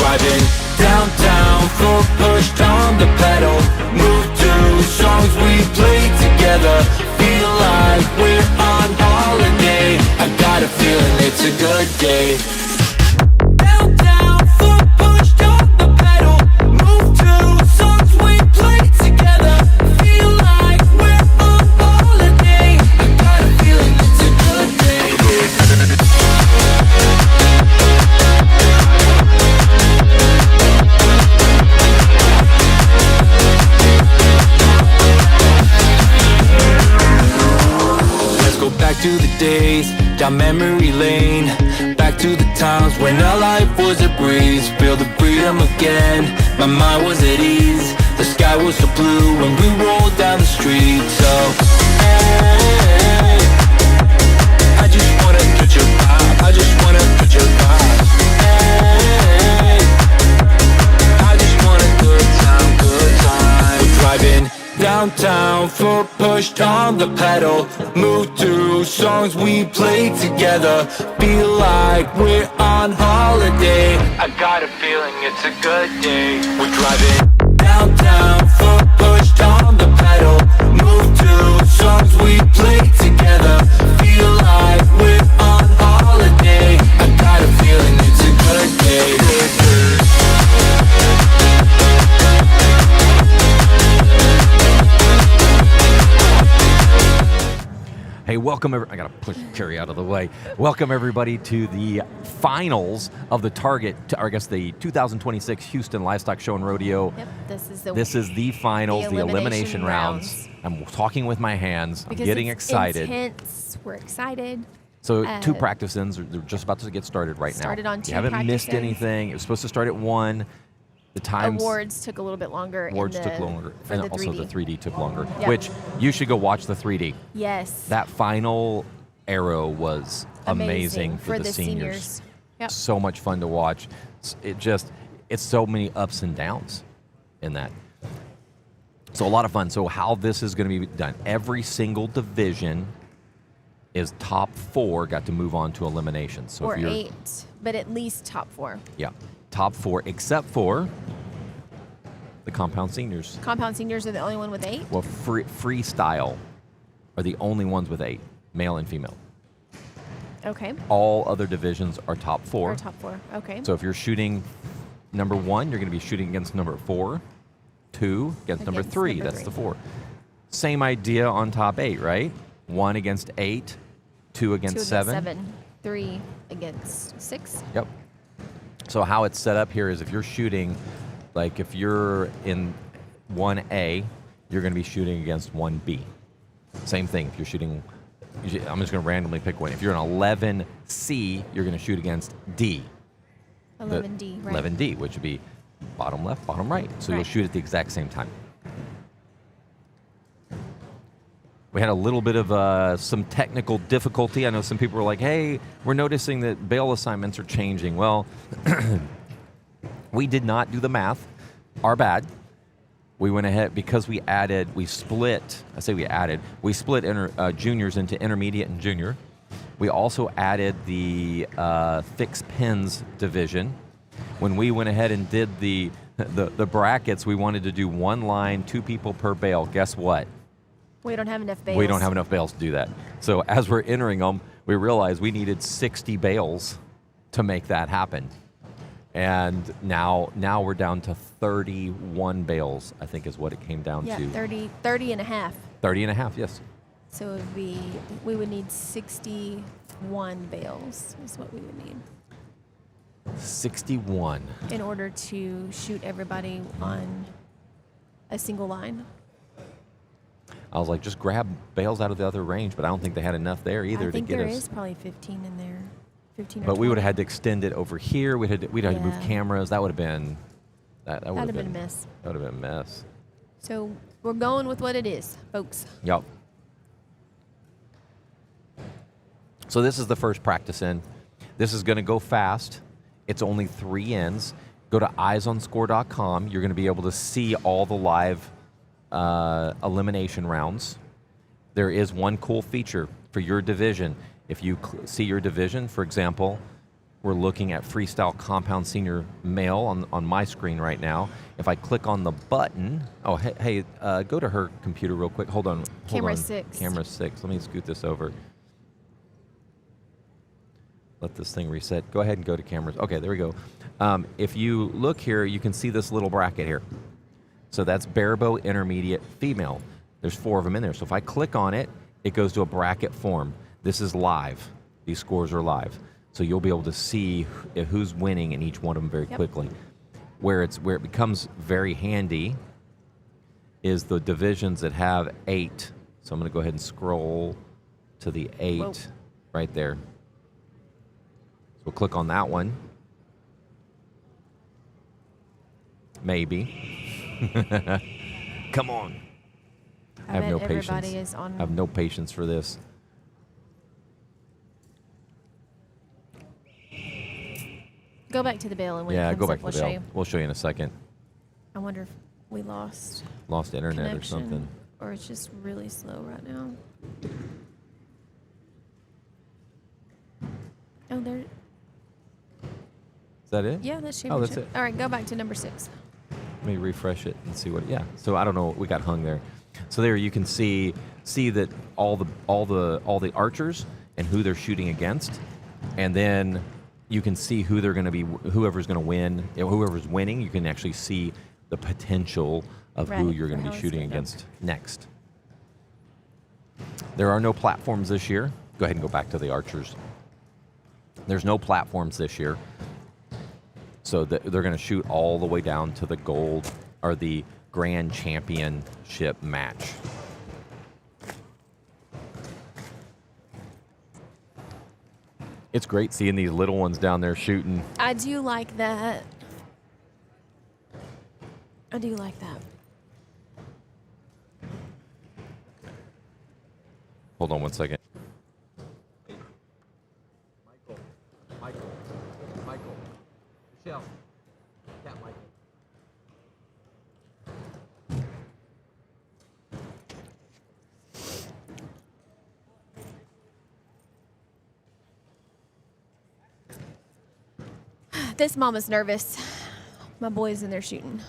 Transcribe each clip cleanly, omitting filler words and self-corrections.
driving downtown, foot pushed on the pedal. Move to songs we play together. Feel like we're on holiday. I got a feeling it's a good day. Downtown, foot pushed on the pedal. Move to songs we play together. Feel like we're on holiday. I got a feeling it's a good day. Let's go back to the days, down memory lane. Back to the times when our life was a breeze. Feel the freedom again, my mind was at ease. The sky was so blue when we rolled down the street. So, hey, I just wanna touch your vibe. I just wanna touch your vibe. Hey, I just want a good time, good time. We're driving downtown, foot pushed on the pedal. Move to songs we play together. Feel like we're on holiday. I got a feeling it's a good day. We're driving downtown, foot pushed on the pedal. Move to songs we play together. Feel like we're on holiday. I got a feeling it's a good day. Hey, welcome, I gotta push Carrie out of the way. Welcome everybody to the finals of the Target, or I guess the 2026 Houston Livestock Show and Rodeo. Yep, this is the finals, the elimination elimination rounds. I'm talking with my hands, because I'm getting it's excited. Intense. We're excited. So 2 practice ins, they're just about to get started right now. Started on 2 You haven't practice missed ins. anything. It was supposed to start at 1. The times Awards took a little bit longer. Awards took longer, for and the also 3D. the 3D took longer. Yeah. Which you should go watch the 3D. Yes. That final arrow was amazing for the seniors. Yep. So much fun to watch. It's so many ups and downs in that. So a lot of fun. So how this is going to be done, every single division is top 4 got to move on to eliminations. So Or if you're, 8, but at least top 4. Yeah, top 4 except for the compound seniors. Compound seniors are the only one with 8? Well, freestyle are the only ones with 8, male and female. Okay. All other divisions are top 4. Or top 4. Okay. So if you're shooting number 1, you're going to be shooting against number 4, 2 against number 3. number That's 3. the 4. Same idea on top 8, right? 1 against 8, 2 against 7. 3 against 6. Yep. So how it's set up here is if you're shooting, like if you're in 1A, you're going to be shooting against 1B. Same thing. If you're shooting, I'm just going to randomly pick one. If you're in 11C, you're going to shoot against D. 11D, right. 11D, which would be bottom left, bottom right. So you'll Right. shoot at the exact same time. We had a little bit of some technical difficulty. I know some people were like, hey, we're noticing that bail assignments are changing. Well, we did not do the math. Our bad. We went ahead because we split juniors into intermediate and junior. We also added the fixed pins division. When we went ahead and did the brackets, we wanted to do 1 line, 2 people per bail. Guess what? We don't have enough bales. We don't have enough bales to do that. So as we're entering them, we realized we needed 60 bales to make that happen. And now we're down to 31 bales, I think is what it came down Yeah, to. 30 and a half. 30 and a half, yes. So we would need 61 bales is what we would need 61. in order to shoot everybody on a single line. I was like, just grab bales out of the other range, but I don't think they had enough there either I think to get there us. is probably 15 in there. 15 or But we would have 20. had to extend it over here. We'd had to move Yeah. cameras. That would have been that would That'd have have been a mess. That would have been a mess. So we're going with what it is, folks. Yep. So this is the first practice in. This is going to go fast. It's only 3 ends. Go to eyesonscore.com. You're going to be able to see all the live elimination rounds. There is one cool feature for your division. If you see your division, for example, we're looking at Freestyle Compound Senior Male on my screen right now. If I click on the button, oh, hey, go to her computer real quick. Hold on. Camera 6. Camera 6. Let me scoot this over. Let this thing reset. Go ahead and go to cameras. Okay, there we go. If you look here, you can see this little bracket here. So that's barebow intermediate female. There's 4 of them in there. So if I click on it, it goes to a bracket form. This is live. These scores are live. So you'll be able to see who's winning in each one of them very quickly. Where it becomes very handy is the divisions that have 8. So I'm going to go ahead and scroll to the 8 right there. So we'll click on that one. Maybe. Come on. I have no patience. Everybody is on. I have no patience for this. Go back to the bail and when Yeah, it comes go back up, to we'll the show bill. you. We'll show you in a second. I wonder if we lost Internet connection, or something. or it's just really slow right now. Oh, there. Is that it? Yeah, that's championship. Oh, that's it. All right, go back to number 6. Let me refresh it and see what. Yeah. So I don't know. We got hung there. So there you can see that all the archers and who they're shooting against, and then you can see who they're going to be. Whoever's going to win, whoever's winning, you can actually see the potential of who Right, you're going for to be how it's shooting gonna go. against next. There are no platforms this year. Go ahead and go back to the archers. There's no platforms this year. So they're going to shoot all the way down to the gold or the grand championship match. It's great seeing these little ones down there shooting. I do like that. I do like that. Hold on one second. Michael, Michelle, Cat Michael. This mama's nervous. My boy's in there shooting.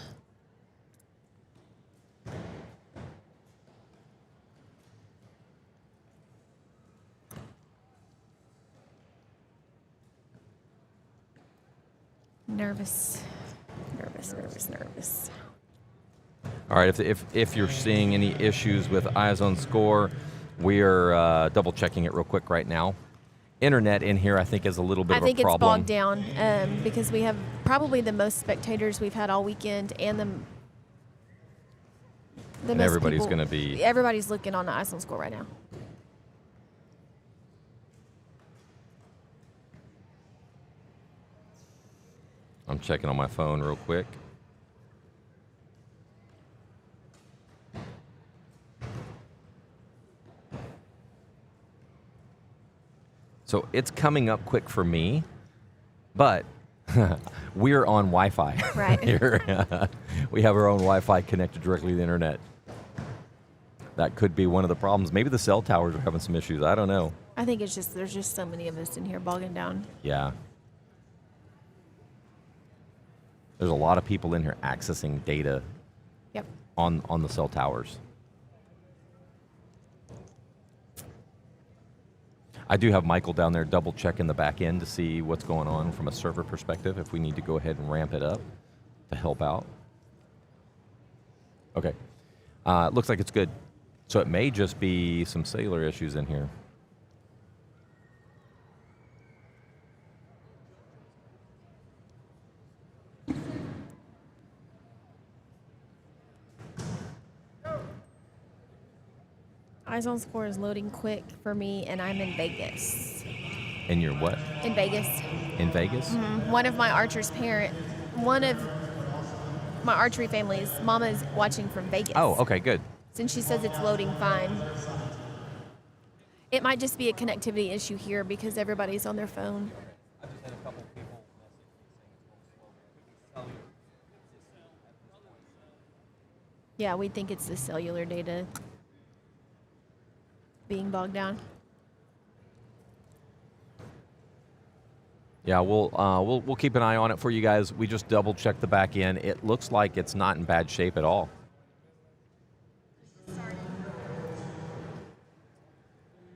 Nervous. All right, if you're seeing any issues with Eyes on Score, we are double checking it real quick right now. Internet in here, I think, is a little bit of a problem. I think it's bogged down because we have probably the most spectators we've had all weekend, and the And most everybody's people- gonna be- Everybody's looking on the Eyes on Score right now. I'm checking on my phone real quick. So it's coming up quick for me, but we're on Wi-Fi. Right. Here. We have our own Wi-Fi connected directly to the internet. That could be one of the problems. Maybe the cell towers are having some issues. I don't know. I think it's just there's just so many of us in here bogging down. Yeah. There's a lot of people in here accessing data Yep. on the cell towers. I do have Michael down there double checking the back end to see what's going on from a server perspective, if we need to go ahead and ramp it up to help out. Okay. Looks like it's good. So it may just be some cellular issues in here. Eyes on Score is loading quick for me, and I'm in Vegas. And you're what? In Vegas. In Vegas? One of my archers' one of my archery family's mama is watching from Vegas. Oh, okay, good. Since she says it's loading fine. It might just be a connectivity issue here because everybody's on their phone. I just had a couple people message me saying Yeah, we think it's the cellular data being bogged down. Yeah, we'll keep an eye on it for you guys. We just double checked the back end. It looks like it's not in bad shape at all.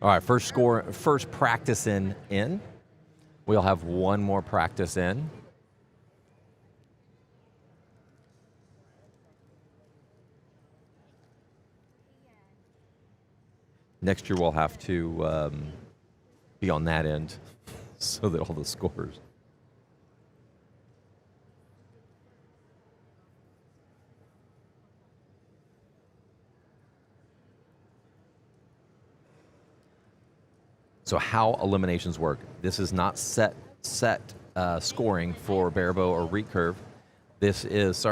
All right, first practice in. We'll have one more practice in. Next year we'll have to be on that end so that all the scores. So how eliminations work. This is not set scoring for barebow or recurve. This is,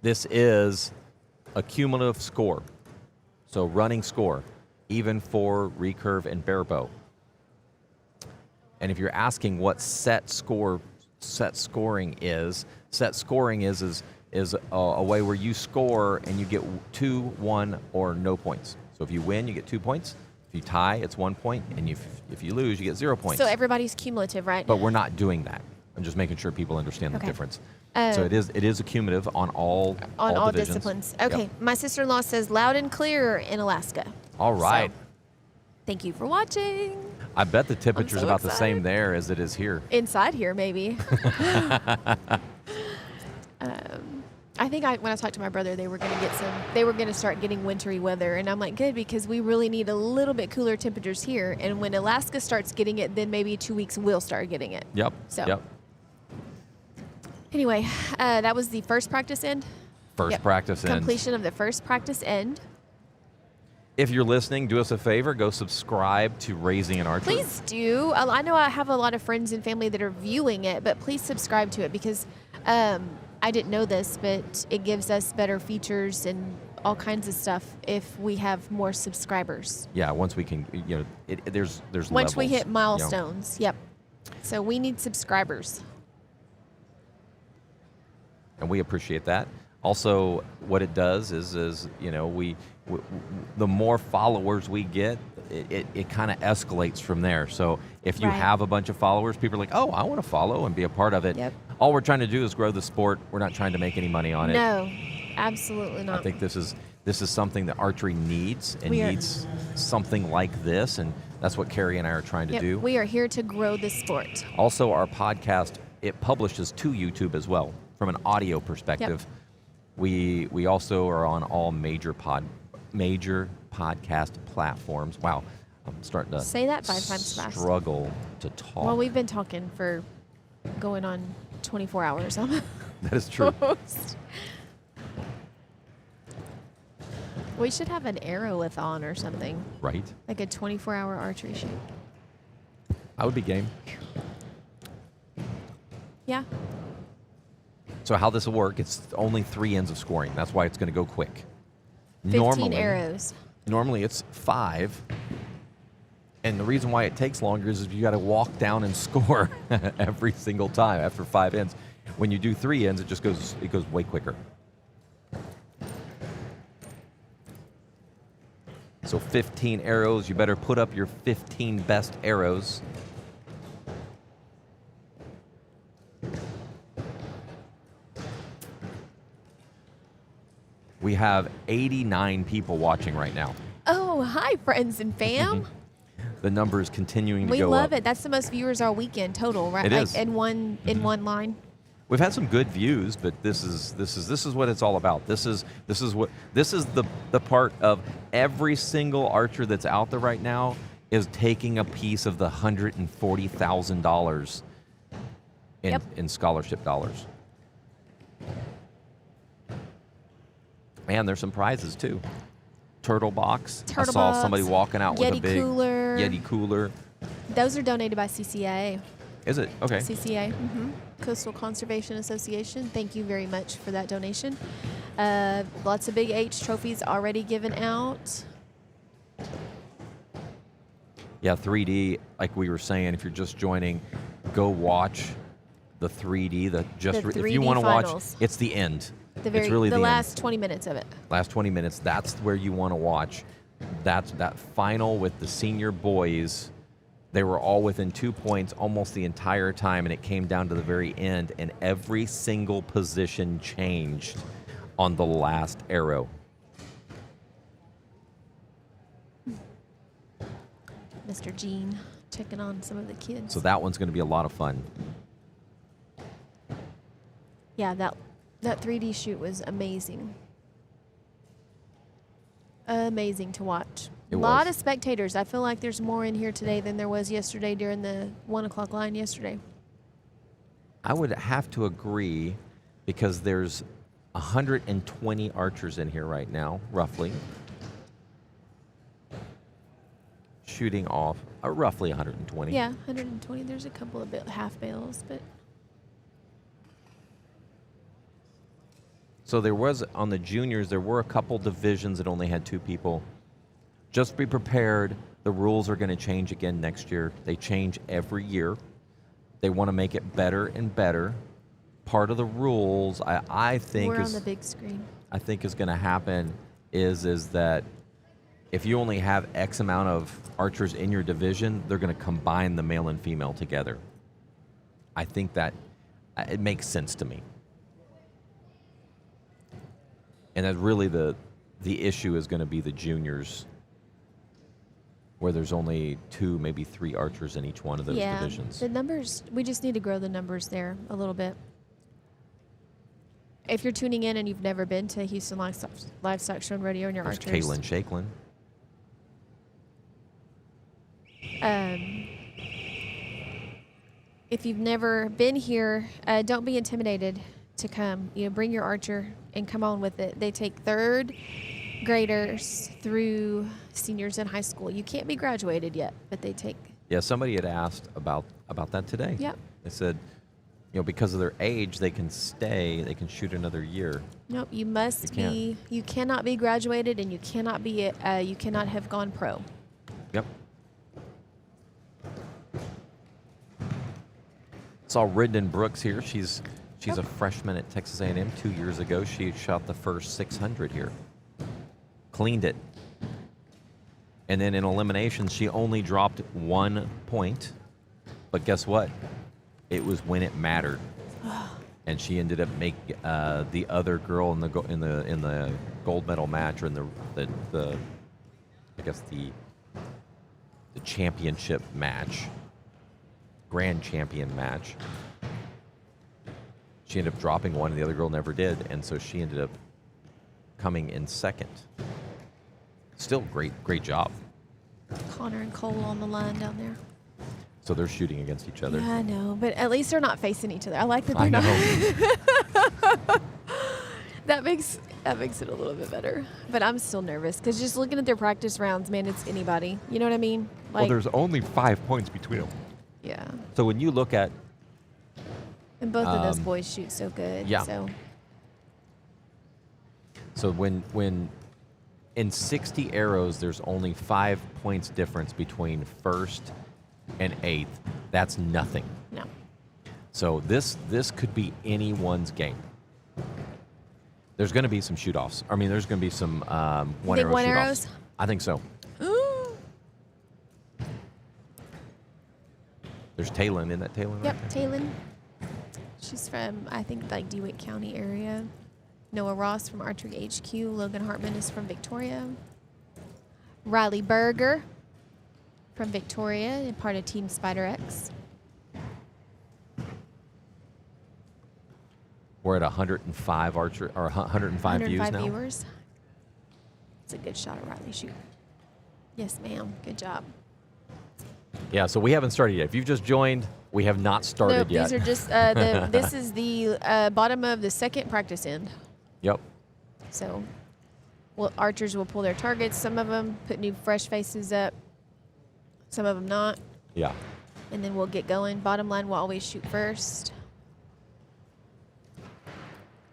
this is a cumulative score. So running score, even for recurve and barebow. And if you're asking what set scoring is a way where you score and you get 2, 1, or no points. So if you win, you get 2 points. If you tie, it's 1 point, and if you lose, you get 0 points. So everybody's cumulative, right? But we're not doing that. I'm just making sure people understand the difference. So it is a cumulative on all divisions. Disciplines. Okay, Yep. My sister-in-law says loud and clear in Alaska. All right. So, thank you for watching. I bet the temperature's so about the same excited. there as it is here. Inside here, maybe. I think when I talked to my brother, they were going to start getting wintry weather, and I'm like, good, because we really need a little bit cooler temperatures here, and when Alaska starts getting it, then maybe 2 weeks we'll start getting it. Yep. So. Yep. Anyway, that was the first practice end. First practice end. Completion of the first practice end. If you're listening, do us a favor. Go subscribe to Raising an Archer. Please do. I know I have a lot of friends and family that are viewing it, but please subscribe to it because I didn't know this, but it gives us better features and all kinds of stuff if we have more subscribers. Yeah, once we can, there's Once levels, we hit milestones, yep. So we need subscribers. And we appreciate that. Also, what it does is the more followers we get, it kind of escalates from there. So if you have a bunch of followers, people are like, oh, I want to follow and be a part of it. Yep. All we're trying to do is grow the sport. We're not trying to make any money on it. No, absolutely not. I think this is something that archery needs and needs something like this, and that's what Carrie and I are trying to do. We are here to grow the sport. Also, our podcast, it publishes to YouTube as well from an audio perspective. Yep. We also are on all major podcast platforms. Wow, I'm starting to say that 5 times fast. Struggle to talk. Well, we've been talking for going on 24 hours. That is true. We should have an arrow-a-thon or something. Right. Like a 24-hour archery shoot. I would be game. Yeah. So how this will work, it's only 3 ends of scoring. That's why it's going to go quick. 15 arrows. Normally it's 5. And the reason why it takes longer is you got to walk down and score every single time after 5 ends. When you do 3 ends, it goes way quicker. So 15 arrows, you better put up your 15 best arrows. We have 89 people watching right now. Oh, hi, friends and fam. The number is continuing to go up. We love it. That's the most viewers all weekend total, right? It is. In one line. We've had some good views, but this is what it's all about. This is the part of every single archer that's out there right now is taking a piece of the $140,000 in scholarship dollars. Man, there's some prizes too. Turtle box. I saw somebody walking out with a big Yeti cooler. Those are donated by CCA. Is it? Okay. CCA, Coastal Conservation Association. Thank you very much for that donation. Lots of Big H trophies already given out. Yeah, 3D, like we were saying, if you're just joining, go watch the 3D. If you want to watch, it's the end. It's really the last end. 20 minutes of it. Last 20 minutes, that's where you want to watch. That's that final with the senior boys. They were all within 2 points almost the entire time, and it came down to the very end, and every single position changed on the last arrow. Mr. Gene checking on some of the kids. So that one's going to be a lot of fun. Yeah, that 3D shoot was amazing. Amazing to watch. It A lot was. of spectators. I feel like there's more in here today than there was yesterday during the 1 o'clock line yesterday. I would have to agree because there's 120 archers in here right now, roughly. Shooting off roughly 120. Yeah, 120. There's a couple of half bales, but So there was, on the juniors, there were a couple divisions that only had 2 people. Just be prepared. The rules are going to change again next year. They change every year. They want to make it better and better. Part of the rules, I think, we're on the big screen. I think is going to happen is that if you only have X amount of archers in your division, they're going to combine the male and female together. I think that it makes sense to me. And that really the issue is going to be the juniors, where there's only 2, maybe 3 archers in each one of those divisions. The numbers, we just need to grow the numbers there a little bit. If you're tuning in and you've never been to Houston Livestock Show and Rodeo and your There's archers, Caitlin Shaklin. if you've never been here, don't be intimidated to come. Bring your archer and come on with it. They take 3rd graders through seniors in high school. You can't be graduated yet, but they take. Yeah, somebody had asked about that today. Yep. They said, because of their age, they can stay, they can shoot another year. Nope, you must be. You cannot be graduated, and you cannot be. You cannot have gone pro. Yep. Saw Ridden Brooks here. She's a freshman at Texas A&M. 2 years ago, she shot the first 600 here. Cleaned it. And then in eliminations, she only dropped 1 point. But guess what? It was when it mattered. And she ended up making the other girl in the gold medal match, or in the championship match, grand champion match. She ended up dropping 1, and the other girl never did, and so she ended up coming in 2nd. Still great job. Connor and Cole on the line down there. So they're shooting against each other. Yeah, I know, but at least they're not facing each other. I like that they're I know. not. That makes it a little bit better. But I'm still nervous because just looking at their practice rounds, man, it's anybody. You know what I mean? Well, there's only 5 points between them. Yeah. So when you look at And both of those boys shoot so good. yeah. So when in 60 arrows, there's only 5 points difference between 1st and 8th. That's nothing. no. So this could be anyone's game. There's going to be some shoot-offs. I mean, there's going to be some one-arrow one shoot-offs. arrows? I think so. Ooh. There's Taylin. Isn't that Taylin? Yep, right there? Taylin. She's from, I think, like DeWitt County area. Noah Ross from Archery HQ. Logan Hartman is from Victoria. Riley Berger from Victoria and part of Team Spider X. We're at 105 archer or 105 views now. viewers. It's a good shot of Riley shoot. Yes, ma'am. Good job. Yeah, so we haven't started yet. If you've just joined, we have not started Nope, yet. these are just, this is the bottom of the 2nd practice end. Yep. So archers will pull their targets. Some of them put new fresh faces up. Some of them not. Yeah. And then we'll get going. Bottom line will always shoot first.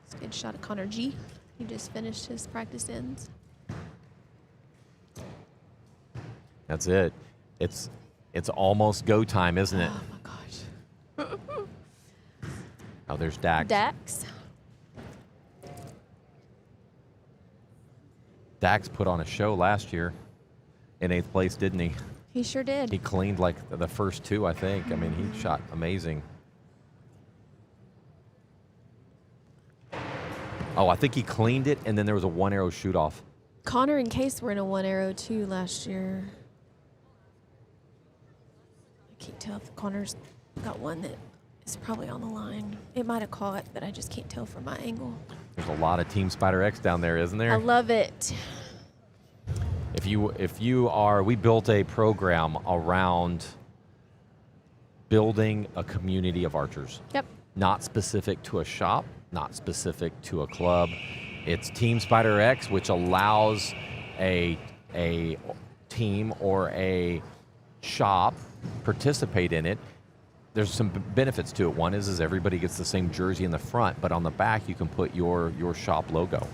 It's a good shot of Connor G. He just finished his practice ends. That's it. It's almost go time, isn't it? Oh my gosh. Oh, there's Dax. Dax. Dax put on a show last year in 8th place, didn't he? He sure did. He cleaned like the first 2, I think. I mean, he shot amazing. Oh, I think he cleaned it, and then there was a 1-arrow shoot-off. Connor and Case were in a 1-arrow too last year. I can't tell if Connor's got one that is probably on the line. It might have caught, but I just can't tell from my angle. There's a lot of Team Spider X down there, isn't there? I love it. We built a program around building a community of archers. Yep. Not specific to a shop, not specific to a club. It's Team Spider X, which allows a team or a shop participate in it. There's some benefits to it. One is everybody gets the same jersey in the front, but on the back you can put your shop logo.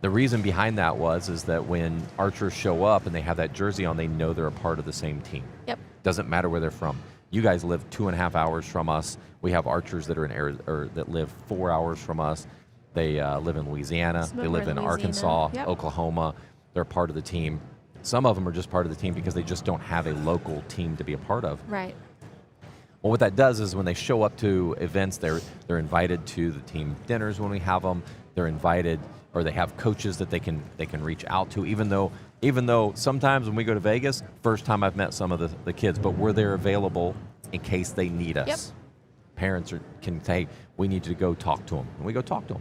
The reason behind that is that when archers show up and they have that jersey on, they know they're a part of the same team. Yep. Doesn't matter where they're from. You guys live 2.5 hours from us. We have archers that are that live 4 hours from us. They live in Louisiana. Some of They them live are in in Arkansas, Louisiana. Yep. Oklahoma. They're part of the team. Some of them are just part of the team because they just don't have a local team to be a part of. Right. Well, what that does is when they show up to events, they're invited to the team dinners when we have them. They're invited, or they have coaches that they can reach out to. Even though sometimes when we go to Vegas, first time I've met some of the kids, but we're there available in case they need us. Yep. Parents can say, we need to go talk to them, and we go talk to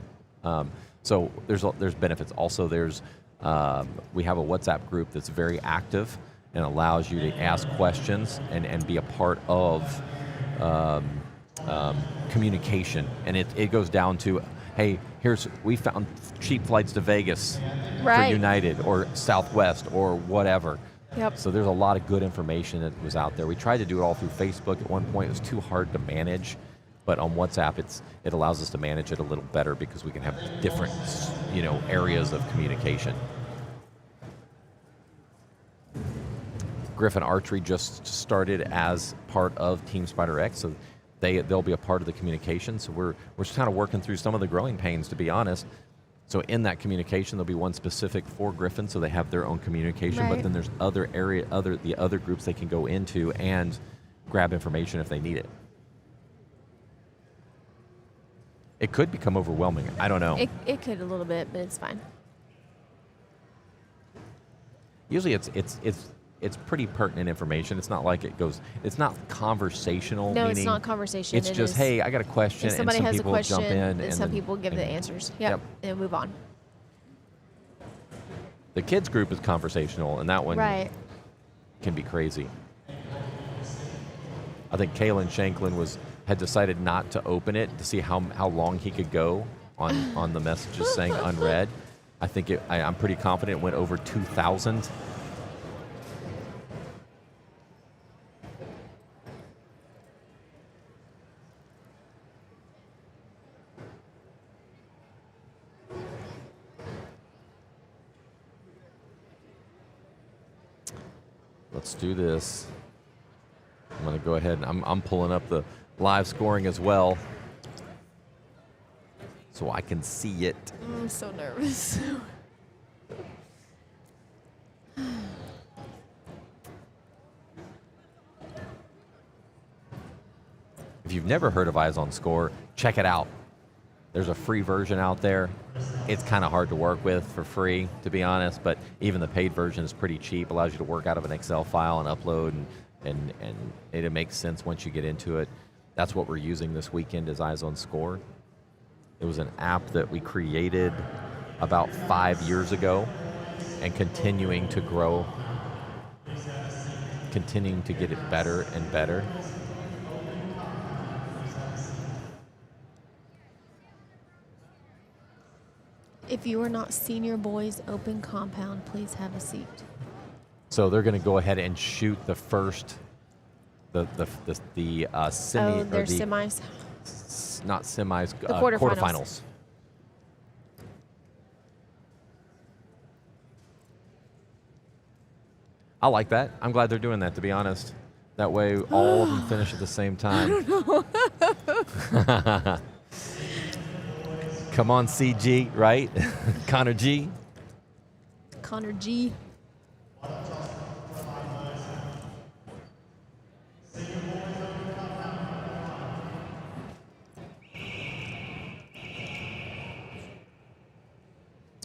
them. So there's benefits. Also, we have a WhatsApp group that's very active and allows you to ask questions and be a part of communication. And it goes down to, hey, we found cheap flights to Vegas Right. for United or Southwest or whatever. Yep. So there's a lot of good information that was out there. We tried to do it all through Facebook at one point. It was too hard to manage. But on WhatsApp, it allows us to manage it a little better because we can have different, areas of communication. Griffin Archery just started as part of Team Spider X, so they'll be a part of the communication. So we're just kind of working through some of the growing pains, to be honest. So in that communication, there'll be one specific for Griffin, so they have their own communication. Right. But then there's the other groups they can go into and grab information if they need it. It could become overwhelming. I don't know. It could a little bit, but it's fine. Usually it's pretty pertinent information. It's not like it's not conversational. No, it's meaning not conversation. It's It just, is- hey, I got a question, If somebody and some has a people question, jump in. and some people give the answers. Yep. And move on. The kids group is conversational, and that one Right. can be crazy. I think Kalen Shanklin had decided not to open it to see how long he could go on the messages saying unread. I think I'm pretty confident it went over 2,000. Let's do this. I'm going to go ahead and I'm pulling up the live scoring as well so I can see it. I'm so nervous. If you've never heard of Eyes on Score, check it out. There's a free version out there. It's kind of hard to work with for free, to be honest, but even the paid version is pretty cheap. Allows you to work out of an Excel file and upload, and it makes sense once you get into it. That's what we're using this weekend is Eyes on Score. It was an app that we created about 5 years ago and continuing to grow, continuing to get it better and better. If you are not Senior Boys Open Compound, please have a seat. So they're going to go ahead and shoot the first, the semi, Oh, they're or the semis. not semis, The quarterfinals. quarterfinals. I like that. I'm glad they're doing that, to be honest. That way, all of them finish at the same time. Come on, CG, right? Connor G. Connor G.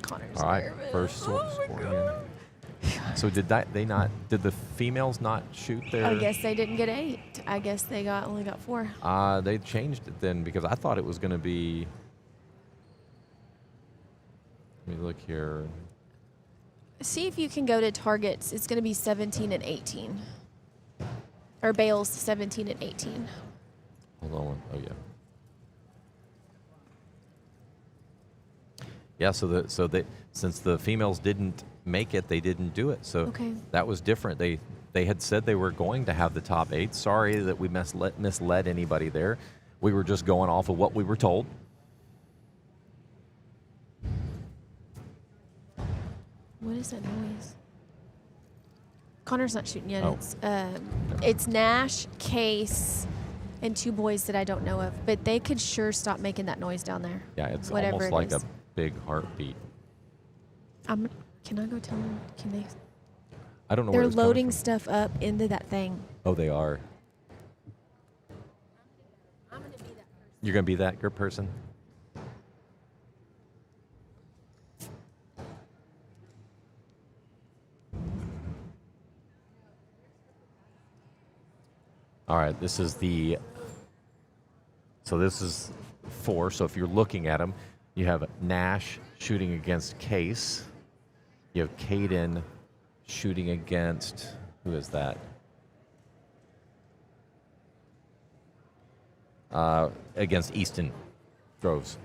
Connor's All right, nervous. first Oh my score God. again. So did the females not shoot their? I guess they didn't get 8. I guess they only got 4. They changed it then because I thought it was going to be. Let me look here. See if you can go to targets. It's going to be 17 and 18. Or bales 17 and 18. Hold on. Oh yeah. Yeah. So since the females didn't make it, they didn't do it. So Okay. that was different. They had said they were going to have the top 8. Sorry that we misled anybody there. We were just going off of what we were told. What is that noise? Connor's not shooting yet. Oh. It's Nash, Case, and 2 boys that I don't know of. But they could sure stop making that noise down there. Yeah, it's Whatever almost it like is. a big heartbeat. Can I go tell them? Can they? I don't know They're where it's coming loading from. stuff up into that thing. Oh, they are. I'm gonna be that person. You're gonna be that good person. All right, this is 4. So if you're looking at them, you have Nash shooting against Case. You have Caden shooting against, who is that? Against Easton Groves.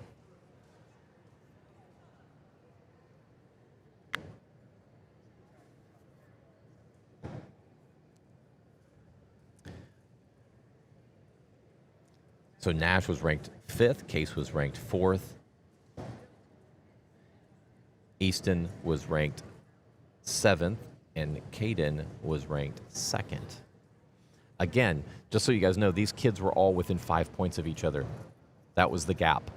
So Nash was ranked 5th, Case was ranked 4th. Easton was ranked 7th, and Caden was ranked 2nd. Again, just so you guys know, these kids were all within 5 points of each other. That was the gap.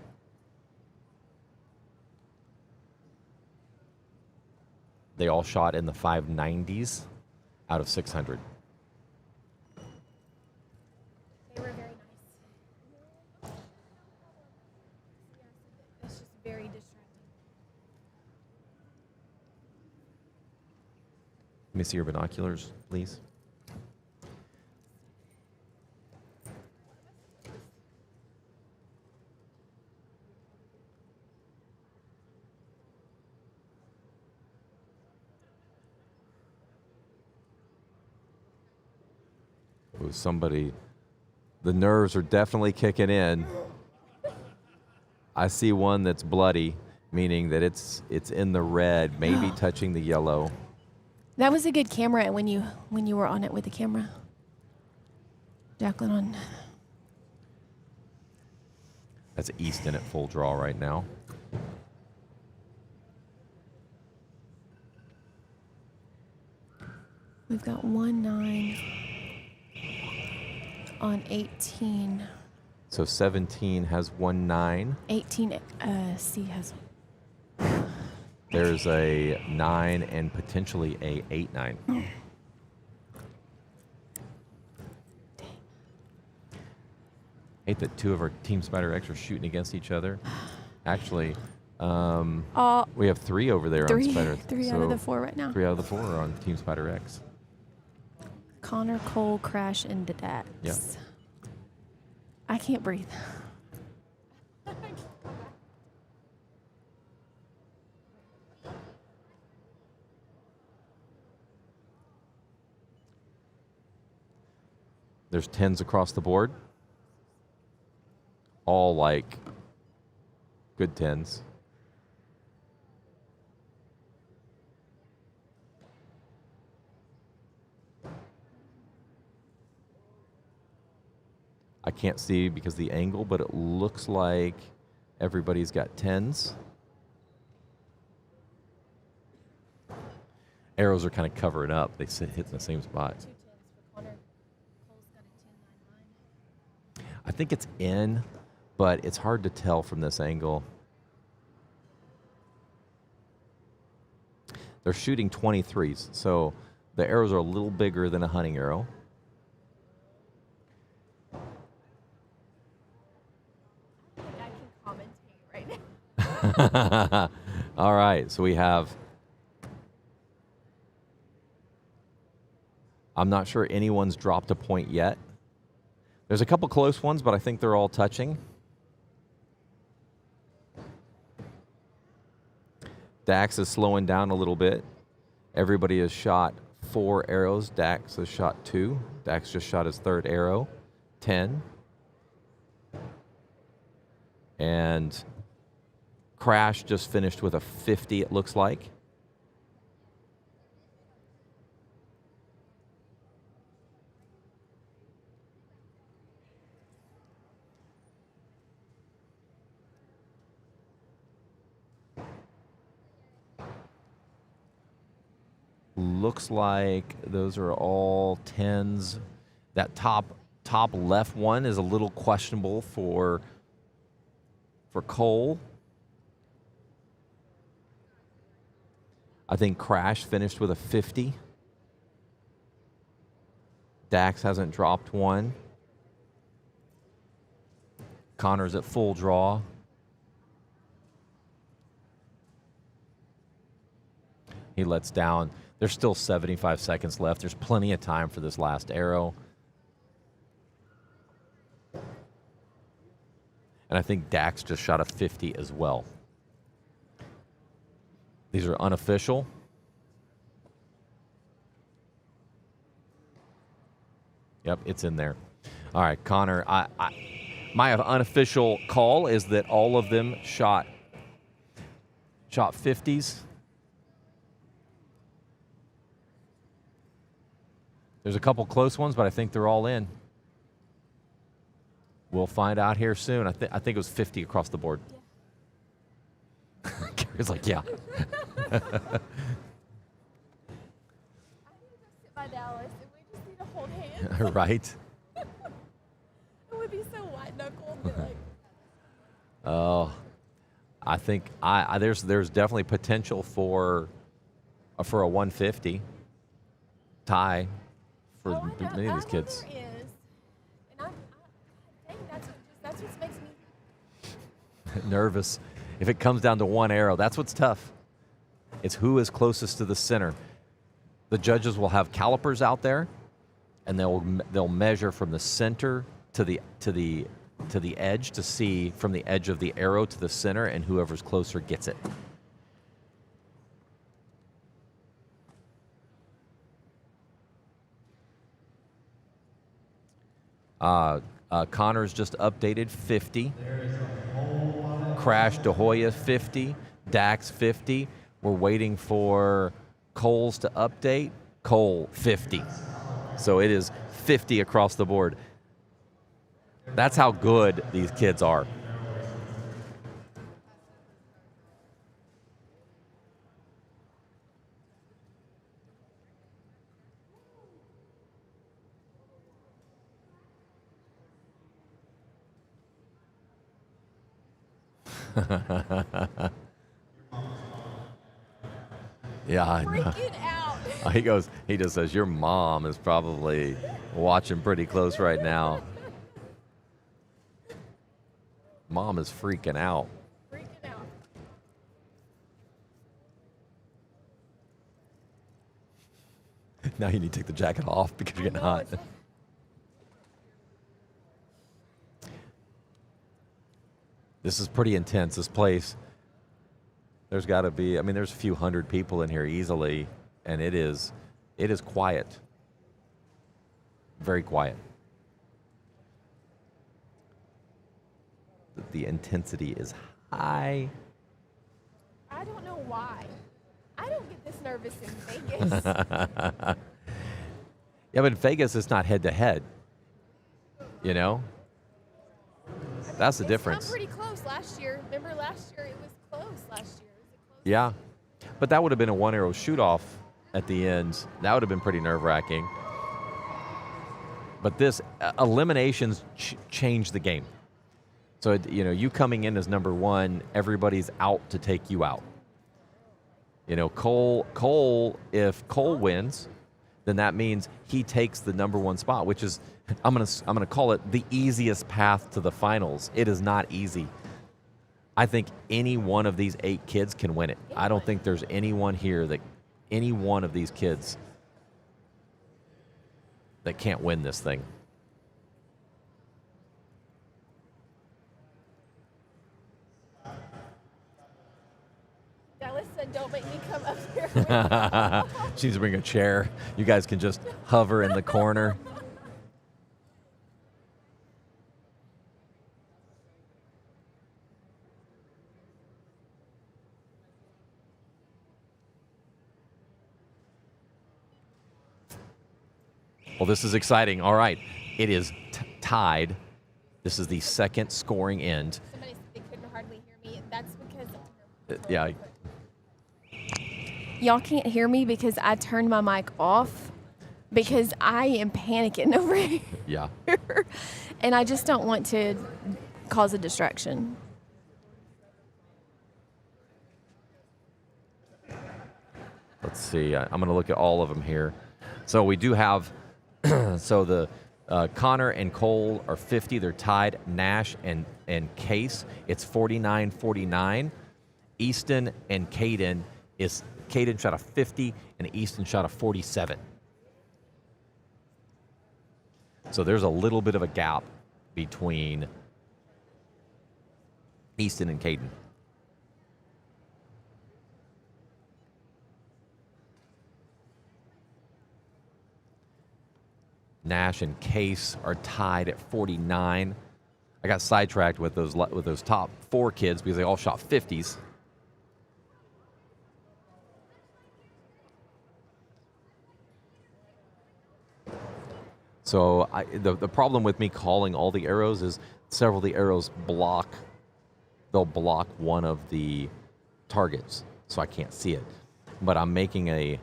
They all shot in the 590s out of 600. They were very nice. It's just very distracting. Let me see your binoculars, please. Oh, somebody, the nerves are definitely kicking in. I see one that's bloody, meaning that it's in the red, maybe touching the yellow. That was a good camera when you were on it with the camera. Jacqueline on. That's Easton at full draw right now. We've got 1-9 on 18. So 17 has 1-9. 18 C has. There's a 9 and potentially a 8-9. Hate that 2 of our Team Spider X are shooting against each other. Actually, we have 3 over there on Spider. Three out of the 4 right now. 3 out of the 4 are on Team Spider X. Connor, Cole, Crash, and Dax. Yeah. I can't breathe. There's 10s across the board. All like good 10s. I can't see because of the angle, but it looks like everybody's got 10s. Arrows are kind of covering up. They hit in the same spot. 2 10s for Connor. Cole's got a 10-9 line. I think it's in, but it's hard to tell from this angle. They're shooting 23s, so the arrows are a little bigger than a hunting arrow. I can commentate right now. All right, so we have, I'm not sure anyone's dropped a point yet. There's a couple close ones, but I think they're all touching. Dax is slowing down a little bit. Everybody has shot 4 arrows. Dax has shot 2. Dax just shot his 3rd arrow. 10. And Crash just finished with a 50, it looks like. Looks like those are all 10s. That top left one is a little questionable for Cole. I think Crash finished with a 50. Dax hasn't dropped one. Connor's at full draw. He lets down. There's still 75 seconds left. There's plenty of time for this last arrow. And I think Dax just shot a 50 as well. These are unofficial. Yep, it's in there. All right, Connor, my unofficial call is that all of them shot 50s. There's a couple close ones, but I think they're all in. We'll find out here soon. I think it was 50 across the board. Yeah. Gary's like, yeah. I need to go sit by Dallas, and we just need to hold hands. Right. It would be so white-knuckled, but like... Oh, I think there's definitely potential for a 150 tie for many of these kids. There is. And I think that's what makes me Nervous. If it comes down to one arrow, that's what's tough. It's who is closest to the center. The judges will have calipers out there, and they'll measure from the center to the edge to see from the edge of the arrow to the center, and whoever's closer gets it. Connor's just updated 50. Crash DeHoya 50. Dax 50. We're waiting for Cole's to update. Cole 50. So it is 50 across the board. That's how good these kids are. Yeah, I know. freaking out. He just says, your mom is probably watching pretty close right now. Mom is freaking out. Freaking out. Now you need to take the jacket off because you're getting hot. This is pretty intense, this place. There's got to be, there's a few hundred people in here easily, and it is quiet. Very quiet. The intensity is high. I don't know why. I don't get this nervous in Vegas. Yeah, but in Vegas, it's not head-to-head. You know? That's the difference. It's pretty close last year. Remember last year? It was close last year. Yeah, but that would have been a one-arrow shoot-off at the end. That would have been pretty nerve-wracking. But this eliminations changed the game. So you coming in as number one, everybody's out to take you out. Cole. If Cole wins, then that means he takes the number one spot, which is I'm gonna call it the easiest path to the finals. It is not easy. I think any one of these 8 kids can win it. I don't think there's anyone here that any one of these kids that can't win this thing. Listen, don't make me come up here. She needs to bring a chair. You guys can just hover in the corner. Well, this is exciting. All right. It is tied. This is the second scoring end. Somebody said they couldn't hardly hear me. That's because Yeah. y'all can't hear me because I turned my mic off because I am panicking over here. Yeah. And I just don't want to cause a distraction. Let's see. I'm going to look at all of them here. So we do have, so the Connor and Cole are 50. They're tied. Nash and Case, it's 49-49. Easton and Caden shot a 50 and Easton shot a 47. So there's a little bit of a gap between Easton and Caden. Nash and Case are tied at 49. I got sidetracked with those top 4 kids because they all shot 50s. So the problem with me calling all the arrows is several of the arrows they'll block one of the targets, so I can't see it. But I'm making a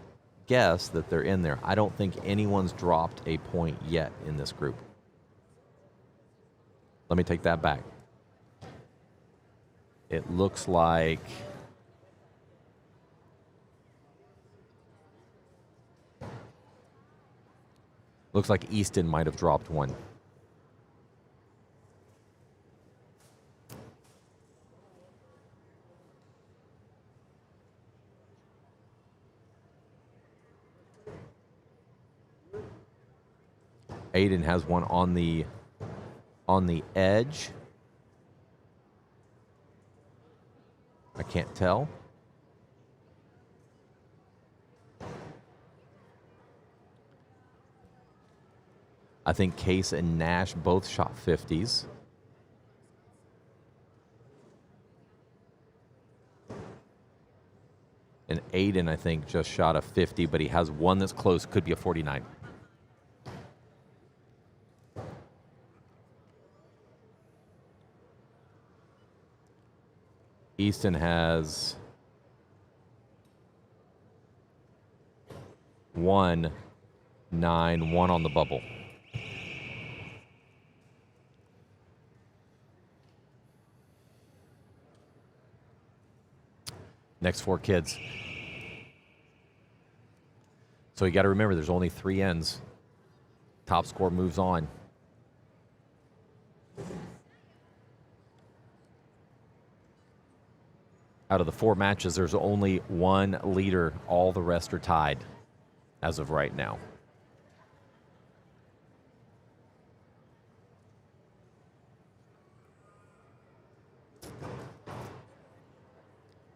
guess that they're in there. I don't think anyone's dropped a point yet in this group. Let me take that back. It looks like Easton might have dropped one. Aiden has one on the edge. I can't tell. I think Case and Nash both shot 50s. And Aiden, I think, just shot a 50, but he has one that's close, could be a 49. Easton has 1, 9, 1 on the bubble. Next 4 kids. So you got to remember there's only 3 ends. Top score moves on. Out of the 4 matches, there's only 1 leader. All the rest are tied as of right now.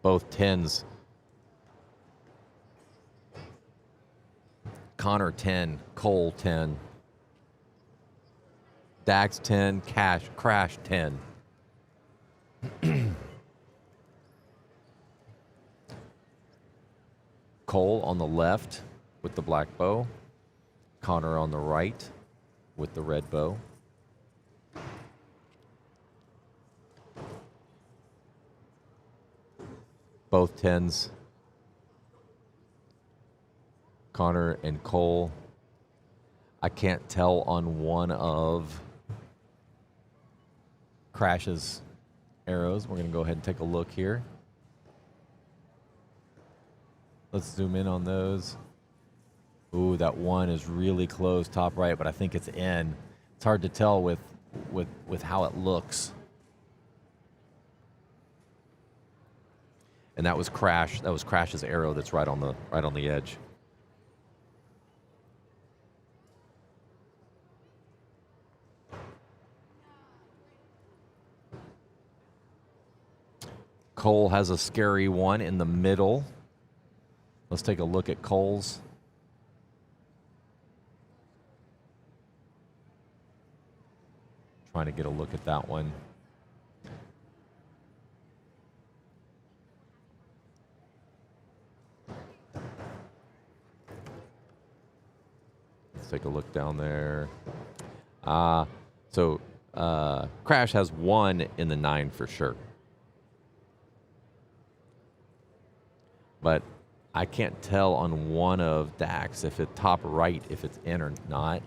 Both 10s. Connor 10, Cole 10. Dax 10, Crash 10. Cole on the left with the black bow. Connor on the right with the red bow. Both 10s. Connor and Cole. I can't tell on one of Crash's arrows. We're going to go ahead and take a look here. Let's zoom in on those. Ooh, that one is really close, top right, but I think it's in. It's hard to tell with how it looks. And that was Crash. That was Crash's arrow that's right on the edge. Cole has a scary one in the middle. Let's take a look at Cole's. Trying to get a look at that one. Let's take a look down there. So Crash has 1 in the 9 for sure. But I can't tell on one of Dax if it's top right, if it's in or not.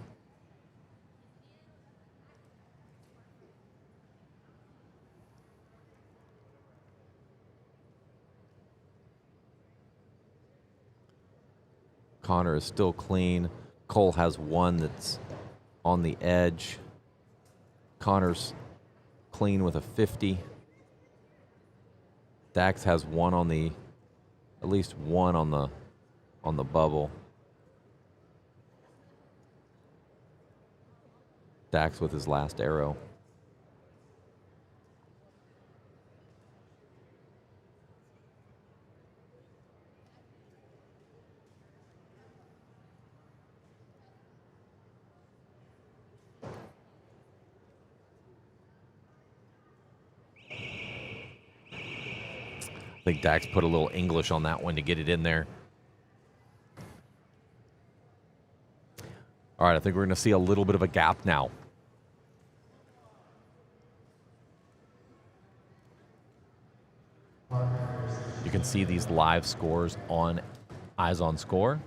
Connor is still clean. Cole has 1 that's on the edge. Connor's clean with a 50. Dax has 1 on the, at least 1 on the bubble. Dax with his last arrow. I think Dax put a little English on that one to get it in there. All right, I think we're going to see a little bit of a gap now. You can see these live scores on Eyes on Score.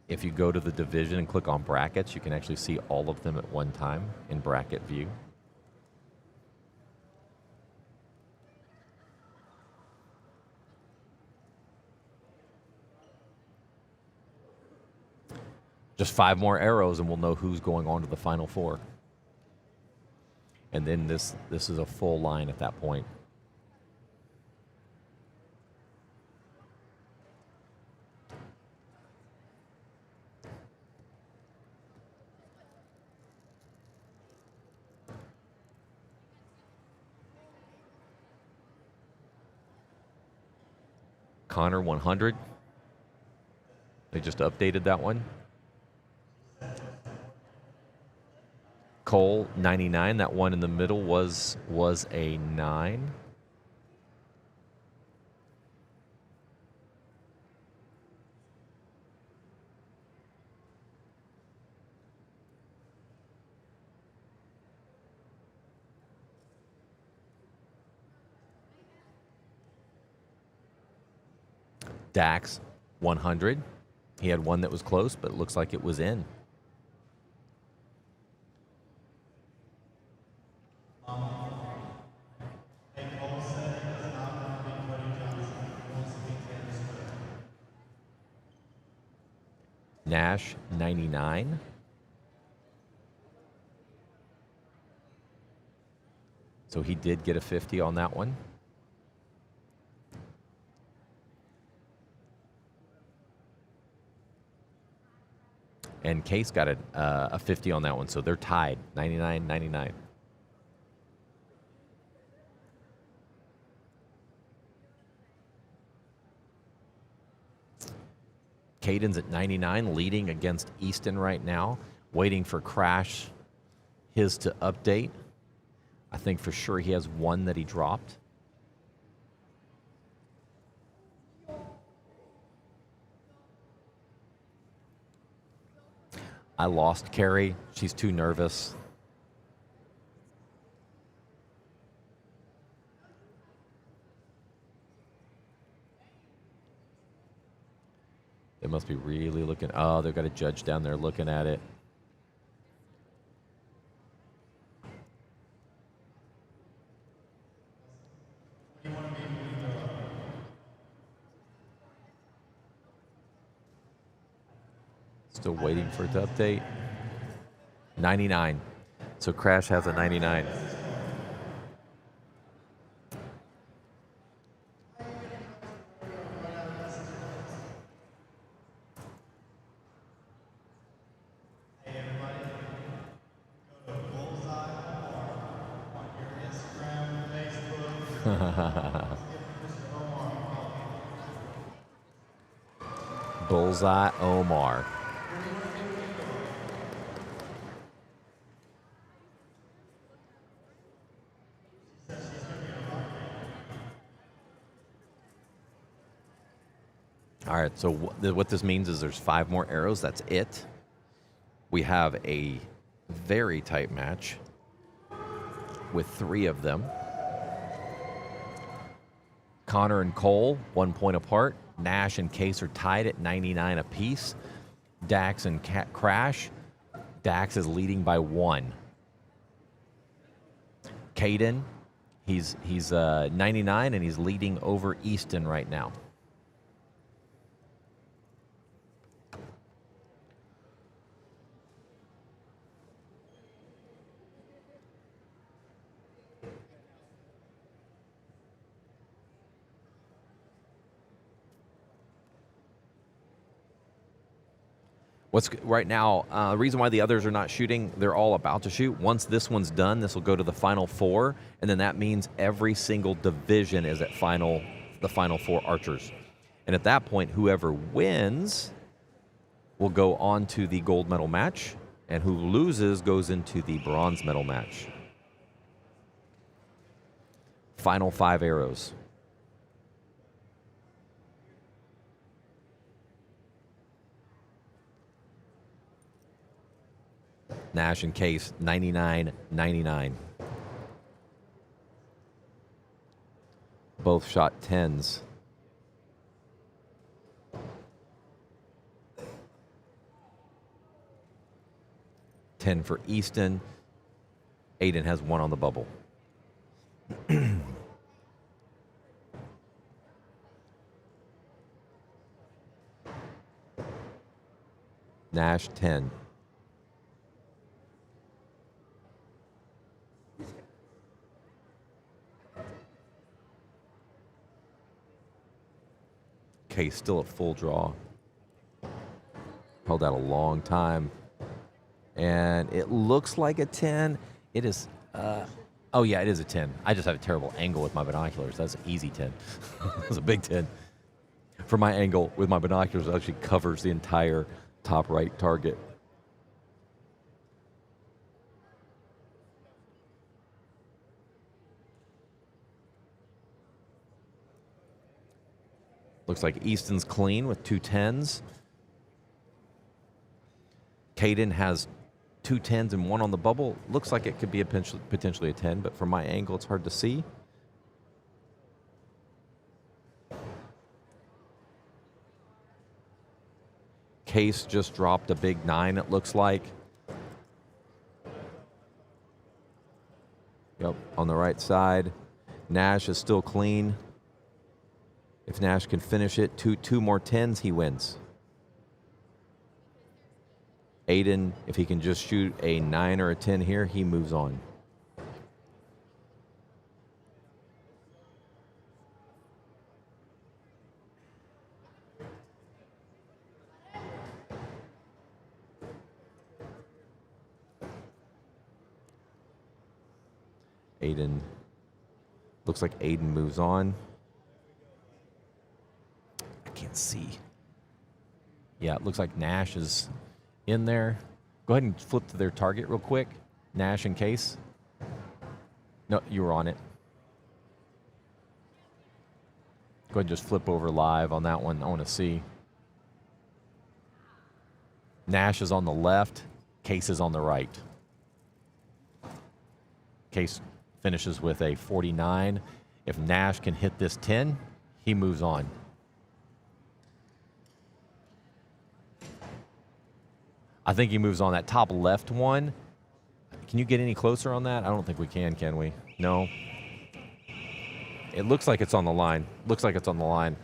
If you go to the division and click on brackets, you can actually see all of them at one time in bracket view. Just 5 more arrows and we'll know who's going on to the Final 4. And then this is a full line at that point. Connor 100. They just updated that one. Cole 99. That one in the middle was a 9. Dax 100. He had one that was close, but it looks like it was in. Nash 99. So he did get a 50 on that one. And Case got a 50 on that one, so they're tied, 99-99. Caden's at 99, leading against Easton right now, waiting for Crash, his to update. I think for sure he has one that he dropped. I lost Carrie. She's too nervous. They must be really looking. Oh, they've got a judge down there looking at it. Still waiting for it to update. 99. So Crash has a 99. Bullseye Omar. All right, so what this means is there's 5 more arrows. That's it. We have a very tight match with 3 of them. Connor and Cole, 1 point apart. Nash and Case are tied at 99 apiece. Dax and Crash. Dax is leading by 1. Caden, he's 99 and he's leading over Easton right now. Right now, the reason why the others are not shooting, they're all about to shoot. Once this one's done, this will go to the final 4, and then that means every single division is at the final 4 archers. And at that point, whoever wins will go on to the gold medal match, and who loses goes into the bronze medal match. Final 5 arrows. Nash and Case, 99-99. Both shot 10s. Ten for Easton. Aiden has 1 on the bubble. Nash, 10. Case still at full draw. Held out a long time. And it looks like a 10. It is, oh yeah, it is a 10. I just have a terrible angle with my binoculars. That's an easy 10. That's a big 10. For my angle with my binoculars, it actually covers the entire top right target. Looks like Easton's clean with 2 10s. Caden has 2 10s and 1 on the bubble. Looks like it could be potentially a 10, but from my angle, it's hard to see. Case just dropped a big 9, it looks like. Yep, on the right side. Nash is still clean. If Nash can finish it, two more 10s, he wins. Aiden, if he can just shoot a 9 or a 10 here, he moves on. Aiden, looks like Aiden moves on. I can't see. Yeah, it looks like Nash is in there. Go ahead and flip to their target real quick. Nash and Case. No, you were on it. Go ahead and just flip over live on that one. I want to see. Nash is on the left. Case is on the right. Case finishes with a 49. If Nash can hit this 10, he moves on. I think he moves on that top left one. Can you get any closer on that? I don't think we can we? No. It looks like it's on the line. Looks like it's on the line.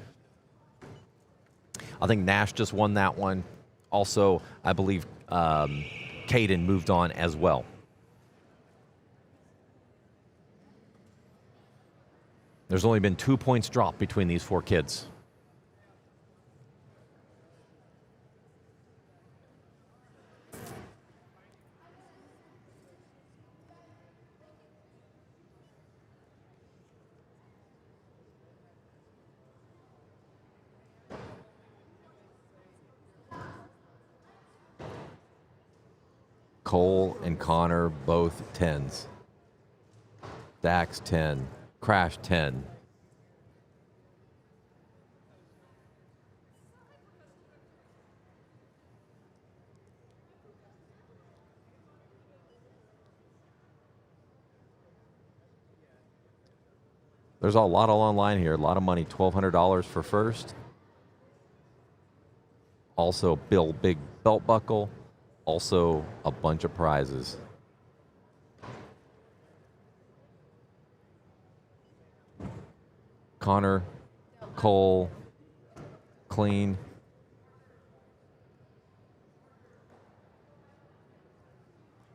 I think Nash just won that one. Also, I believe Caden moved on as well. There's only been 2 points dropped between these 4 kids. Cole and Connor both 10s. Dax 10. Crash 10. There's a lot all online here. A lot of money. $1,200 for first. Also, big belt buckle. Also, a bunch of prizes. Connor, Cole, clean.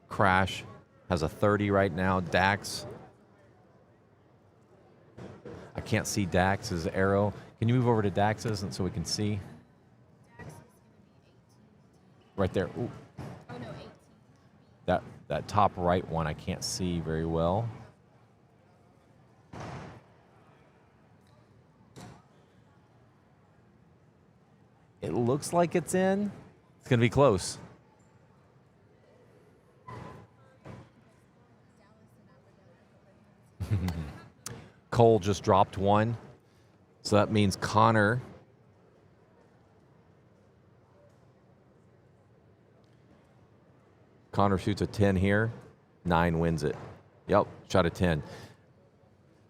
Crash has a 30 right now. Dax. I can't see Dax's arrow. Can you move over to Dax's and so we can see? Right there. Ooh. Oh, no, 18. That top right one I can't see very well. It looks like it's in. It's going to be close. Cole just dropped one. So that means Connor. Connor shoots a 10 here. 9 wins it. Yep, shot a 10.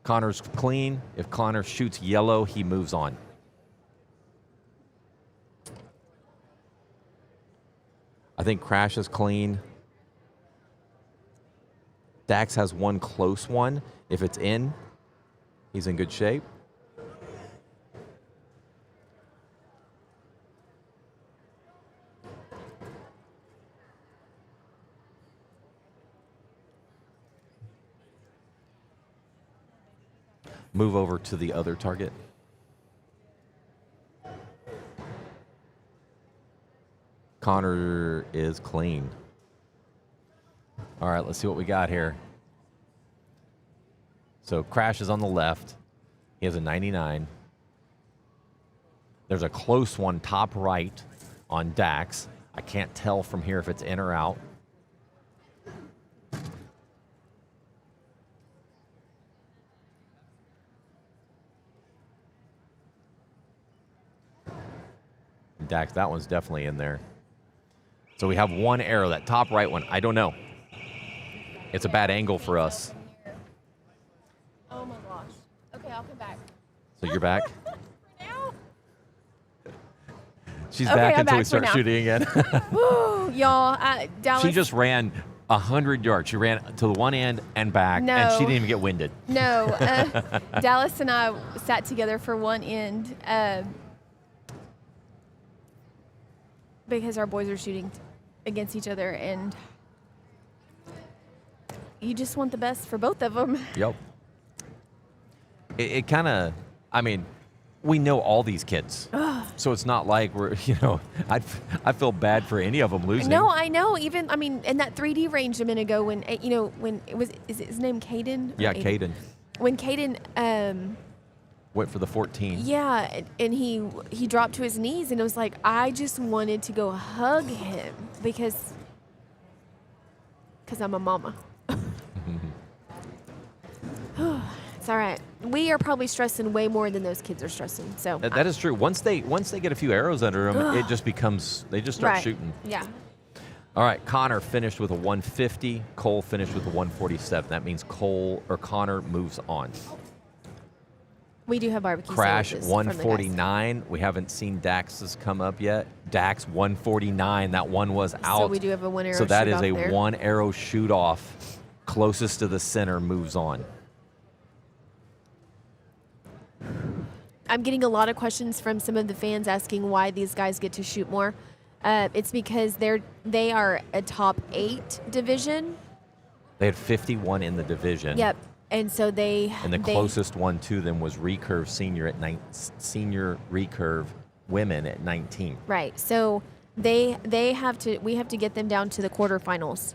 Connor's clean. If Connor shoots yellow, he moves on. I think Crash is clean. Dax has one close one. If it's in, he's in good shape. Move over to the other target. Connor is clean. All right, let's see what we got here. So Crash is on the left. He has a 99. There's a close one top right on Dax. I can't tell from here if it's in or out. Dax, that one's definitely in there. So we have one arrow, that top right one. I don't know. It's a bad angle for us. Oh my gosh. Okay, I'll come back. So you're back? For now? She's Okay, back I'm until we back for start now. shooting again. Woo, y'all. Dallas. She just ran 100 yards. She ran to the one end and back, No. and she didn't even get winded. No. Dallas and I sat together for one end because our boys are shooting against each other, and you just want the best for both of them. Yep. It kind of, I mean, we know all these kids. So it's not like we're, I feel bad for any of them losing. No, I know. Even, I mean, in that 3D range a minute ago when, when it was, is his name Caden? Yeah, Caden. When Caden, Went for the 14. yeah, and he dropped to his knees, and it was like, I just wanted to go hug him because I'm a mama. It's all right. We are probably stressing way more than those kids are stressing. So That is true. Once they get a few arrows under them, it just becomes, they just start right. shooting. Yeah. All right, Connor finished with a 150. Cole finished with a 147. That means Connor moves on. We do have barbecue Crash sandwiches from the guys. 149. We haven't seen Dax's come up yet. Dax 149. That one was out. So we do have a one arrow So that shoot is off a there. one arrow shoot off. Closest to the center moves on. I'm getting a lot of questions from some of the fans asking why these guys get to shoot more. It's because they are a top 8 division. They had 51 in the division. Yep. And so they And the closest one to them was recurve senior senior recurve women at 19. Right. So we have to get them down to the quarterfinals.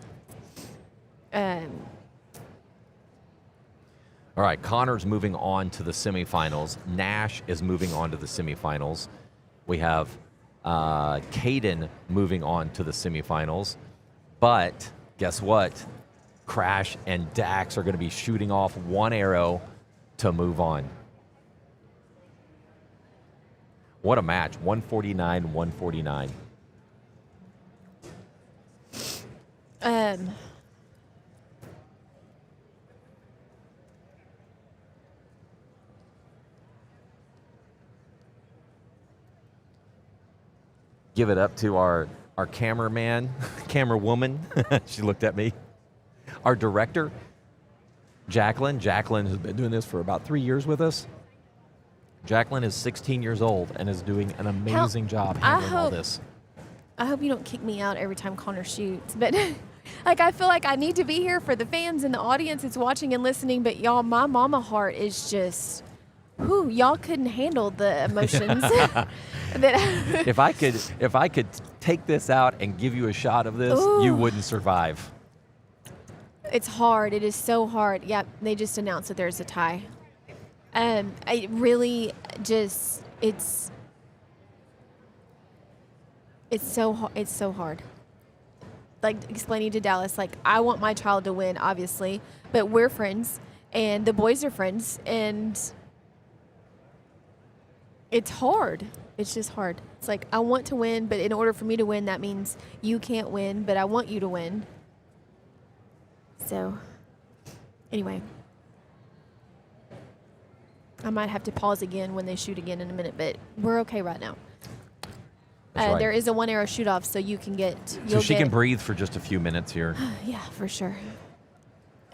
All right, Connor's moving on to the semifinals. Nash is moving on to the semifinals. We have Caden moving on to the semifinals. But guess what? Crash and Dax are going to be shooting off one arrow to move on. What a match. 149, 149. Give it up to our cameraman, camera woman. She looked at me. Our director, Jacqueline. Jacqueline has been doing this for about 3 years with us. Jacqueline is 16 years old and is doing an amazing job handling all this. I hope you don't kick me out every time Connor shoots, but like I feel like I need to be here for the fans and the audience that's watching and listening. But y'all, my mama heart is just, whew, y'all couldn't handle the emotions. If I could take this out and give you a shot of this, you wouldn't survive. It's hard. It is so hard. Yep, they just announced that there's a tie. I really just it's so hard. Like explaining to Dallas, like I want my child to win, obviously, but we're friends and the boys are friends, and it's hard. It's just hard. It's like I want to win, but in order for me to win, that means you can't win, but I want you to win. So, anyway. I might have to pause again when they shoot again in a minute, but we're okay right now. Right. There is a one arrow shoot off, so you can get. So she can breathe for just a few minutes here. Yeah, for sure.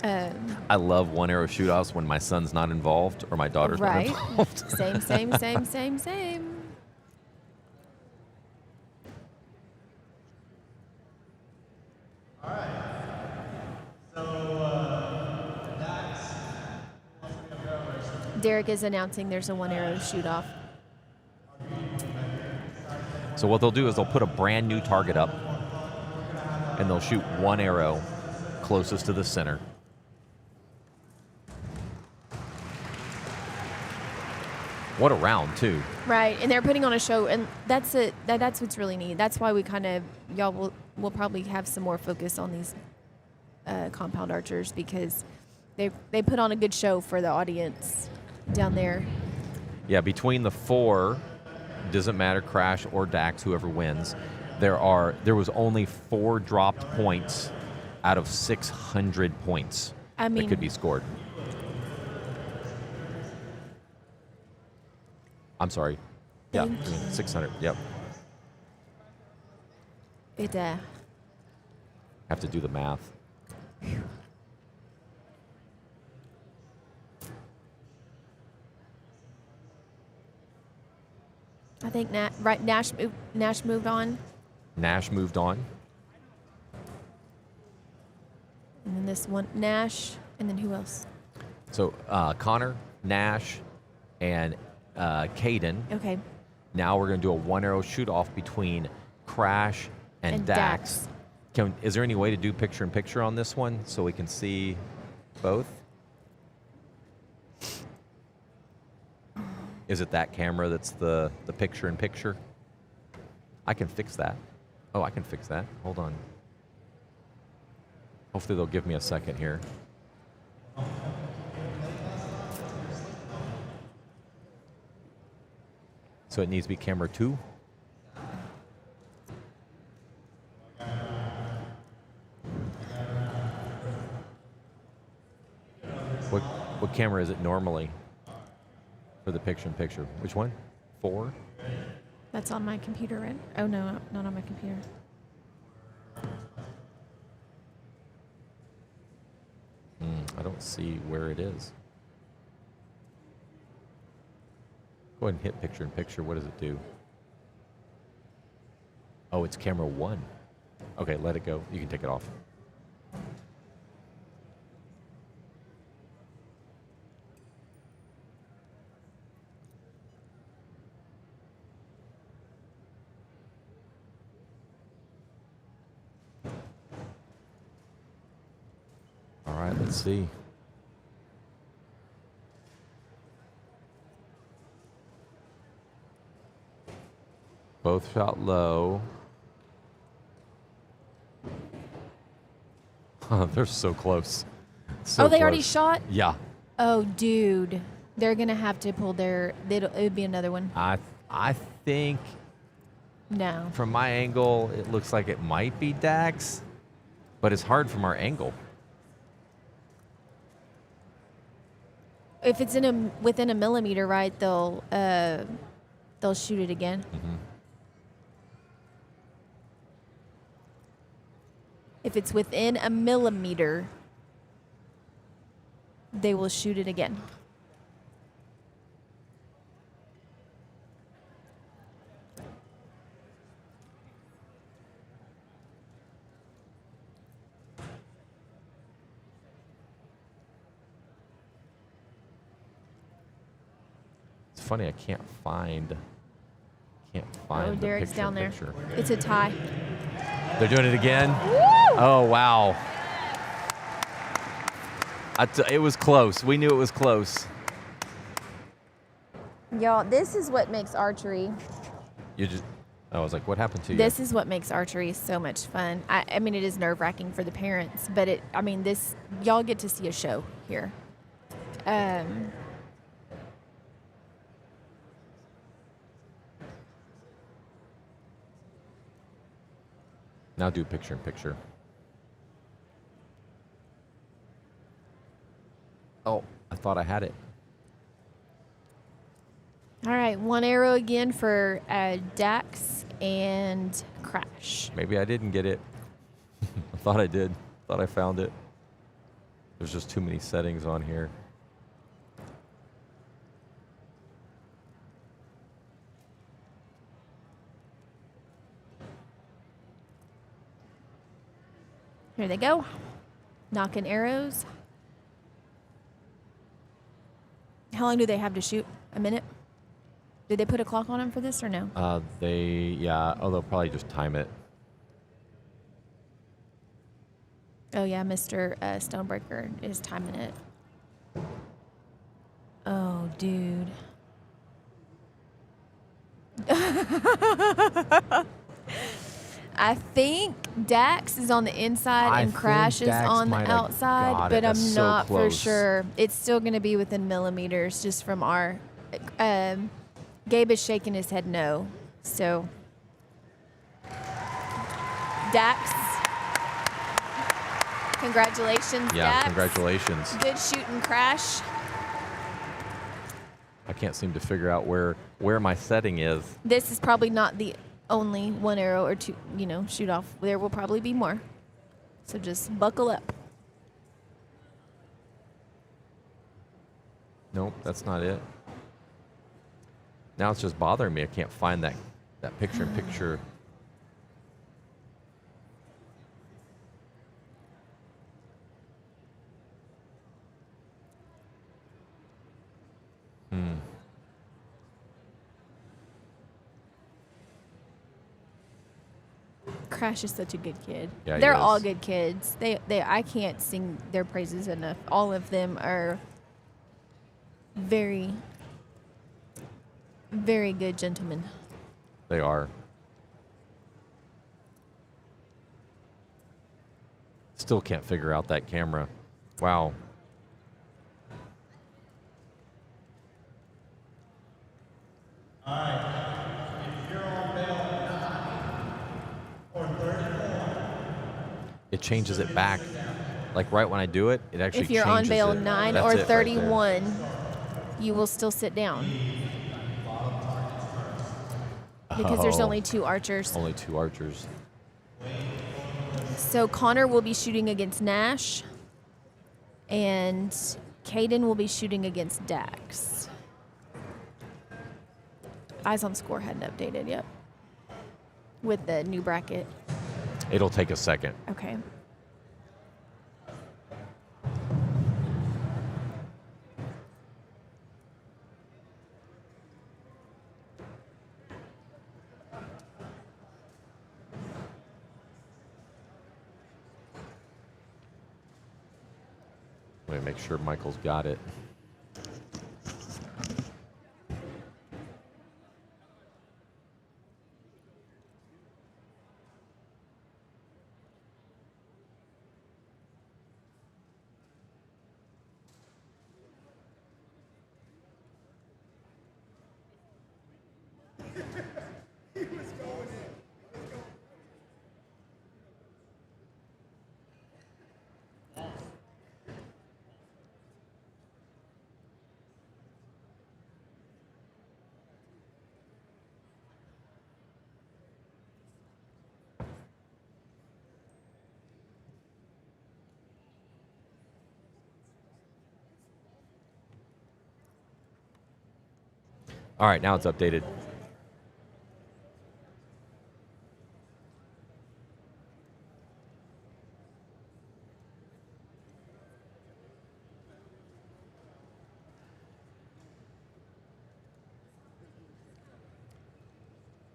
I love one arrow shoot offs when my son's not involved or my daughter's not involved. Same. Derek is announcing there's a one arrow shoot off. So what they'll do is they'll put a brand new target up and they'll shoot one arrow closest to the center. What a round, too. Right, and they're putting on a show, and that's it. That's what's really neat. That's why we kind of, y'all will probably have some more focus on these compound archers, because they put on a good show for the audience down there. Yeah, between the four, doesn't matter, Crash or Dax, whoever wins, there was only 4 dropped points out of 600 points that could be scored. I'm sorry. Yeah, 600. Yep. It Have to do the math. I think Nash moved on. Nash moved on. And then this one, Nash, and then who else? So Connor, Nash, and Caden. Okay. Now we're going to do a one arrow shoot off between Crash and Dax. Is there any way to do picture in picture on this one so we can see both? Is it that camera that's the picture in picture? I can fix that. Oh, I can fix that. Hold on. Hopefully they'll give me a second here. So it needs to be camera 2. What camera is it normally for the picture-in-picture? Which one? 4? That's on my computer, right? Oh, no, not on my computer. I don't see where it is. Go ahead and hit picture-in-picture. What does it do? Oh, it's camera 1. Okay, let it go. You can take it off. All right, let's see. Both shot low. They're so close. So Oh, they already close. shot? Yeah. Oh, dude. They're going to have to pull their... It would be another one. I think No. from my angle, it looks like it might be Dax, but it's hard from our angle. If it's within a millimeter, right, they'll shoot it again. Mm-hmm. If it's within a millimeter, they will shoot it again. It's funny, I can't find Oh, the Derek's picture down there. picture. It's a tie. They're doing it again. Woo! Oh wow! It was close. We knew it was close. Y'all, this is what makes archery. I was like, what happened to you? This is what makes archery so much fun. I mean, it is nerve-wracking for the parents, but y'all get to see a show here. Now do picture in picture. Oh, I thought I had it. All right, one arrow again for Dax and Crash. Maybe I didn't get it. I thought I did. Thought I found it. There's just too many settings on here. Here they go. Knocking arrows. How long do they have to shoot? A minute? Did they put a clock on them for this or no? They'll probably just time it. Oh, yeah, Mr. Stonebreaker is timing it. Oh, dude. I think Dax is on the inside and Crash is on the outside, but I'm not for sure. It's still going to be within millimeters just from our... Gabe is shaking his head no. So, Dax. Congratulations, Yeah, Dax. congratulations. Good shooting, Crash. I can't seem to figure out where my setting is. This is probably not the only one arrow or two, shoot off. There will probably be more. So just buckle up. Nope, that's not it. Now it's just bothering me. I can't find that picture in picture. Crash is such a good kid. Yeah, he They're is. all good kids. I can't sing their praises enough. All of them are very, very good gentlemen. They are. Still can't figure out that camera. Wow. It changes it back. Like right when I do it, it actually If you're changes on bail it. 9 That's or it right there. 31, you will still sit down. Because there's Oh. only 2 archers. Only 2 archers. So Connor will be shooting against Nash, and Caden will be shooting against Dax. Eyes on Score hadn't updated yet with the new bracket. It'll take a second. Okay. Let me make sure Michael's got it. All right, now it's updated.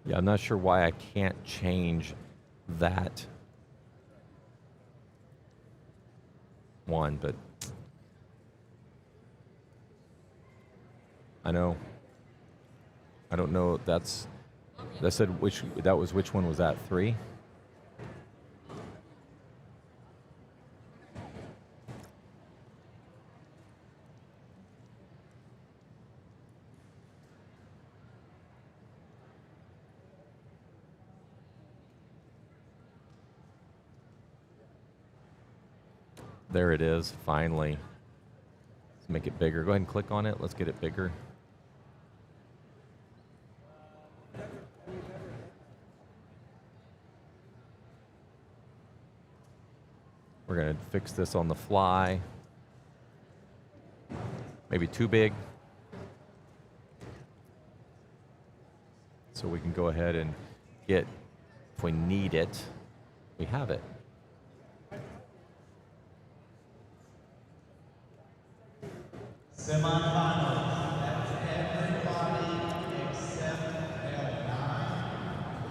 Yeah, I'm not sure why I can't change that one, but I know. I don't know. That said which one was that? 3? There it is, finally. Let's make it bigger. Go ahead and click on it. Let's get it bigger. We're going to fix this on the fly. Maybe too big. So we can go ahead and get, if we need it, we have it. Semifinals. That's everybody except L9 and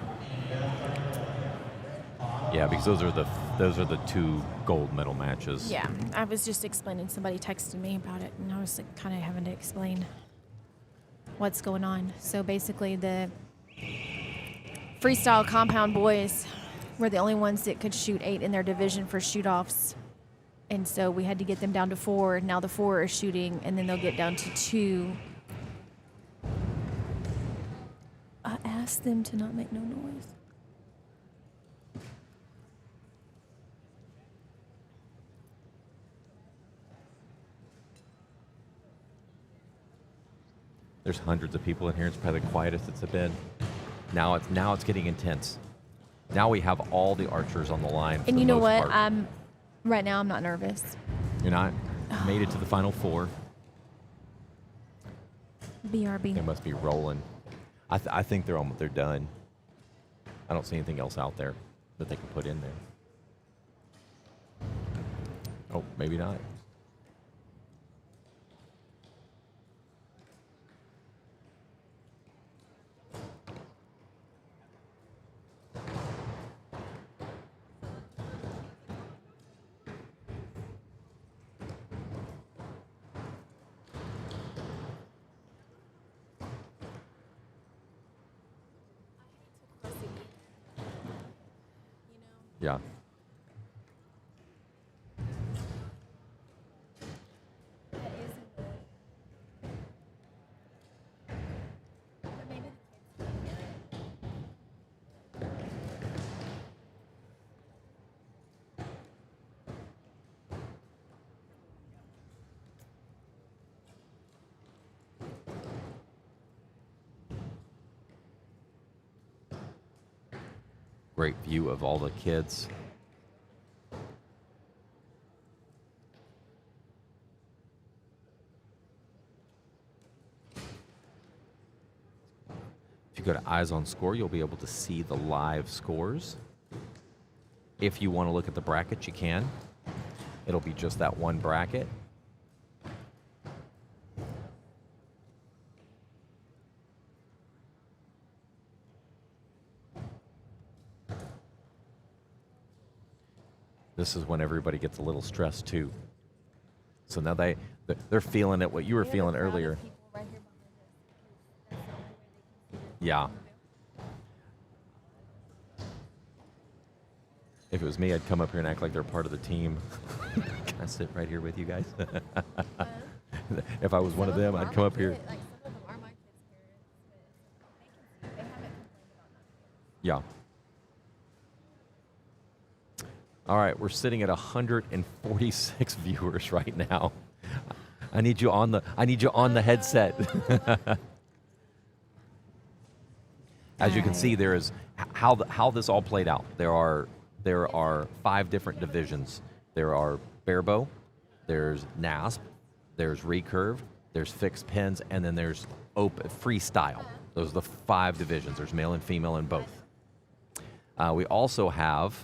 L34. Yeah, because those are the 2 gold medal matches. Yeah, I was just explaining. Somebody texted me about it, and I was like, kind of having to explain what's going on. So basically, the freestyle compound boys were the only ones that could shoot 8 in their division for shoot-offs. And so we had to get them down to 4. Now the 4 are shooting, and then they'll get down to 2. I asked them to not make no noise. There's hundreds of people in here. It's probably the quietest it's been. Now it's getting intense. Now we have all the archers on the line. And you know what? Part. Right now I'm not nervous. You're not? Made it to the final 4. BRB. They must be rolling. I think they're done. I don't see anything else out there that they can put in there. Oh, maybe not. Yeah. Great view of all the kids. If you go to Eyes on Score, you'll be able to see the live scores. If you want to look at the brackets, you can. It'll be just that one bracket. This is when everybody gets a little stressed too. So now they're feeling it, what you were feeling earlier. Yeah. If it was me, I'd come up here and act like they're part of the team. Can I sit right here with you guys? If I was one of them, I'd come up here. Yeah. All right, we're sitting at 146 viewers right now. I need you on the headset. As you can see, there is how this all played out. There are 5 different divisions. There are barebow, there's NASP, there's recurve, there's fixed pins, and then there's open freestyle. Those are the 5 divisions. There's male and female in both. We also have,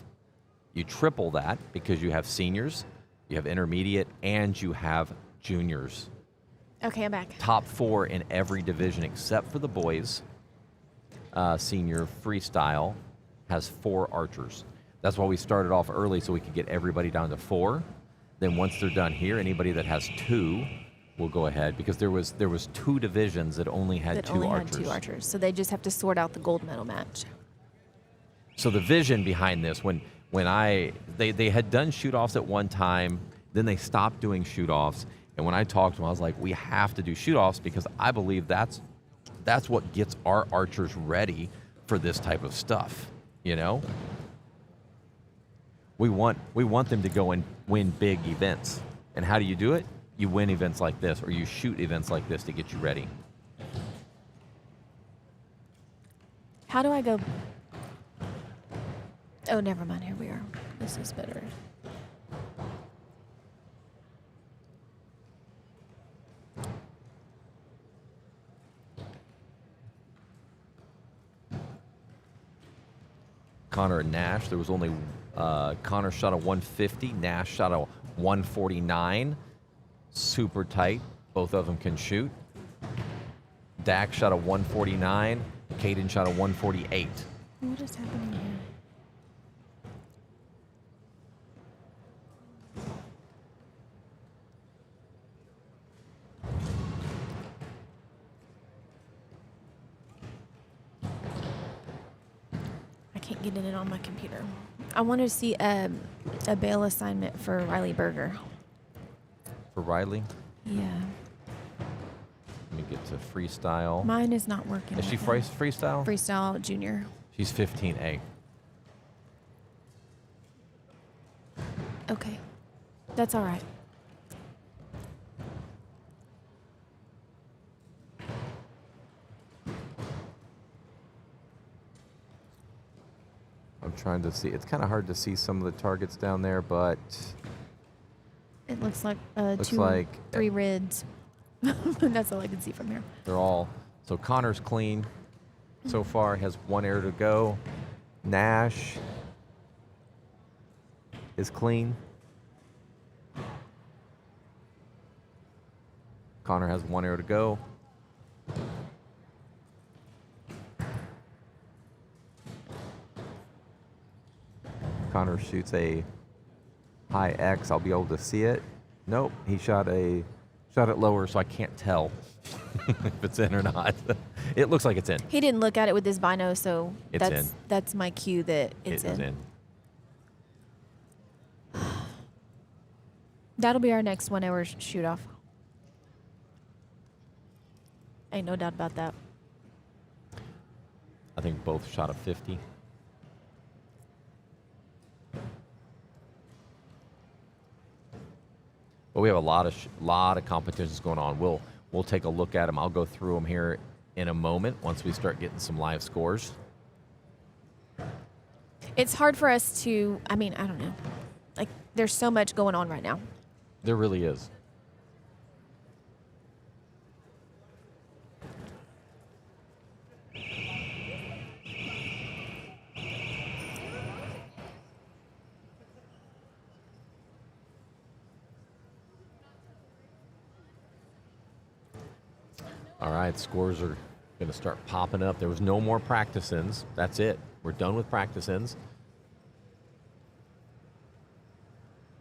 you triple that because you have seniors, you have intermediate, and you have juniors. Okay, I'm back. Top 4 in every division except for the boys. Senior freestyle has 4 archers. That's why we started off early, so we could get everybody down to 4. Then once they're done here, anybody that has 2 will go ahead, because there was 2 divisions that only had 2 archers. Had 2 archers, so they just have to sort out the gold medal match. So the vision behind this, when they had done shoot-offs at one time, then they stopped doing shoot-offs, and when I talked to them, I was like, we have to do shoot-offs because I believe that's what gets our archers ready for this type of stuff, you know? We want them to go and win big events. And how do you do it? You win events like this, or you shoot events like this to get you ready. How do I go? Oh, never mind. Here we are. This is better. Connor and Nash, there was only Connor shot a 150, Nash shot a 149. Super tight. Both of them can shoot. Dak shot a 149. Caden shot a 148. What is happening here? I can't get in it on my computer. I want to see a bail assignment for Riley Berger. For Riley, Yeah. let me get to freestyle. Mine is not working. Is she right now. freestyle? Freestyle junior. She's 15A. Okay. That's all right. I'm trying to see. It's kind of hard to see some of the targets down there, but It looks like Looks 2, like 3 reds. That's all I can see from here. they're all. So Connor's clean so far, has 1 error to go. Nash is clean. Connor has 1 error to go. Connor shoots a high X. I'll be able to see it. Nope, he shot it lower, so I can't tell if it's in or not. It looks like it's in. He didn't look at it with his bino, so It's that's in. that's my cue that it's It is in. That'll be our next 1 hour shoot off. Ain't no doubt about that. I think both shot a 50. But we have a lot of competitions going on. We'll take a look at them. I'll go through them here in a moment once we start getting some live scores. It's hard for us to, I mean, I don't know. Like, there's so much going on right now. There really is. All right, scores are going to start popping up. There was no more practice ins. That's it. We're done with practice ins.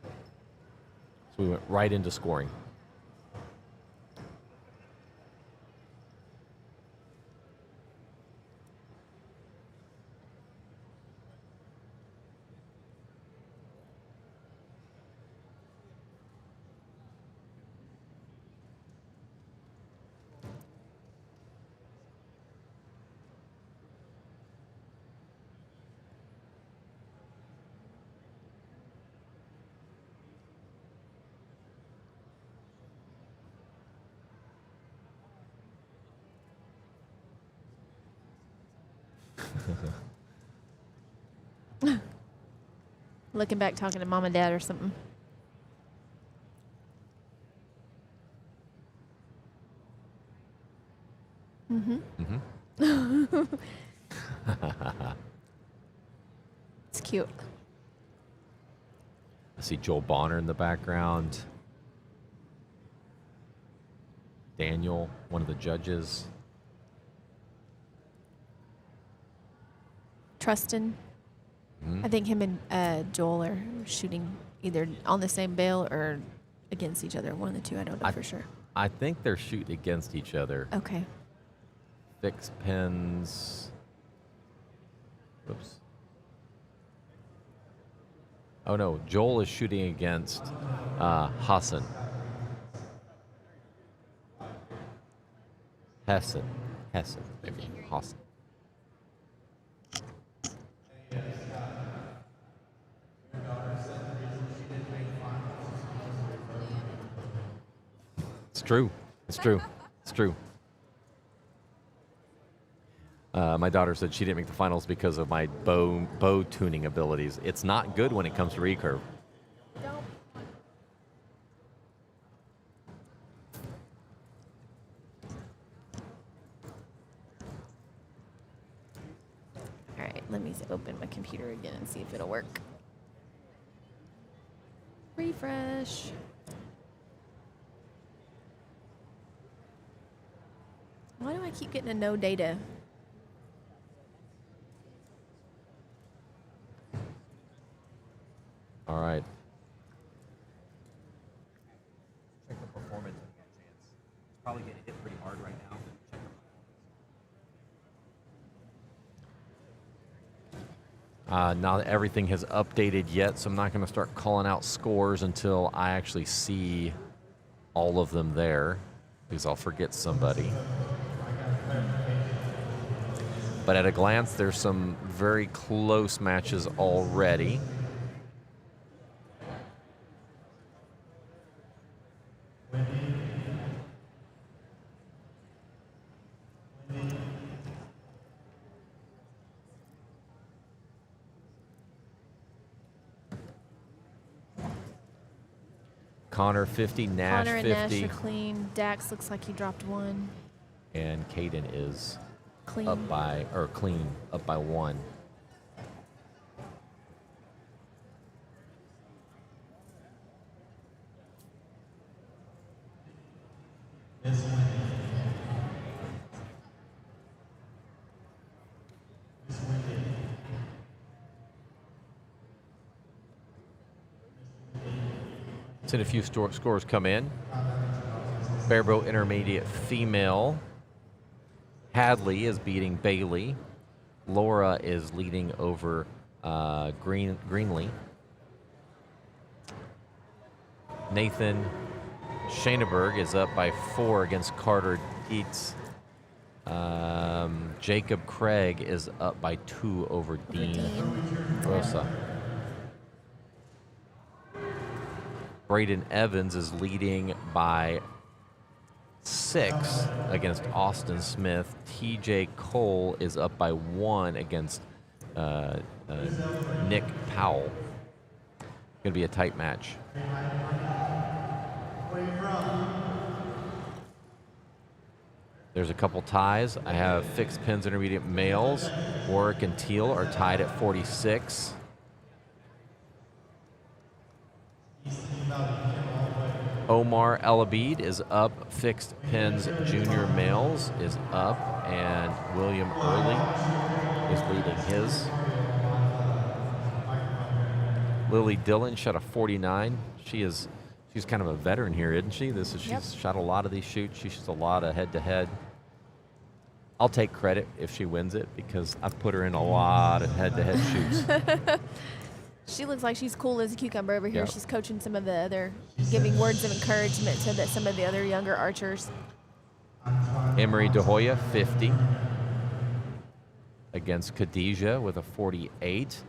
So we went right into scoring. Looking back, talking to mom and dad or something. It's cute. I see Joel Bonner in the background. Daniel, one of the judges. Trustin. I think him and Joel are shooting either on the same bail or against each other. One of the two. I don't know for sure. I think they're shooting against each other. Okay. Fixed pins. Oops. Oh no, Joel is shooting against Hassan. Hessen, maybe Hassan. It's true. It's true. It's true. My daughter said she didn't make the finals because of my bow tuning abilities. It's not good when it comes to recurve. All right, let me open my computer again and see if it'll work. Refresh. Why do I keep getting a no data? All right. Check the performance when you get a chance. It's probably getting hit pretty hard right now. Check the Not everything has updated yet, so I'm not going to start calling out scores until I actually see all of them there, because I'll forget somebody. But at a glance, there's some very close matches already. Connor 50, Nash Connor and 50, Nash are clean. Dax looks like he dropped one. and Caden is Clean. up by one. Seen a few scores come in. Barebow Intermediate Female. Hadley is beating Bailey. Laura is leading over Greenlee. Nathan Shaneberg is up by 4 against Carter Dietz. Jacob Craig is up by 2 over Dean Rosa. Braden Evans is leading by 6 against Austin Smith. TJ Cole is up by 1 against Nick Powell. Going to be a tight match. There's a couple ties. I have fixed pins intermediate males. Warwick and Teal are tied at 46. Omar El Abid is up. Fixed pins junior males is up. And William Early is leading his. Lily Dillon shot a 49. She's kind of a veteran here, isn't she? She's shot a lot of these shoots. She shoots a lot of head-to-head. I'll take credit if she wins it because I've put her in a lot of head-to-head shoots. She looks like she's cool as a cucumber over here. Yep. She's coaching some of the other, giving words of encouragement to some of the other younger archers. Emery De Hoya, 50. Against Khadijah with a 48.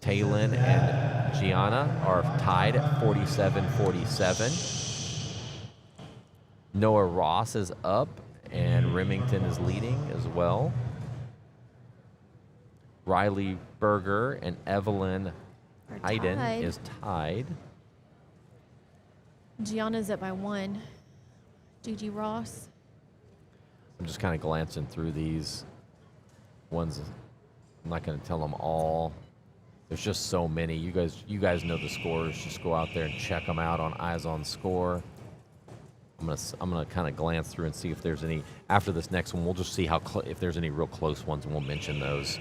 Taylin and Gianna are tied at 47-47. Noah Ross is up, and Remington is leading as well. Riley Berger and Evelyn Hayden tied. is tied. Gianna's up by 1. Gigi Ross. I'm just kind of glancing through these ones. I'm not going to tell them all. There's just so many. You guys know the scores. Just go out there and check them out on Eyes on Score. I'm gonna kind of glance through and see if there's any after this next one. We'll just see how if there's any real close ones, and we'll mention those.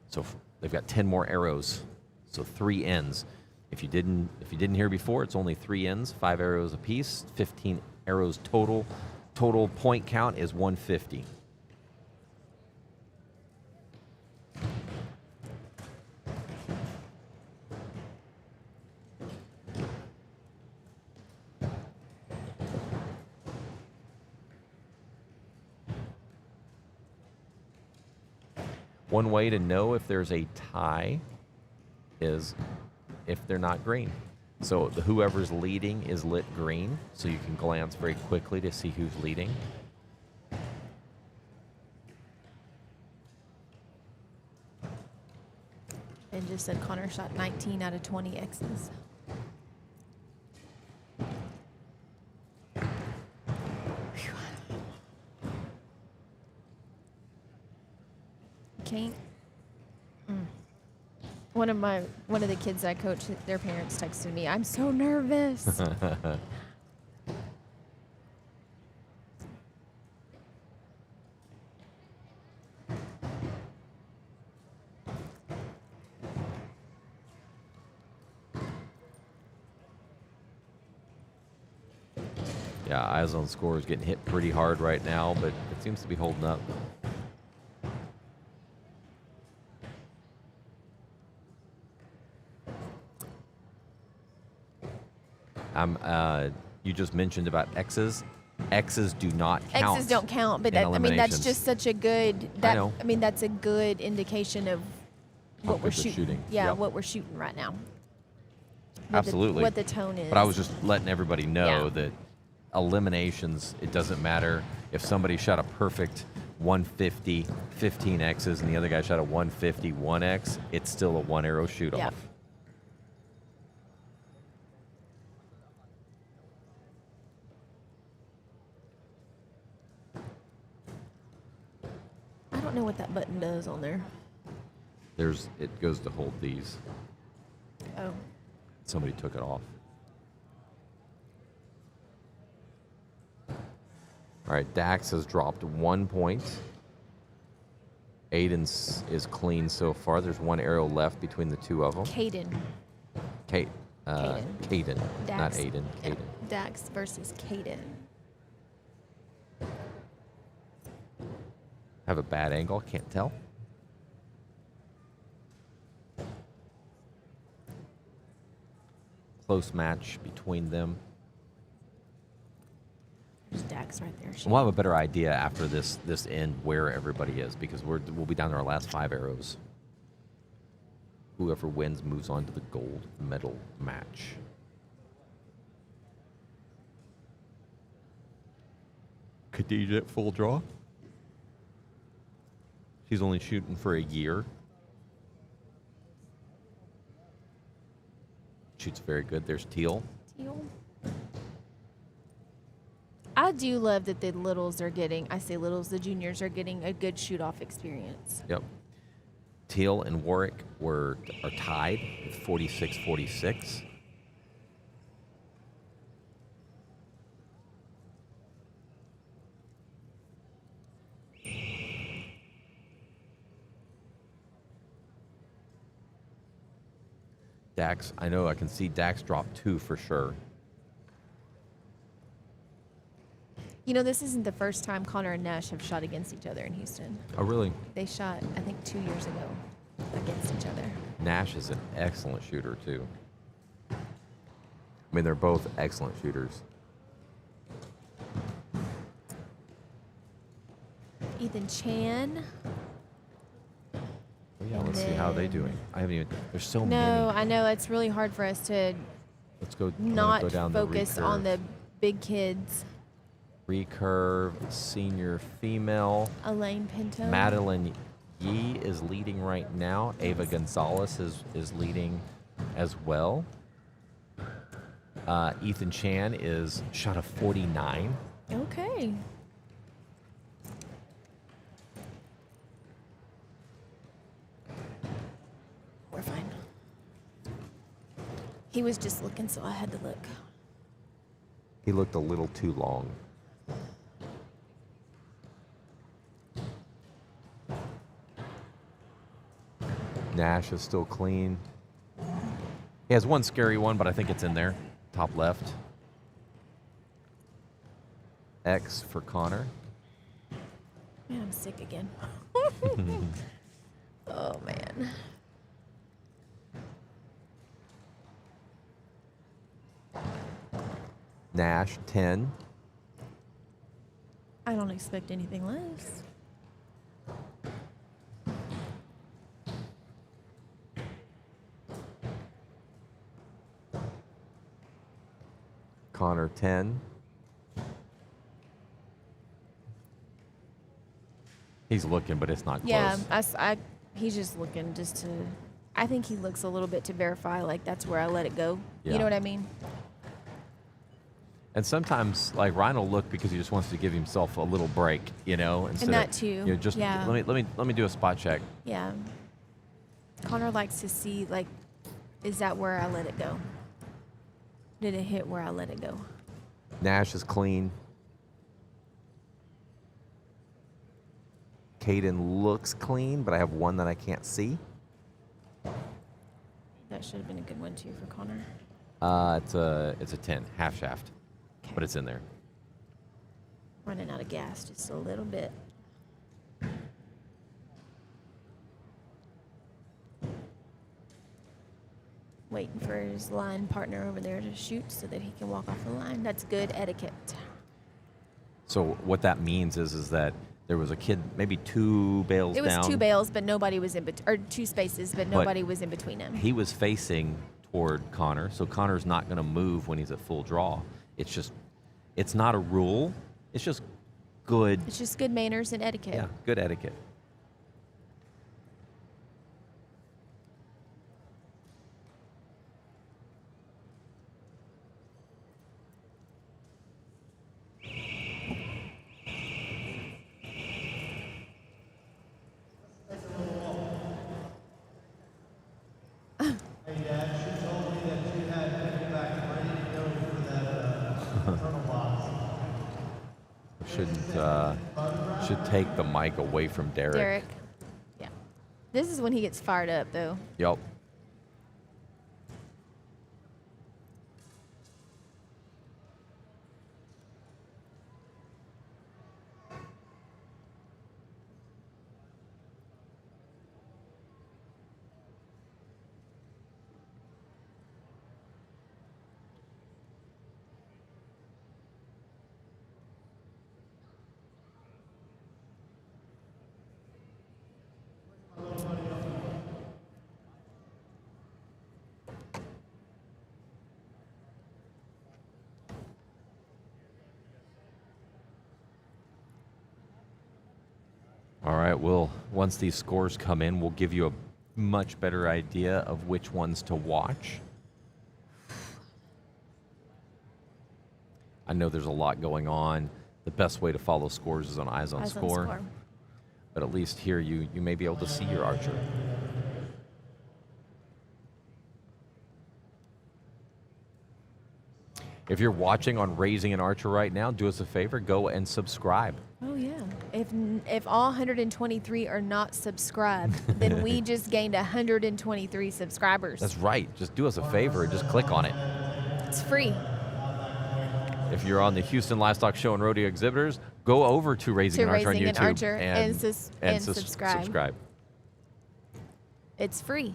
So they've got 10 more arrows, so 3 ends. If you didn't hear before, it's only 3 ends, 5 arrows apiece, 15 arrows total. Total point count is 150. One way to know if there's a tie is if they're not green. So whoever's leading is lit green, so you can glance very quickly to see who's leading. And just said Connor shot 19 out of 20 X's. Can't. One of the kids I coach, their parents texted me, "I'm so nervous." Yeah, Eyes on Score is getting hit pretty hard right now, but it seems to be holding up. You just mentioned about X's. X's do not count. X's don't count, but in that's eliminations. just such a good. I know. That's a good indication of How what we're good they're shooting. Yeah, Yep. what we're shooting right now. Absolutely. What the tone is. But I was just letting everybody know Yeah. that eliminations, it doesn't matter if somebody shot a perfect 150, 15 X's, and the other guy shot a 150, 1X, it's still a 1 arrow shoot Yeah. off. I don't know what that button does on there. It goes to hold these. Oh. Somebody took it off. All right, Dax has dropped 1 point. Aiden is clean so far. There's 1 arrow left between the two of them. Caden. Caden, not Dax. Aiden. Yeah. Caden. Dax versus Caden. Have a bad angle, can't tell. Close match between them. There's Dax right there. We'll have a better idea after this end where everybody is, because we'll be down to our last 5 arrows. Whoever wins moves on to the gold medal match. Khadija at full draw. She's only shooting for a year. Shoots very good. There's Teal. Teal. I do love that the littles are getting, I say littles, the juniors are getting a good shoot-off experience. Yep. Teal and Warwick are tied with 46-46. Dax, I know I can see Dax drop 2 for sure. You know, this isn't the first time Connor and Nash have shot against each other in Houston. Oh, really? They shot, I think, 2 years ago against each other. Nash is an excellent shooter, too. I mean, they're both excellent shooters. Ethan Chan. Oh, yeah, And let's see how they're then- doing. I haven't even. There's so No, many. I know it's really hard for us to Let's go. I'm gonna not go down focus the on the big kids. recurve. Senior female. Elaine Pinto. Madeline Yee is leading right now. Ava Gonzalez is leading as well. Ethan Chan is shot a 49 Okay. We're fine. He was just looking, so I had to look. He looked a little too long. Nash is still clean. He has one scary one, but I think it's in there. Top left. X for Connor. Man, I'm sick again. Oh, man. Nash, 10. I don't expect anything less. Connor, 10. He's looking, but it's not close. Yeah, he's just looking just to. I think he looks a little bit to verify, like that's where I let it go. Yeah. You know what I mean? And sometimes, like Ryan will look because he just wants to give himself a little break, you know. Instead that of, too, You know, just yeah. let me do a spot check. Yeah. Connor likes to see, like, is that where I let it go? Did it hit where I let it go? Nash is clean. Caden looks clean, but I have one that I can't see. That should have been a good one too for Connor. It's a 10, half shaft, Okay. but it's in there. Running out of gas just a little bit. Waiting for his line partner over there to shoot so that he can walk off the line. That's good etiquette. So what that means is that there was a kid, maybe 2 bales It was down. 2 bales, but nobody was in between, or 2 spaces, but nobody was in between them. He was facing toward Connor, so Connor's not going to move when he's at full draw. It's not a rule. It's just good. It's just good manners and etiquette. Yeah, good etiquette. Hey, Dad, she told me that you had piggyback ready to go for that turtle box. Should take the mic away from Derek. Derek. Yeah. This is when he gets fired up, though. Yep. All right, once these scores come in, we'll give you a much better idea of which ones to watch. I know there's a lot going on. The best way to follow scores is on Eyes on Score. But at least here you may be able to see your archer. If you're watching on Raising an Archer right now, do us a favor, go and subscribe. Oh, yeah. If all 123 are not subscribed, then we just gained 123 subscribers. That's right. Just do us a favor and just click on it. It's free. If you're on the Houston Livestock Show and Rodeo Exhibitors, go over to Raising an Archer on Raising YouTube an Archer and subscribe. subscribe. It's free.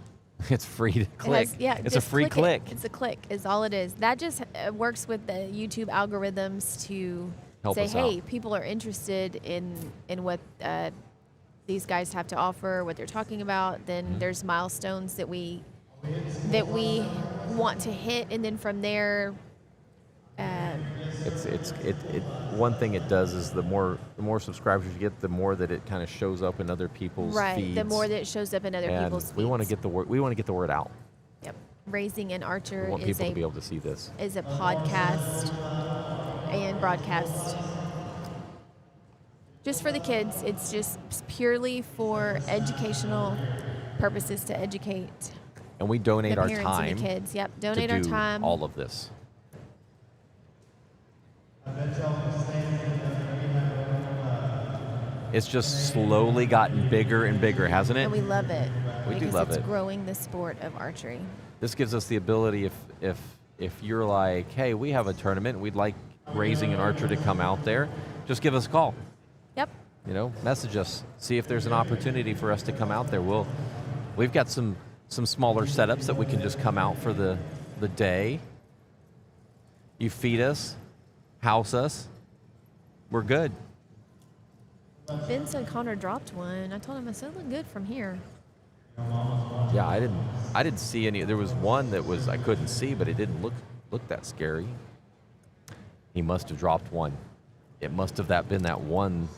It's free to click. It's a just free click. It's a click is all it is. That just works with the YouTube algorithms to Help say, us hey, out. people are interested in what these guys have to offer, what they're talking about. Then Mm-hmm. there's milestones that we want to hit, and then from there, One thing it does is the more subscribers you get, the more that it kind of shows up in other people's feeds. the more that it shows up in other And people's feeds. we want to get the word. We want to get the word out. Yep. Raising an Archer We want is people to be able to see this. is a podcast and broadcast just for the kids. It's just purely for educational purposes to educate And we donate the our parents time and the kids. Yep, to donate our do time. all of this. I bet y'all the same thing that we have. It's just slowly gotten bigger and bigger, hasn't it? And we love it. We do because love it's it. growing the sport of archery. This gives us the ability, if you're like, hey, we have a tournament, we'd like Raising an Archer to come out there, just give us a call. Yep. You know, message us, see if there's an opportunity for us to come out there. We've got some smaller setups that we can just come out for the day. You feed us, house us, we're good. Ben said Connor dropped one. I told him I said, look good from here. Yeah, I didn't see any. There was one that was I couldn't see, but it didn't look that scary. He must have dropped one. It must have been that one.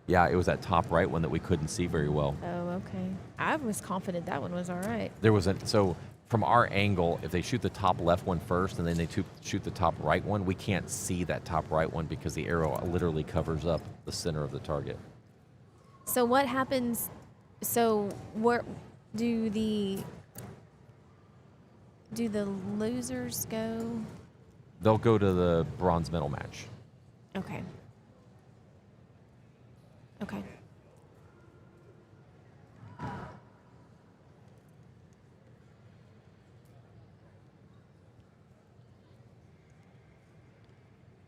Yeah, it was that top right one that we couldn't see very well. Oh, okay. I was confident that one was all right. There was so from our angle, if they shoot the top left one first and then they shoot the top right one, we can't see that top right one because the arrow literally covers up the center of the target. So what happens? So where do the losers go? They'll go to the bronze medal match. Okay. Okay.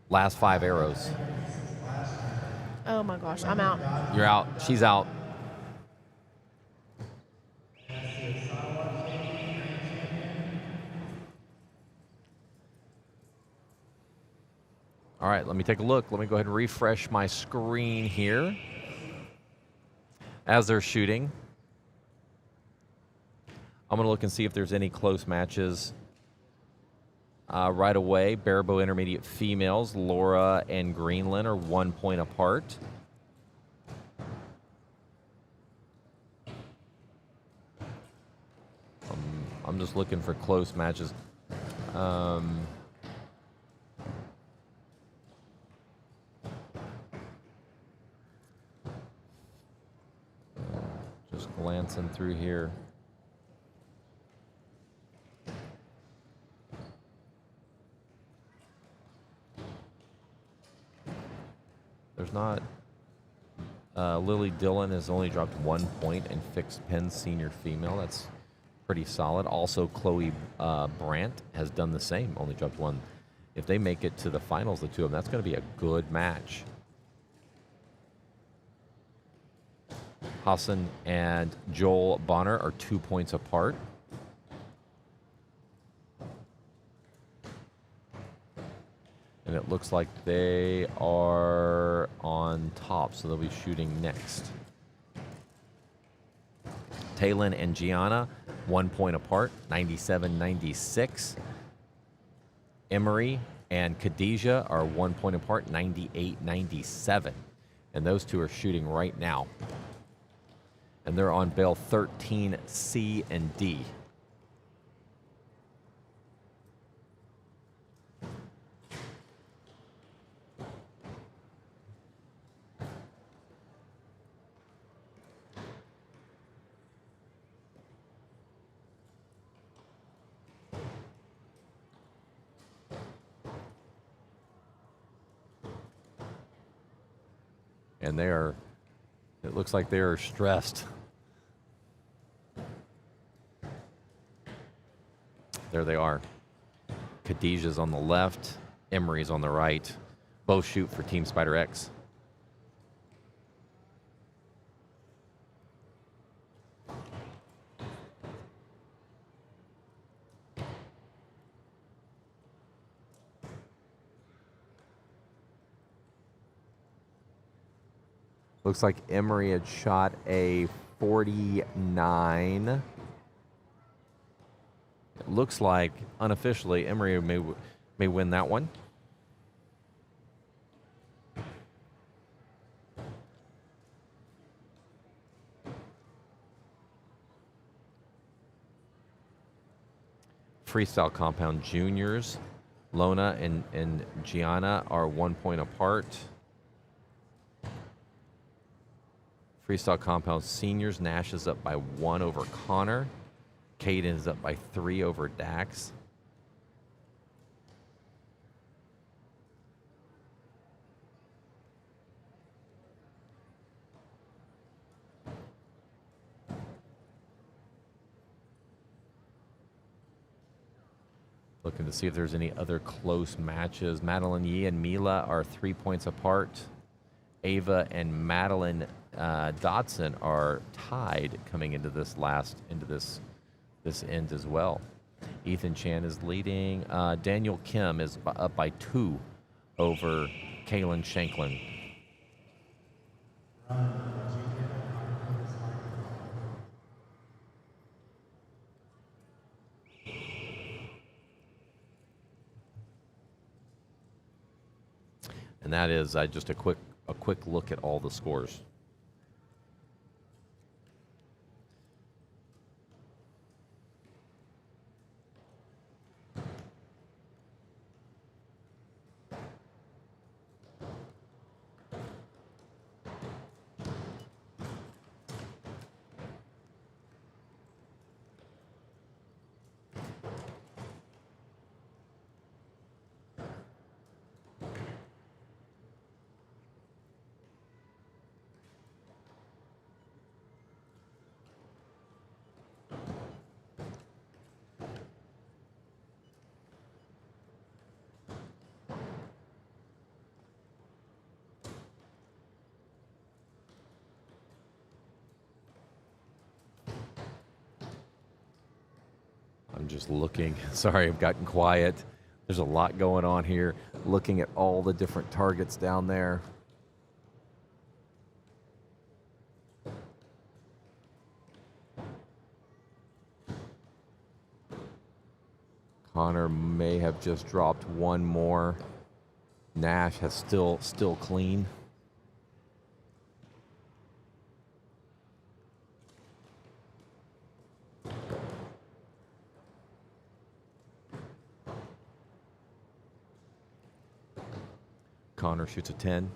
Last 5 arrows. Oh my gosh, I'm out. You're out. She's out. All right, let me take a look. Let me go ahead and refresh my screen here as they're shooting. I'm going to look and see if there's any close matches. Right away, Barebow Intermediate females, Laura and Greenland are 1 point apart. I'm just looking for close matches. Just glancing through here. There's not. Lily Dillon has only dropped 1 point in fixed pin senior female. That's pretty solid. Also, Chloe Brandt has done the same, only dropped 1. If they make it to the finals, the two of them, that's going to be a good match. Hassan and Joel Bonner are 2 points apart. And it looks like they are on top, so they'll be shooting next. Taylin and Gianna, 1 point apart, 97-96. Emery and Khadijah are 1 point apart, 98-97. And those two are shooting right now. And they're on bale 13, C and D. And it looks like they are stressed. There they are. Khadijah's on the left, Emery's on the right. Both shoot for Team Spider X. Looks like Emery had shot a 49. It looks like, unofficially, Emery may win that one. Freestyle Compound Juniors Lona and Gianna are 1 point apart. Freestyle compound seniors, Nash is up by 1 over Connor. Caden is up by 3 over Dax. Looking to see if there's any other close matches. Madeline Yee and Mila are 3 points apart. Ava and Madeline Dotson are tied coming into this end as well. Ethan Chan is leading. Daniel Kim is up by 2 over Kaylin Shanklin. And that is just a quick look at all the scores. I'm just looking. Sorry, I've gotten quiet. There's a lot going on here. Looking at all the different targets down there. Connor may have just dropped 1 more. Nash has still clean. Connor shoots a 10.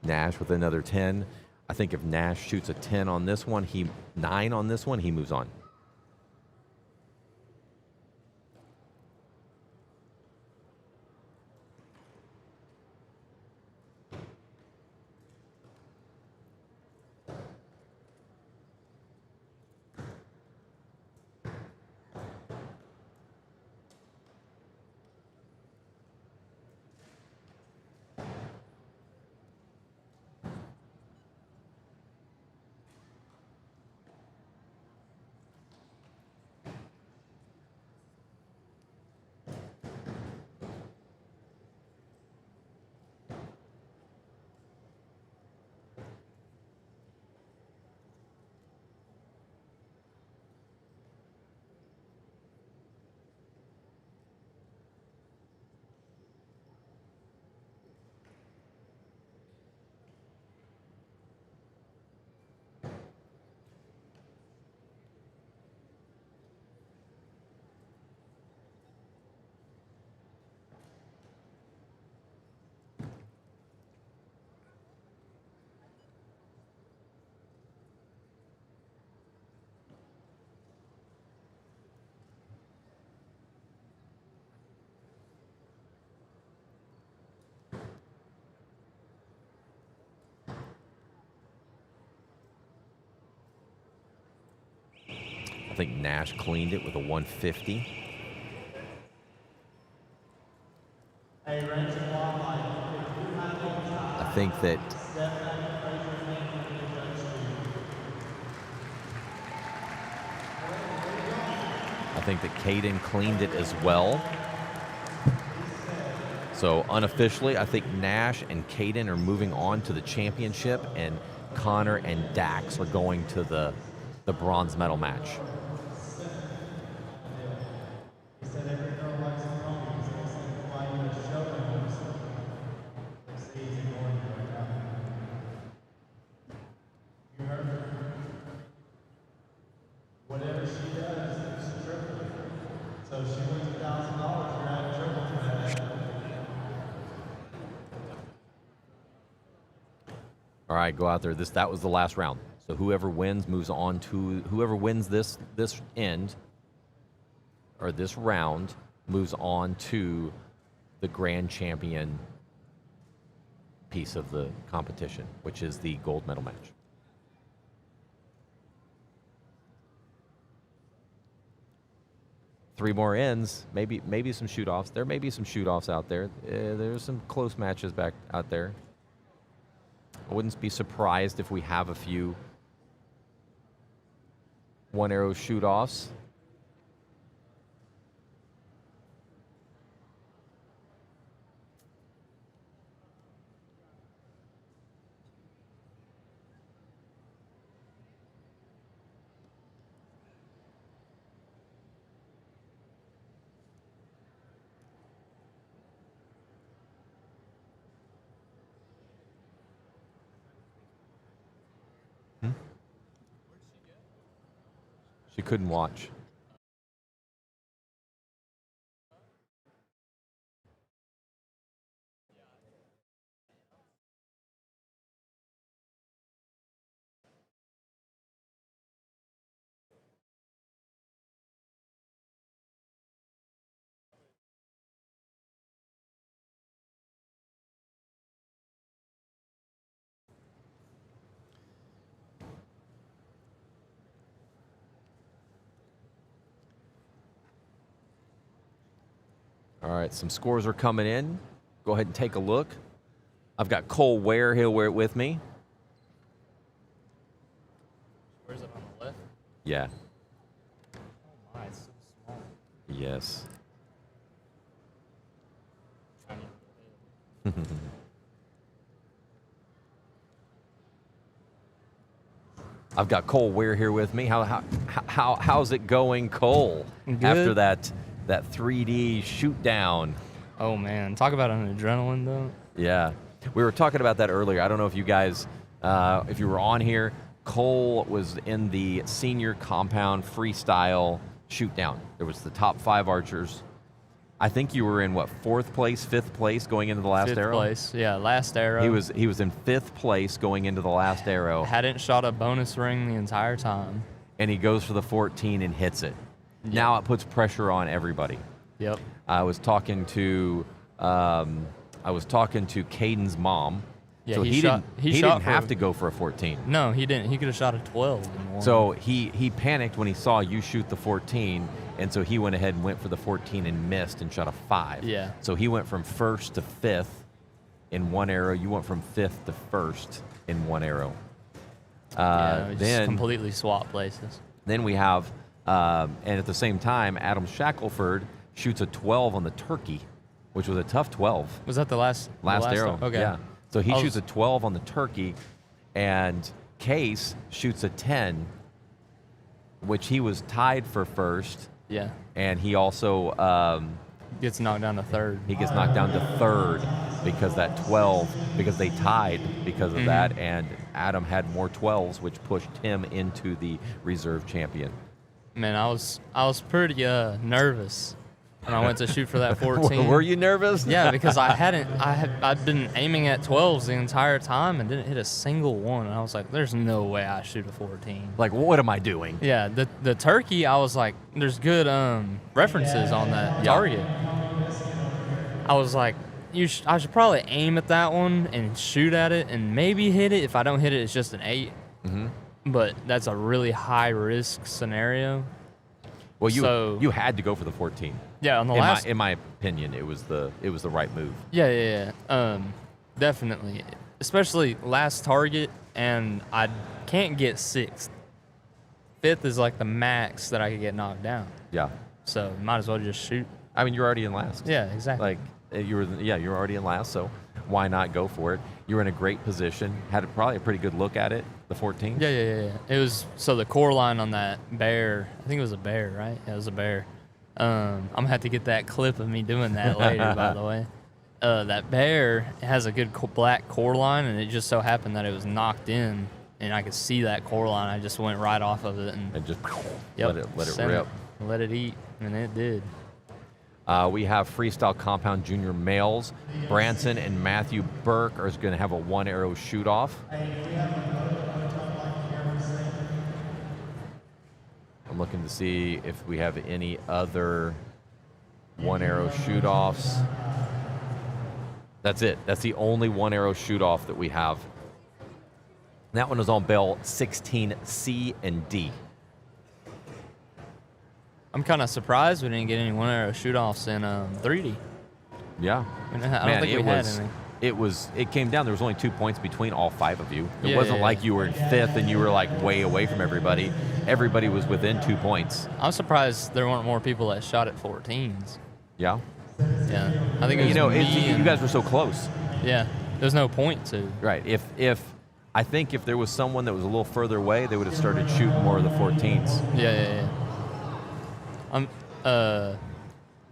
Nash with another 10. I think if Nash shoots a 10 on this one, 9 on this one, he moves on. I think Nash cleaned it with a 150. I think that Caden cleaned it as well. So unofficially, I think Nash and Caden are moving on to the championship, and Connor and Dax are going to the bronze medal match. So she wins $1,000. You're at triple threat. All right, go out there. That was the last round. So whoever wins moves on to whoever wins this end or this round moves on to the grand champion piece of the competition, which is the gold medal match. Three more ends, maybe some shoot-offs. There may be some shoot-offs out there. There's some close matches back out there. I wouldn't be surprised if we have a few one-arrow shoot-offs. She couldn't watch. All right, some scores are coming in. Go ahead and take a look. I've got Cole Ware. He'll wear it with me. Where's it on the left? Yeah. Oh my, it's so small. Yes. Trying to I've got Cole Ware here with me. How's it going, Cole? Good. After that 3D shoot down. Oh man, talk about an adrenaline dump. Yeah, we were talking about that earlier. I don't know if you guys, if you were on here. Cole was in the senior compound freestyle shoot down. There was the top 5 archers. I think you were in what, 4th place, 5th place going into the last Fifth arrow. place, yeah, last arrow. He was in 5th place going into the last arrow, Hadn't shot a bonus ring the entire time. and he goes for the 14 and hits it. Now it puts pressure on everybody. Yep. I was talking to Caden's mom. Yeah, so he he shot- didn't he he shot didn't have for- to go for a 14. No, he didn't. He could have shot a 12. in one. So he panicked when he saw you shoot the 14, and so he went ahead and went for the 14 and missed and shot a 5. Yeah. So he went from 1st to 5th in one arrow. You went from 5th to 1st in one arrow. yeah, we just then completely swap places. Then we have, and at the same time, Adam Shackelford shoots a 12 on the turkey, which was a tough 12. Was that the last Arrow. Okay. Yeah. So he I shoots was- a 12 on the turkey, and Case shoots a 10, which he was tied for first, Yeah. and he also Gets knocked down to 3rd. he gets knocked down to 3rd because that 12, because they tied because of that, and Adam had more 12s, which pushed him into the reserve champion. Man, I was pretty nervous when I went to shoot for that 14. Were you nervous? Yeah, because I'd been aiming at 12s the entire time and didn't hit a single one. And I was like, there's no way I shoot a 14. Like, what am I doing? Yeah, the turkey, I was like, there's good references on that target. I was like, I should probably aim at that one and shoot at it and maybe hit it. If I don't hit it, it's just an 8. Mm-hmm. But that's a really high risk scenario. Well, So- you had to go for the 14. Yeah, on the In last. my opinion, it was the right move. Yeah. Definitely. Especially last target, and I can't get 6th. 5th is like the max that I could get knocked down. Yeah. So might as well just shoot. I mean, you're already in last. Yeah, exactly. Like you're already in last, so why not go for it? You were in a great position. Had probably a pretty good look at it. The 14. Yeah. It was so the core line on that bear. I think it was a bear, right? Yeah, it was a bear. I'm gonna have to get that clip of me doing that later. By the way, that bear has a good black core line, and it just so happened that it was knocked in, and I could see that core line. I just went right off of it and And just yep, let it sent rip. let it eat, and it did. We have Freestyle Compound Junior males. Branson and Matthew Burke are going to have a 1-arrow shoot-off. I'm looking to see if we have any other 1-arrow shoot-offs. That's it. That's the only 1-arrow shoot-off that we have. That one is on bale 16C and D. I'm kind of surprised we didn't get any 1-arrow shoot-offs in 3D. Yeah. I don't think we had any. It came down. There was only 2 points between all 5 of you. It Yeah, wasn't yeah, like yeah. you were in 5th and you were like way away from everybody. Everybody was within 2 points. I'm surprised there weren't more people that shot at 14s. Yeah. Yeah, I think it was You know, me you and- guys were so close. Yeah, there's no point to. Right. I think if there was someone that was a little further away, they would have started shooting more of the 14s. Yeah.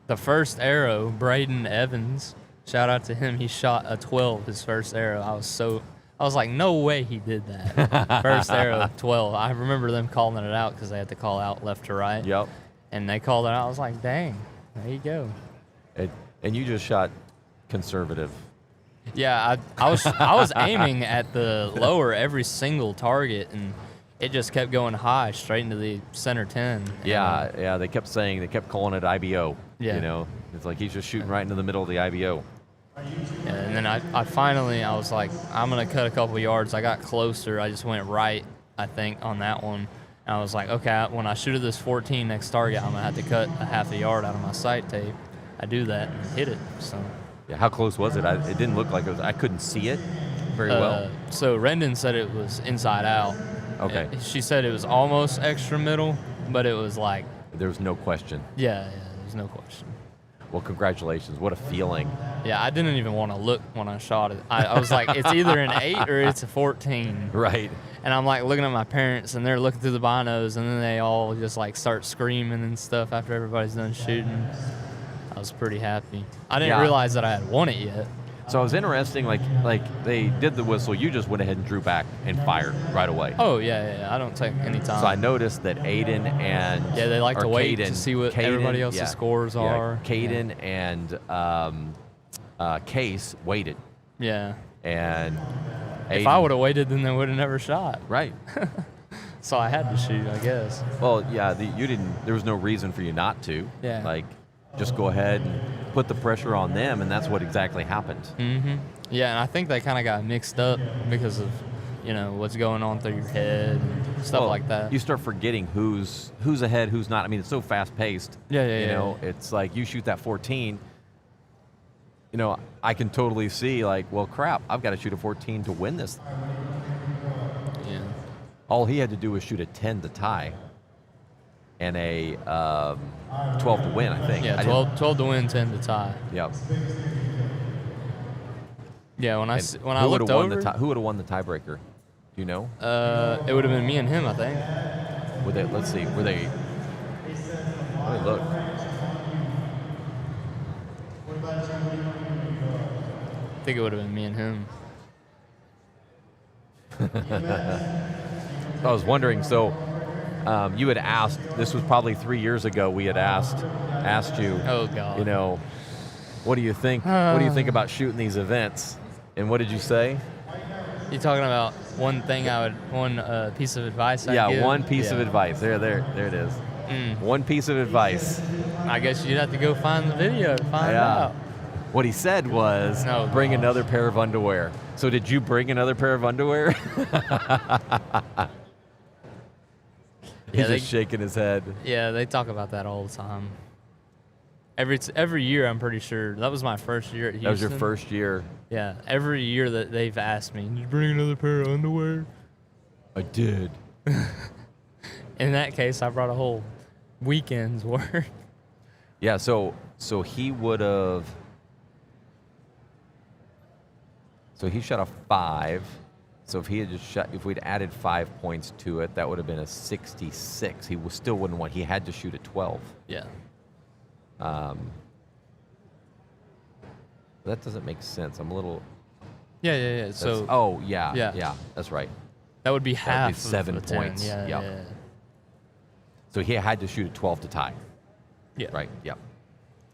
The first arrow, Braden Evans, shout out to him. He shot a 12, his first arrow. I was like, no way he did that. First arrow, 12. I remember them calling it out because they had to call out left to right. Yep. And they called it out. I was like, dang, there you go. And you just shot conservative. Yeah, I was aiming at the lower every single target, and it just kept going high straight into the center 10. Yeah, they kept calling it IBO. Yeah. You know, it's like he's just shooting right into the middle of the IBO. And then I finally, I was like, I'm going to cut a couple yards. I got closer. I just went right, I think, on that one. And I was like, okay, when I shoot at this 14 next target, I'm going to have to cut a half a yard out of my sight tape. I do that and hit it. So. Yeah, how close was it? It didn't look like it was. I couldn't see it very well. So Rendon said it was inside out. Okay. She said it was almost extra middle, but it was like. There was no question. Yeah, there's no question. Well, congratulations. What a feeling. Yeah, I didn't even want to look when I shot it. I was like, it's either an 8 or it's a 14. Right. And I'm like looking at my parents, and they're looking through the binos, and then they all just like start screaming and stuff after everybody's done shooting. I was pretty happy. I didn't realize that I had won it yet. So it was interesting, like they did the whistle, you just went ahead and drew back and fired right away. Oh, yeah. I don't take any time. So I noticed that Aiden and they like to wait to see what everybody else's yeah, scores are. Caden and Case waited. Yeah. And If Aiden, I would have waited, then they would have never shot. Right. So I had to shoot, I guess. Well, yeah, you didn't. There was no reason for you not to. Yeah. Like, just go ahead and put the pressure on them, and that's what exactly happened. Mm-hmm. Yeah, and I think they kind of got mixed up because of, what's going on through your head and stuff like that. You start forgetting who's ahead, who's not. I mean, it's so fast paced. Yeah. It's like you shoot that 14. I can totally see like, well, crap, I've got to shoot a 14 to win this. Yeah. All he had to do was shoot a 10 to tie, and a 12 to win, I think. Yeah, 12 to win, 10 to tie. Yep. Yeah, when I who looked would've won over, who would have won the tiebreaker? Do you know? it would have been me and him, I think. Let's see. Were they? Let me look. I think it would have been me and him. I was wondering. So, you had asked. This was probably 3 years ago. We had asked you. Oh God. What do you think? What do you think about shooting these events? And what did you say? You talking about one piece of advice? I'd give? One piece of advice. There it is. One piece of advice. I guess you'd have to go find the video to find out. What he said was, bring another pair of underwear. So did you bring another pair of underwear? He's just shaking his head. Yeah, they talk about that all the time. Every year, I'm pretty sure. That was my first year at Houston. That was your first year. Yeah, every year that they've asked me, did you bring another pair of underwear? I did. In that case, I brought a whole weekend's worth. Yeah, so he would have. So he shot a 5. So if we'd added 5 points to it, that would have been a 66. He still wouldn't want. He had to shoot a 12. Yeah. That doesn't make sense. I'm a little. Yeah. Yeah. That's right. That would be half. That'd be 7 of the 10. points. Yeah. Yep. Yeah. So he had to shoot a 12 to tie. Yeah. Right. Yep.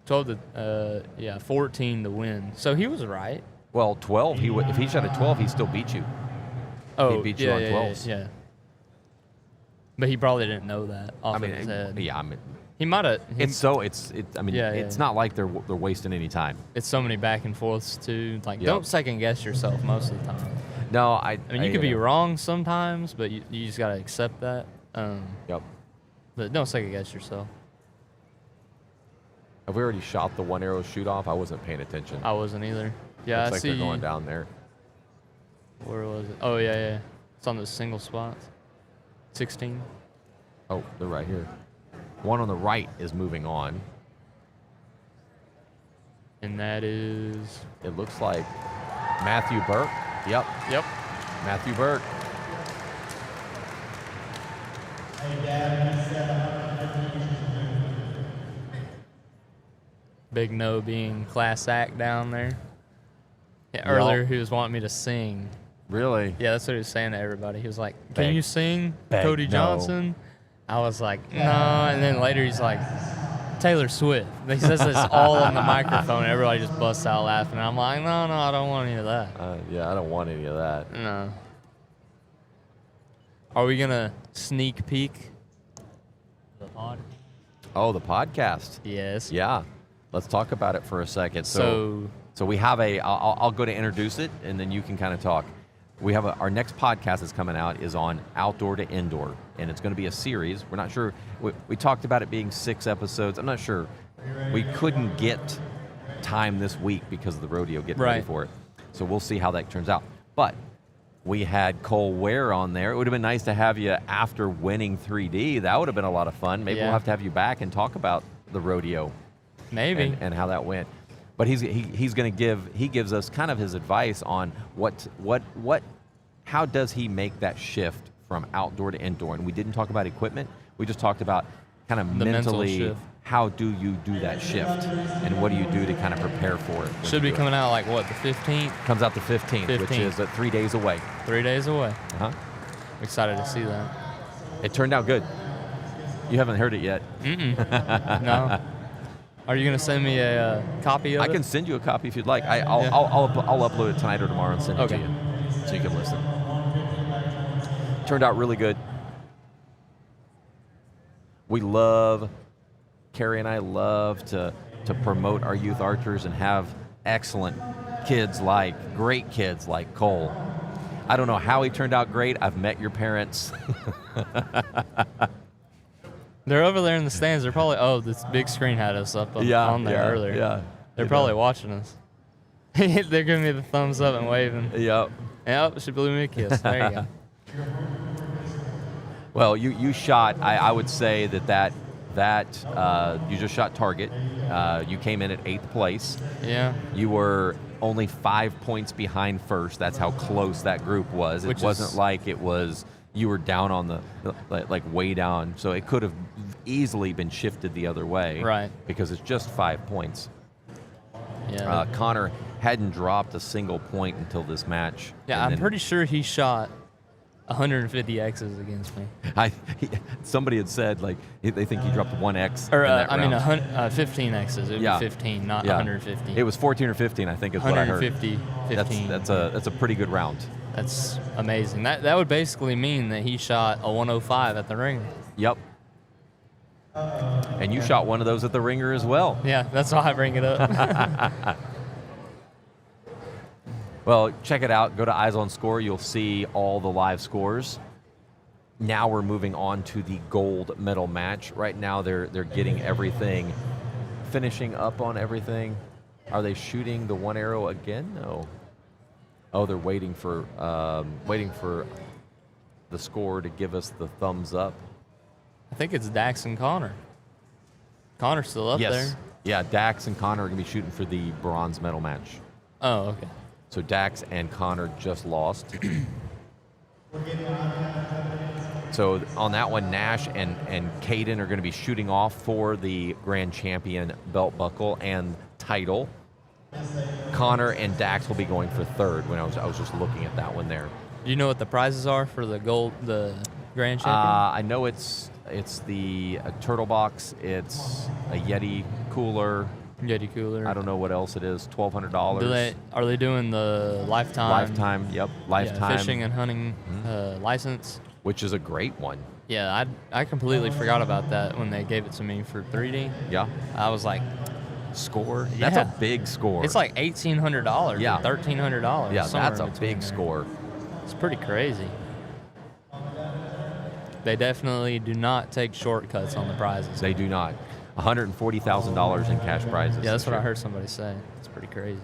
12 to 14 to win. So he was right. Well, 12. If he shot a 12, he still beat you. Oh, he beat you on 12s. Yeah. But he probably didn't know that off I mean, of his head. yeah. I mean, He might have. it's not like they're wasting any time. It's so many back and forths too. Like, Yep. don't second guess yourself most of the time. No, I mean, you could be wrong sometimes, but you just gotta accept that. Yep. But don't second guess yourself. Have we already shot the one arrow shoot off? I wasn't paying attention. I wasn't either. Yeah, Looks I like see. they're going down there. Where was it? Oh yeah. It's on the single spots. 16. Oh, they're right here. One on the right is moving on. And that is. It looks like Matthew Burke. Yep, Yep. Matthew Burke. Big No being class act down there. Yeah, earlier he was wanting me to sing. Really? Yeah, that's what he was saying to everybody. He was like, "Can Beg- you sing, beg Cody no." Johnson?" I was like, "No," and then later he's like, "Taylor Swift." He says this all on the microphone. And everybody just busts out laughing. I'm like, "No, I don't want any of that." Yeah, I don't want any of that. No. Are we gonna sneak peek the pod? Oh, the podcast. Yes. Yeah. Let's talk about it for a second. So So we have I'll go to introduce it, and then you can kind of talk. We have our next podcast that's coming out is on outdoor to indoor, and it's going to be a series. We're not sure. We talked about it being 6 episodes. I'm not sure. We couldn't get time this week because of the rodeo getting ready Right. for it. So we'll see how that turns out. But we had Cole Ware on there. It would have been nice to have you after winning 3D. That would have been a lot of fun. Maybe we'll Yeah. have to have you back and talk about the rodeo maybe. and how that went. But he gives us kind of his advice on how does he make that shift from outdoor to indoor. And we didn't talk about equipment. We just talked about kind of The mental mentally shift. how do you do that shift and what do you do to kind of prepare for it. when Should you be do it. coming out like what, the 15th? Comes out the 15th, which 15th. is 3 days away. 3 days away. Uh-huh. Excited to see that. It turned out good. You haven't heard it yet. No. Are you gonna send me a copy of it? I can send you a copy if you'd like. I'll upload it tonight or tomorrow and send it Okay. to you so you can listen. Turned out really good. Carrie and I love to promote our youth archers and have excellent great kids like Cole. I don't know how he turned out great. I've met your parents. They're over there in the stands. They're probably this big screen had us up on there earlier. Yeah. They're probably watching us. They're giving me the thumbs up and waving. Yep. Yep, she blew me a kiss. There you go. Well, you shot. I would say that you just shot target. You came in at 8th place. Yeah. You were only 5 points behind first. That's how close that group was. It Which wasn't is- like it was you were down on the like way down. So it could have easily been shifted the other way. Right. Because it's just 5 points. Yeah. Connor hadn't dropped a single point until this match. Yeah, And I'm then pretty sure he shot 150 X's against me. somebody had said they think he dropped 1X. Or in that round. 15 X's. It would Yeah. be 15, not Yeah. 150. It was 14 or 15, I think, is what I heard. 150, 15. That's a pretty good round. That's amazing. That would basically mean that he shot a 105 at the ring. Yep. And you shot one of those at the ringer as well. Yeah, that's why I bring it up. Well, check it out. Go to Eyes on Score. You'll see all the live scores. Now we're moving on to the gold medal match. Right now they're getting everything, finishing up on everything. Are they shooting the one arrow again? No. Oh, they're waiting for the score to give us the thumbs up. I think it's Dax and Connor. Connor's still up Yes. there. Yeah, Dax and Connor are going to be shooting for the bronze medal match. Oh, okay. So Dax and Connor just lost. So on that one, Nash and Caden are going to be shooting off for the grand champion belt buckle and title. Connor and Dax will be going for third. When I was just looking at that one there. Do you know what the prizes are for the grand champion? I know it's the turtle box. It's a Yeti cooler. Yeti cooler. I don't know what else it is. $1,200. Are they doing the lifetime? Lifetime. Yep. Lifetime. Yeah, fishing and hunting license. Which is a great one. Yeah, I completely forgot about that when they gave it to me for 3D. Yeah. I was like, Score. That's a Yeah. big score. it's like $1,800 Yeah. or $1,300. yeah, somewhere that's in a between big there. score. It's pretty crazy. They definitely do not take shortcuts on the prizes. They do not. $140,000 in cash prizes. Yeah, that's this what I year. heard somebody say. It's pretty crazy.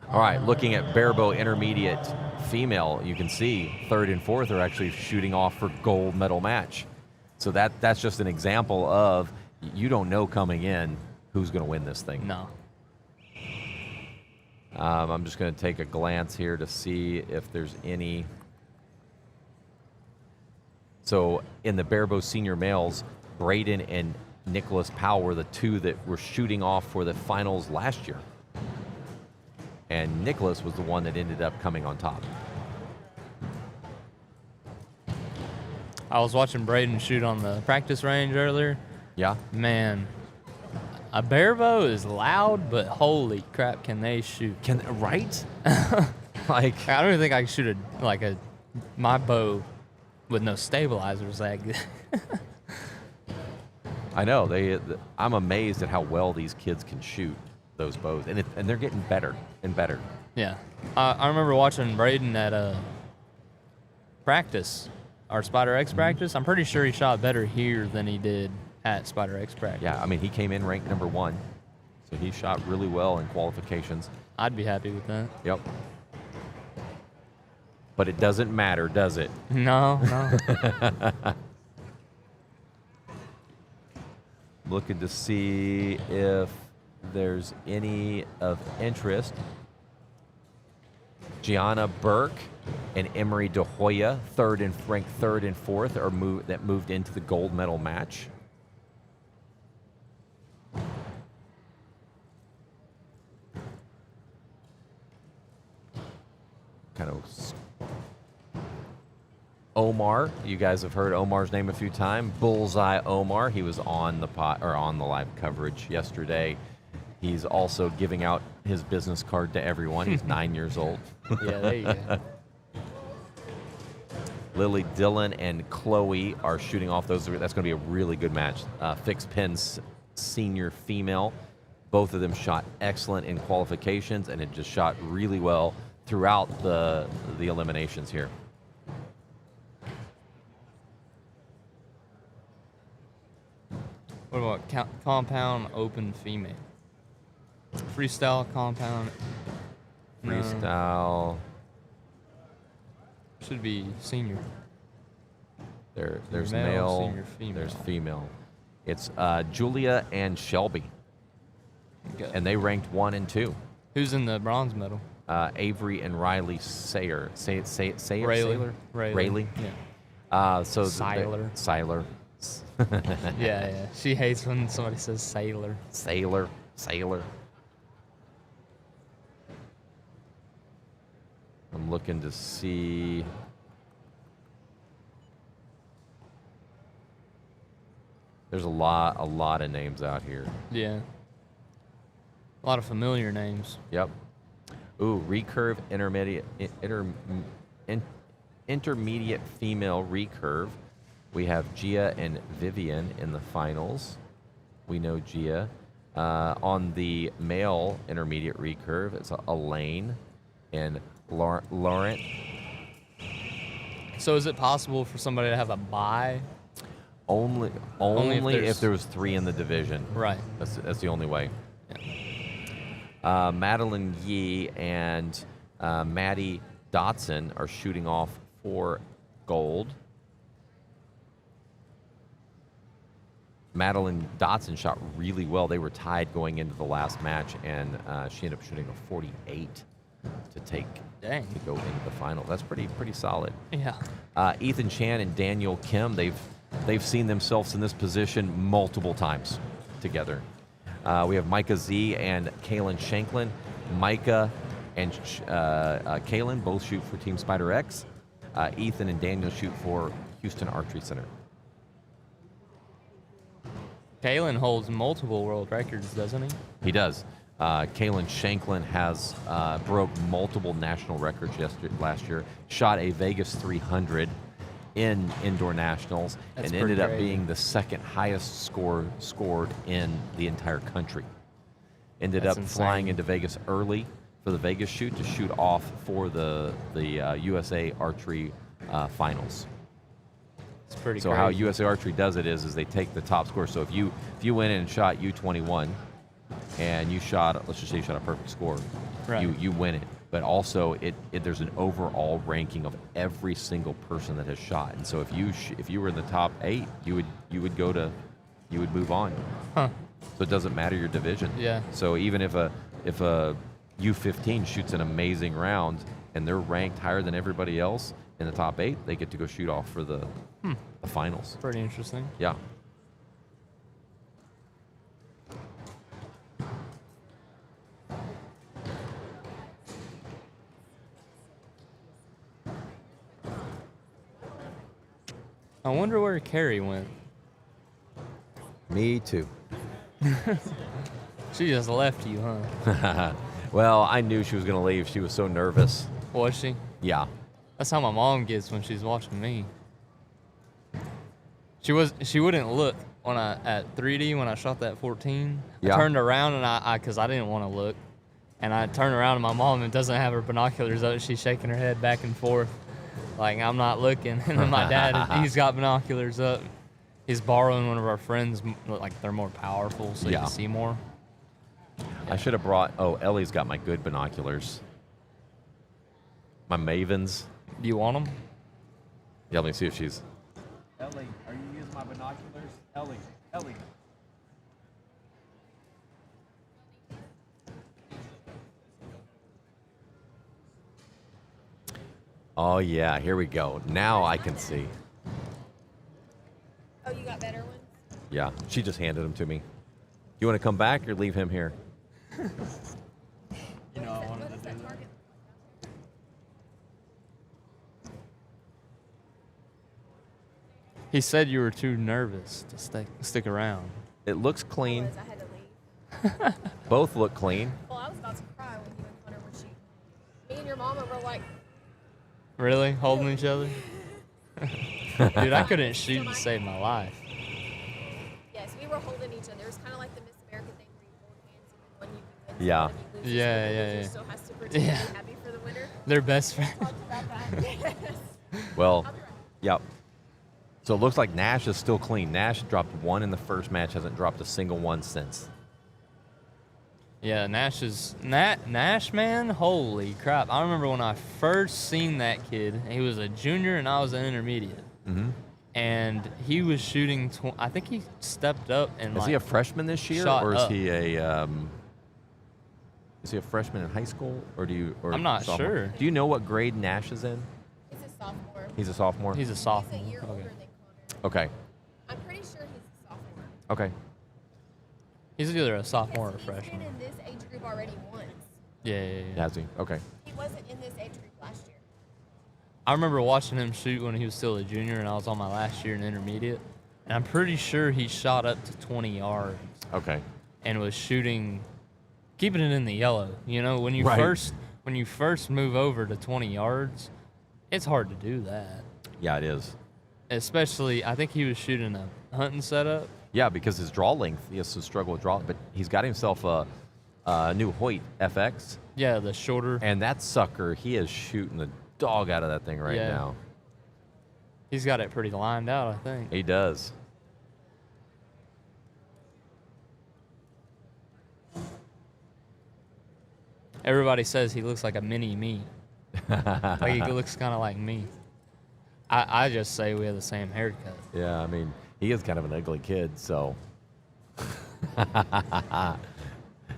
All right, looking at barebow intermediate female, you can see third and fourth are actually shooting off for gold medal match. So that's just an example of you don't know coming in who's going to win this thing. No. I'm just going to take a glance here to see if there's any. So in the barebow senior males, Braden and Nicholas Powell were the two that were shooting off for the finals last year. And Nicholas was the one that ended up coming on top. I was watching Braden shoot on the practice range earlier. Yeah? Man, a barebow is loud, but holy crap, can they shoot? Right? Like, I don't even think I can shoot my bow with no stabilizers that good. I know. I'm amazed at how well these kids can shoot those bows. And they're getting better and better. Yeah. I remember watching Braden at practice, our Spider X practice. I'm pretty sure he shot better here than he did at Spider X practice. Yeah, I mean, he came in ranked number 1. So he shot really well in qualifications. I'd be happy with that. Yep. But it doesn't matter, does it? No. Looking to see if there's any of interest. Gianna Burke and Emery De Hoya, ranked third and fourth, that moved into the gold medal match. Kind of. Omar, you guys have heard Omar's name a few times. Bullseye Omar, he was on the live coverage yesterday. He's also giving out his business card to everyone. He's 9 years old. Yeah, there you go. Lily Dillon and Chloe are shooting off those. That's going to be a really good match. Fixed pins senior female. Both of them shot excellent in qualifications and it just shot really well throughout the eliminations here. What about compound open female? Freestyle compound. No, Freestyle. should be senior. There's Male, male, senior, female. there's female. It's Julia and Shelby, Okay. and they ranked 1 and 2. Who's in the bronze medal? Avery and Riley Sayer. Rayleigh. Saylor? Rayleigh. Rayleigh? Yeah. So Seiler. Seiler. Yeah. She hates when somebody says sailor. Sailor. I'm looking to see. There's a lot of names out here. Yeah. A lot of familiar names. Yep. Ooh, recurve intermediate female recurve. We have Gia and Vivian in the finals. We know Gia. On the male intermediate recurve, it's Elaine and Laurent. So is it possible for somebody to have a bye? Only if there was 3 in the division. Right. That's the only way. Yeah. Madeline Yee and Maddie Dotson are shooting off for gold. Madeline Dotson shot really well. They were tied going into the last match, and she ended up shooting a 48 to go into the final. That's pretty solid. Yeah. Ethan Chan and Daniel Kim, they've seen themselves in this position multiple times together. We have Micah Z and Kaylin Shanklin. Micah and Kaylin both shoot for Team Spider X. Ethan and Daniel shoot for Houston Archery Center. Kalen holds multiple world records, doesn't he? He does. Kalen Shanklin has broke multiple national records last year. Shot a Vegas 300 in indoor nationals That's and ended pretty up crazy. being the second highest score scored in the entire country. Ended That's up insane. flying into Vegas early for the Vegas shoot to shoot off for the USA Archery finals. It's pretty So crazy. how USA Archery does it is they take the top score. So if you went in and shot U21 and you shot, let's just say you shot a perfect score, Right. you win it. But also there's an overall ranking of every single person that has shot. And so if you were in the top 8, you would move on. Huh. So it doesn't matter your division. Yeah. So even if a U15 shoots an amazing round and they're ranked higher than everybody else in the top 8, they get to go shoot off for the finals. Pretty interesting. Yeah. I wonder where Carrie went. Me too. She just left you, huh? Well, I knew she was going to leave. She was so nervous. Was she? Yeah. That's how my mom gets when she's watching me. She wouldn't look when at 3D when I shot that 14. Yeah. I turned around and because I didn't want to look, and I turned around and my mom doesn't have her binoculars up. She's shaking her head back and forth, like I'm not looking. And then my dad, he's got binoculars up. He's borrowing one of our friends, like they're more powerful, so you Yeah. can see more. I should have brought. Oh, Ellie's got my good binoculars. My Mavens. Do you want them? Yeah, let me see if she's. Ellie, are you using my binoculars? Ellie. Oh yeah, here we go. Now I can see. Oh, you got better ones? Yeah, she just handed them to me. You want to come back or leave him here? You know, I wanted to do that. He said you were too nervous to stick around. It looks clean. I had to leave. Both look clean. Well, I was about to cry when you and Hunter were shooting. Me and your mama were like, Really? Holding each other? Dude, I couldn't shoot to save my life. yes, we were holding each other. It was kind of like the Miss America thing where you hold hands even when you win. Yeah. When you lose, Yeah, the yeah, loser yeah. still has to pretend Yeah. to be happy for the winner. They're best friends. Talked about that. Yes. Well, I'll be right. yep. So it looks like Nash is still clean. Nash dropped one in the first match, hasn't dropped a single one since. Yeah, Nash, man, holy crap. I remember when I first seen that kid, he was a junior and I was an intermediate. Mm-hmm. And he was shooting, I think he stepped up and Is he a freshman this year, shot or is up. he a freshman in high school, or do you? Or I'm not sophomore? sure. Do you know what grade Nash is in? He's a sophomore. He's a sophomore. He's a He's sophomore. a year older Okay. than Connor. Okay. I'm pretty sure he's a sophomore. Okay. He's either a sophomore or a He's been freshman. in this age group already once. Yeah. Has he? Okay. He wasn't in this age group last year. I remember watching him shoot when he was still a junior and I was on my last year in intermediate. And I'm pretty sure he shot up to 20 yards Okay. and was shooting, keeping it in the yellow. You know, when you Right. first move over to 20 yards, it's hard to do that. Yeah, it is. Especially, I think he was shooting a hunting setup. Yeah, because his draw length, he has to struggle with draw, but he's got himself a new Hoyt FX, Yeah, the shorter. and that sucker, he is shooting the dog out of that thing right Yeah. now. He's got it pretty lined out, I think. He does. Everybody says he looks like a mini me. Like he looks kind of like me. I just say we have the same haircut. Yeah, I mean, he is kind of an ugly kid, so.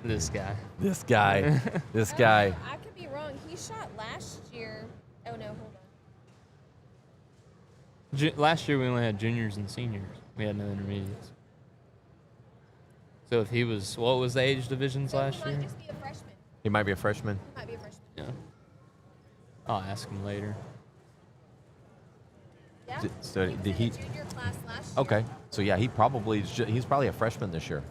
This guy. This guy, this guy. I could be wrong. He shot last year. Oh no, hold on. Last year we only had juniors and seniors. We had no intermediates. So if he was, what was the age divisions So last he year? might just be a freshman. He might be a freshman. He might be a freshman. Yeah. I'll ask him later. Yeah, So did he? Junior class last Okay, so yeah, he's probably a freshman this year.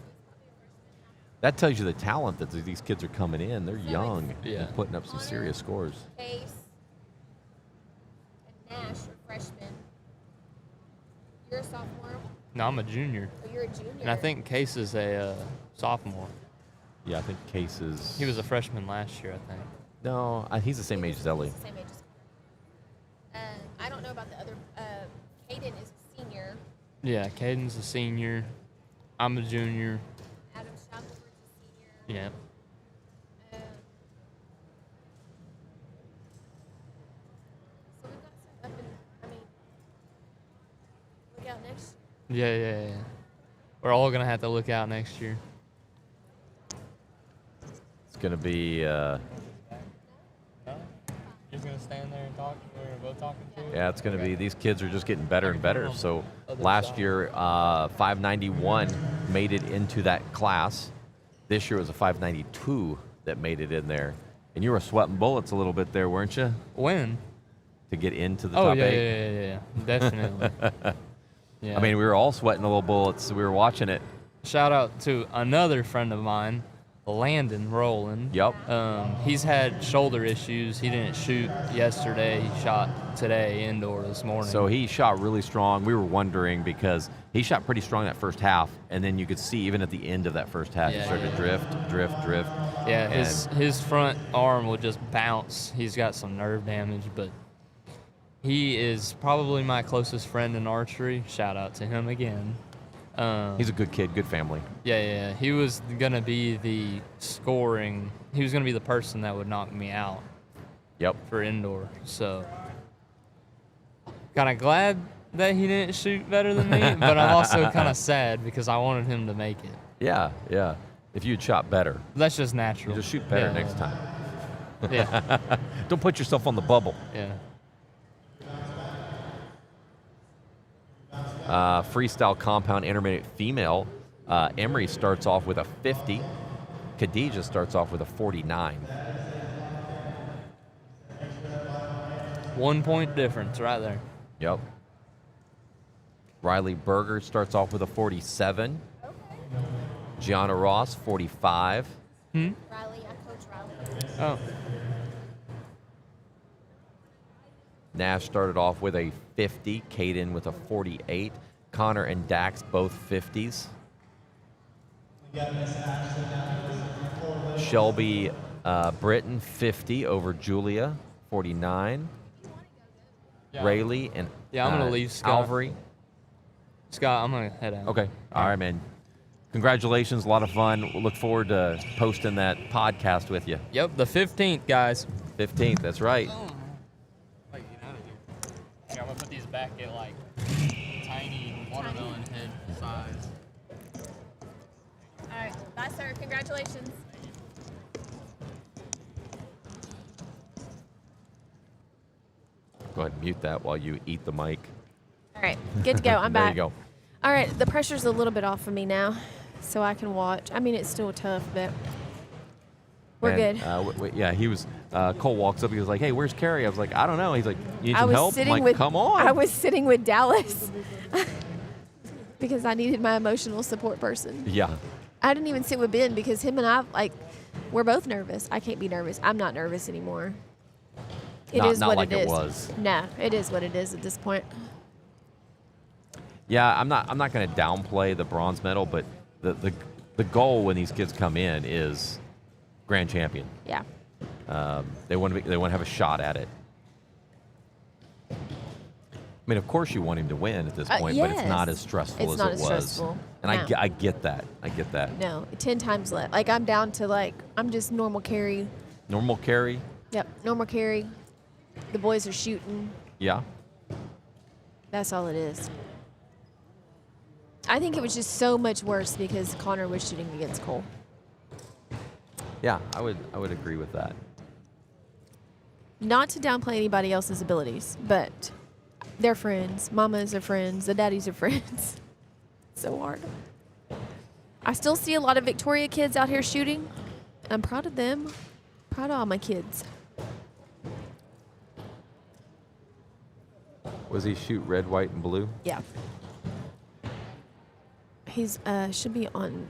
That tells you the talent that these kids are coming in. They're young Yeah. and putting up some serious scores. Case and Nash are freshmen. You're a sophomore. No, I'm a junior. Or you're a junior. And I think Case is a sophomore. Yeah, I think Case is. He was a freshman last year, I think. No, he's the same age as Ellie. He's the same age as I don't know about the other. Caden is a senior. Yeah, Caden's a senior. I'm a junior. Adam Shackelford's a senior. Yeah. So we've got some up and, look out next. Yeah. We're all going to have to look out next year. It's going to be. You're going to stand there and talk? We're both talking to you? Yeah, it's going to be. These kids are just getting better and better. So Other last side. year, 591 made it into that class. This year it was a 592 that made it in there. And you were sweating bullets a little bit there, weren't you? When? To get into the Oh, top yeah, 8. yeah. Definitely. Yeah. I mean, we were all sweating a little bullets. We were watching it. Shout out to another friend of mine, Landon Rowland. Yep. He's had shoulder issues. He didn't shoot yesterday. He shot today indoor this morning. So he shot really strong. We were wondering because he shot pretty strong that first half, and then you could see even at the end of that first half, he Yeah. started to drift. Yeah, And- his front arm would just bounce. He's got some nerve damage, but he is probably my closest friend in archery. Shout out to him again. He's a good kid, good family. Yeah. He was gonna be the scoring. He was gonna be the person that would knock me out Yep. for indoor. So, kind of glad that he didn't shoot better than me, but I'm also kind of sad because I wanted him to make it. Yeah. If you'd shot better, That's just you natural. just shoot better Yeah. next time. Yeah. Don't put yourself on the bubble. Yeah. Freestyle compound intermediate female, Emery starts off with a 50. Khadijah starts off with a 49. 1 point difference right there. Yep. Riley Berger starts off with a 47. Gianna Ross, 45. Riley, I coach Riley. Oh. Nash started off with a 50. Caden with a 48. Connor and Dax both 50s. Shelby Britton, 50 over Julia, 49. Rayleigh and Yeah, I'm gonna leave Scott. Alvery. Scott, I'm going to head out. Okay. All right, man. Congratulations. A lot of fun. We'll look forward to posting that podcast with you. Yep, the 15th, guys. 15th, that's right. Wait, get out of here. Yeah, I'm going to put these back at like tiny watermelon head size. All right. Bye, sir. Congratulations. Go ahead and mute that while you eat the mic. All right. Good to go. I'm there back. you go. All right. The pressure's a little bit off of me now, so I can watch. I mean, it's still tough, but we're And, good. yeah, he was. Cole walks up. He was like, "Hey, where's Carrie?" I was like, "I don't know." He's like, "You need I some was help?" I'm sitting like, with. "Come on." I was sitting with Dallas because I needed my emotional support person. Yeah. I didn't even sit with Ben because him and I, we're both nervous. I can't be nervous. I'm not nervous anymore. It is Not what like it it is. was. No, it is what it is at this point. Yeah, I'm not going to downplay the bronze medal, but the goal when these kids come in is grand champion. Yeah. They want to have a shot at it. I mean, of course you want him to win at this point, but it's not yes. as stressful It's as not it as was. stressful. And No. I get that. I get that. No, 10 times less. I'm down to I'm just normal carry. Normal carry. Yep, normal carry. The boys are shooting. Yeah. That's all it is. I think it was just so much worse because Connor was shooting against Cole. Yeah, I would agree with that. Not to downplay anybody else's abilities, but they're friends. Mamas are friends. The daddies are friends. So hard. I still see a lot of Victoria kids out here shooting. And I'm proud of them. Proud of all my kids. Was he shoot red, white, and blue? Yeah. He's should be on.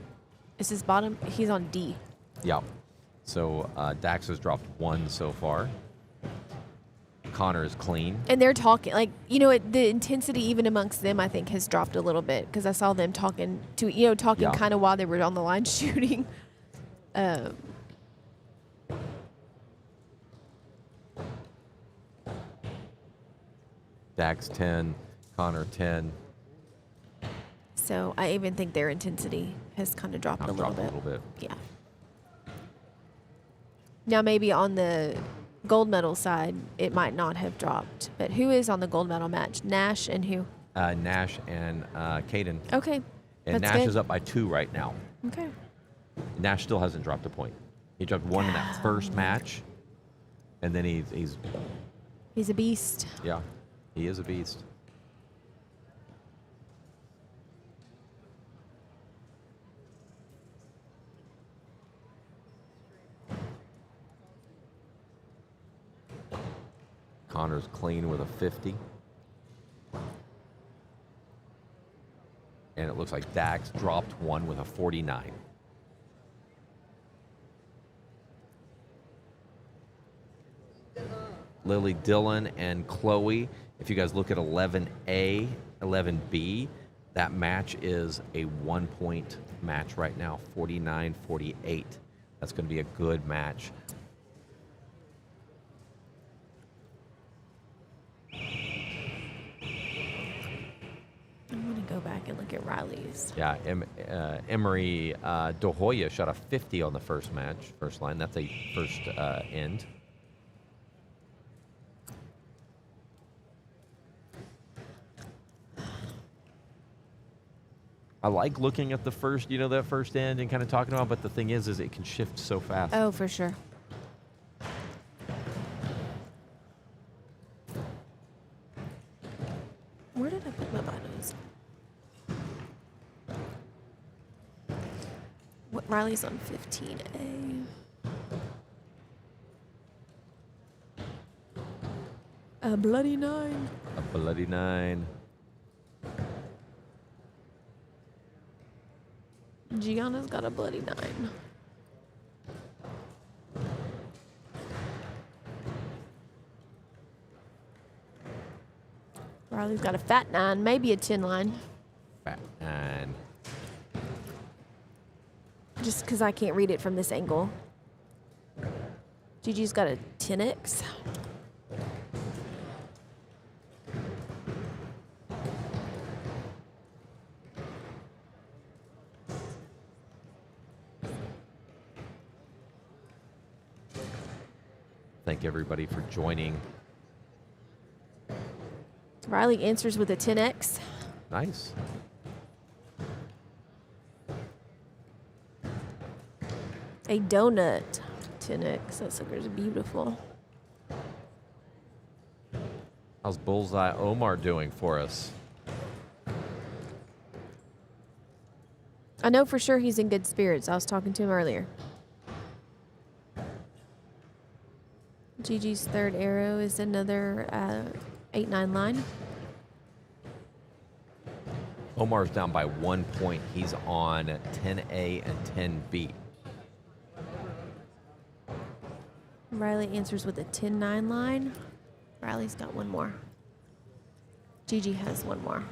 Is his bottom? He's on D. Yeah. So Dax has dropped 1 so far. Connor is clean. And they're talking like the intensity even amongst them I think has dropped a little bit because I saw them talking Yeah. kind of while they were on the line shooting. Dax 10, Connor 10. So I even think their intensity has kind of dropped a little Dropped bit. a little bit. Yeah. Now maybe on the gold medal side it might not have dropped, but who is on the gold medal match? Nash and who? Nash and Caden. Okay. And That's Nash good. is up by 2 right now. Okay. Nash still hasn't dropped a point. He dropped 1 in that first match, and then he's He's a beast. yeah, he is a beast. Connor's clean with a 50. And it looks like Dax dropped 1 with a 49. Lily, Dylan, and Chloe. If you guys look at 11A, 11B, that match is a 1-point match right now, 49-48. That's going to be a good match. I'm going to go back and look at Riley's. Yeah, Emery Dohoya shot a 50 on the first line. That's a first end. I like looking at the first, that first end and kind of talking about, but the thing is it can shift so fast. Oh, for sure. Where did I put my binos? What Riley's on 15A. A bloody 9. A bloody 9. Gianna's got a bloody 9. Riley's got a fat 9, maybe a 10 line. Fat 9. Just because I can't read it from this angle. Gigi's got a 10X. Thank everybody for joining. Riley answers with a 10X. Nice. A donut 10X. That sucker's beautiful. How's Bullseye Omar doing for us? I know for sure he's in good spirits. I was talking to him earlier. Gigi's third arrow is another 8-9 line. Omar's down by 1 point. He's on 10A and 10B. Riley answers with a 10-9 line. Riley's got one more. Gigi has one more.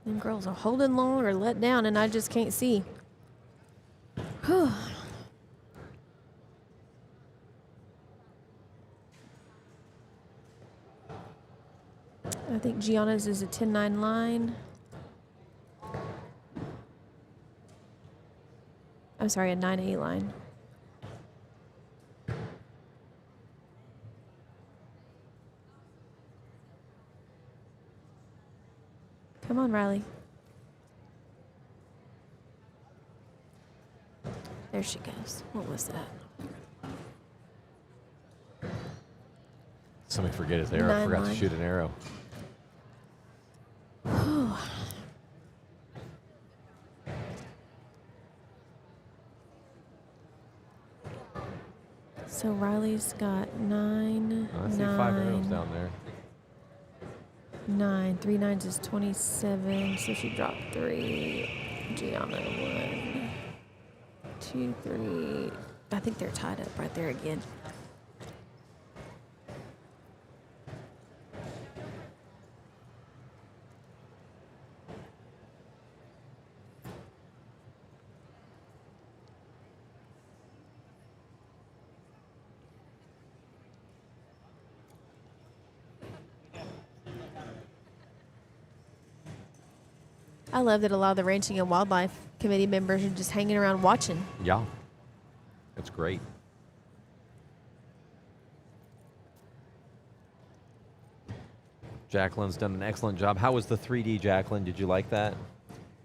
Them girls are holding long or let down, and I just can't see. Whew. I think Gianna's is a 10-9 line. I'm sorry, a 9-8 line. Come on, Riley. There she goes. What was that? Somebody forget his arrow. I 9 forgot to line. shoot an arrow. So Riley's got 9, I see 5 arrows down there. 9. 3 nines is 27. So she dropped 3. Gianna 1, 2, 3. I think they're tied up right there again. I love that a lot of the Ranching and Wildlife Committee members are just hanging around watching. Yeah. That's great. Jacqueline's done an excellent job. How was the 3D, Jacqueline? Did you like that?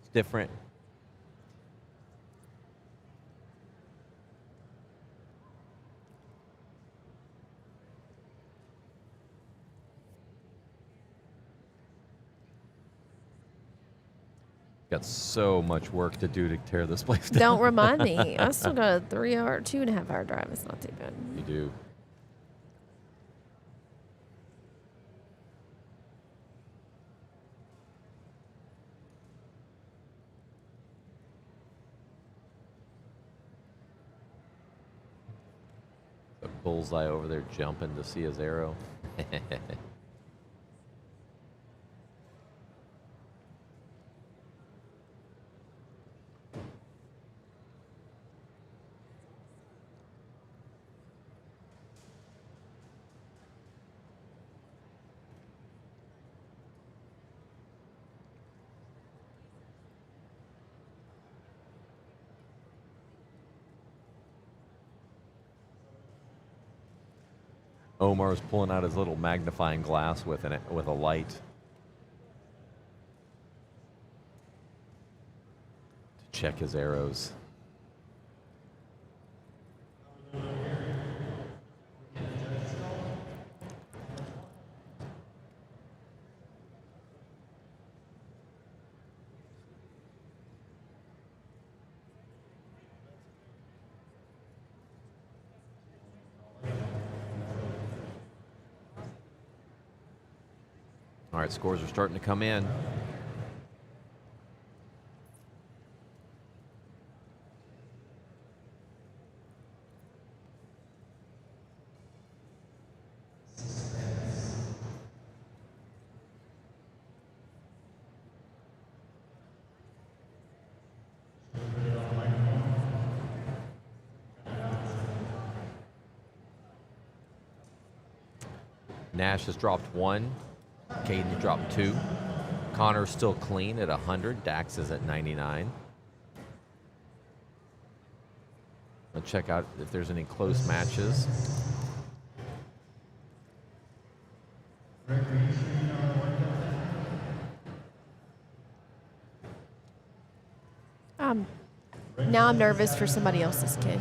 It's different. Got so much work to do to tear this place down. Don't remind me. I still got a 3-hour, 2.5-hour drive. It's not too bad. You do. The bullseye over there jumping to see his arrow. Omar's pulling out his little magnifying glass with a light to check his arrows. All right, scores are starting to come in. Nash has dropped 1. Caden dropped 2. Connor's still clean at 100. Dax is at 99. Let's check out if there's any close matches. Now I'm nervous for somebody else's kid.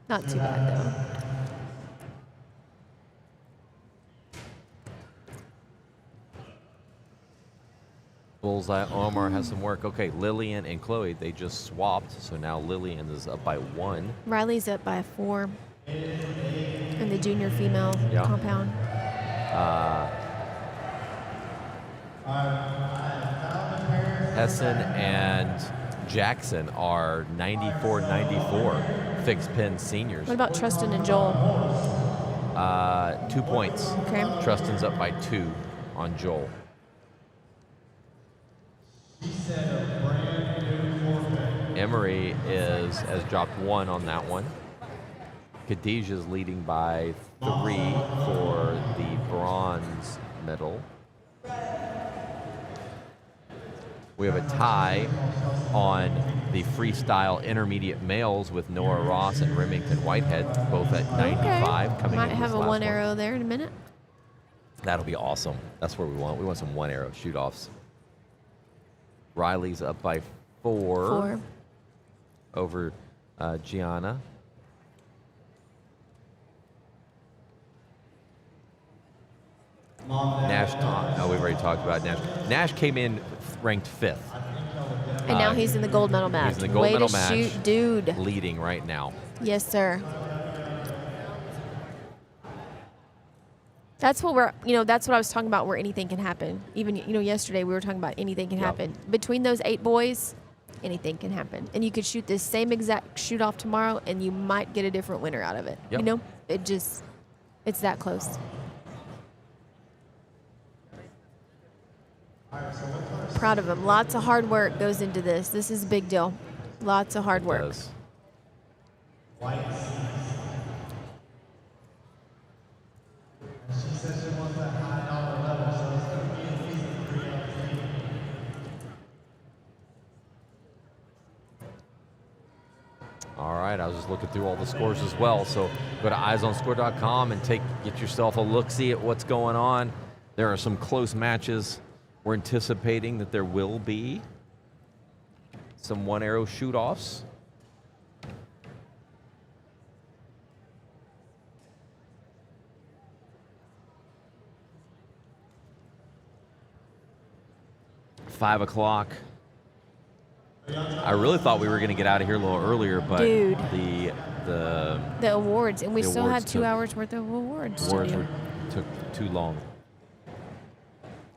Not too bad, though. Bullseye, Omar has some work. Okay, Lillian and Chloe, they just swapped, so now Lillian is up by 1. Riley's up by 4 in the junior female Yeah. compound. Hessen and Jackson are 94-94 fixed pin seniors. What about Trustin and Joel? 2 points. Okay. Trustin's up by 2 on Joel. Emery has dropped 1 on that one. Khadijah's leading by 3 for the bronze medal. We have a tie on the freestyle intermediate males with Noah Ross and Remington Whitehead, both at 95. Coming Might in have this a last one arrow there in a minute. That'll be awesome. That's what we want. We want some 1 arrow shoot-offs. Riley's up by 4. over Gianna. Nash, we've already talked about Nash. Nash came in ranked 5th, And now he's in the gold medal match. he's in the gold Way medal to match. shoot, dude. leading right now. Yes, sir. That's what that's what I was talking about, where anything can happen. Even, yesterday we were talking about anything can Yep. happen. Between those 8 boys, anything can happen. And you could shoot this same exact shoot off tomorrow and you might get a different winner out of it. Yep. It's that close. Proud of him. Lots of hard work goes into this. This is a big deal. Lots of hard work. Does. She says she wants that high dollar level, so it's going to be at least a 3 on 3. All right, I was just looking through all the scores as well. So go to eyesonscore.com and get yourself a look-see at what's going on. There are some close matches. We're anticipating that there will be some one-arrow shoot-offs. Five o'clock. I really thought we were going to get out of here a little earlier, but Dude. the awards, and we The still awards have 2 took- hours worth of awards. to awards do. took too long.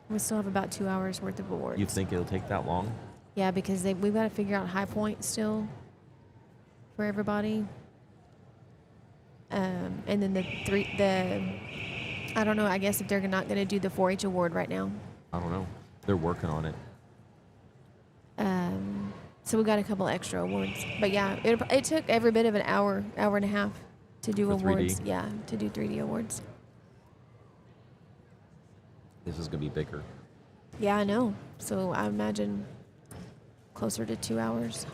We still have about 2 hours worth of awards. You think it'll take that long? Yeah, because we've got to figure out high points still for everybody. And then I don't know, I guess if they're not going to do the 4-H award right now. I don't know. They're working on it. So we got a couple extra awards. But yeah, it took every bit of an hour and a half to do For 3D? awards. Yeah, to do 3D awards. This is going to be bigger. Yeah, I know. So I imagine closer to 2 hours.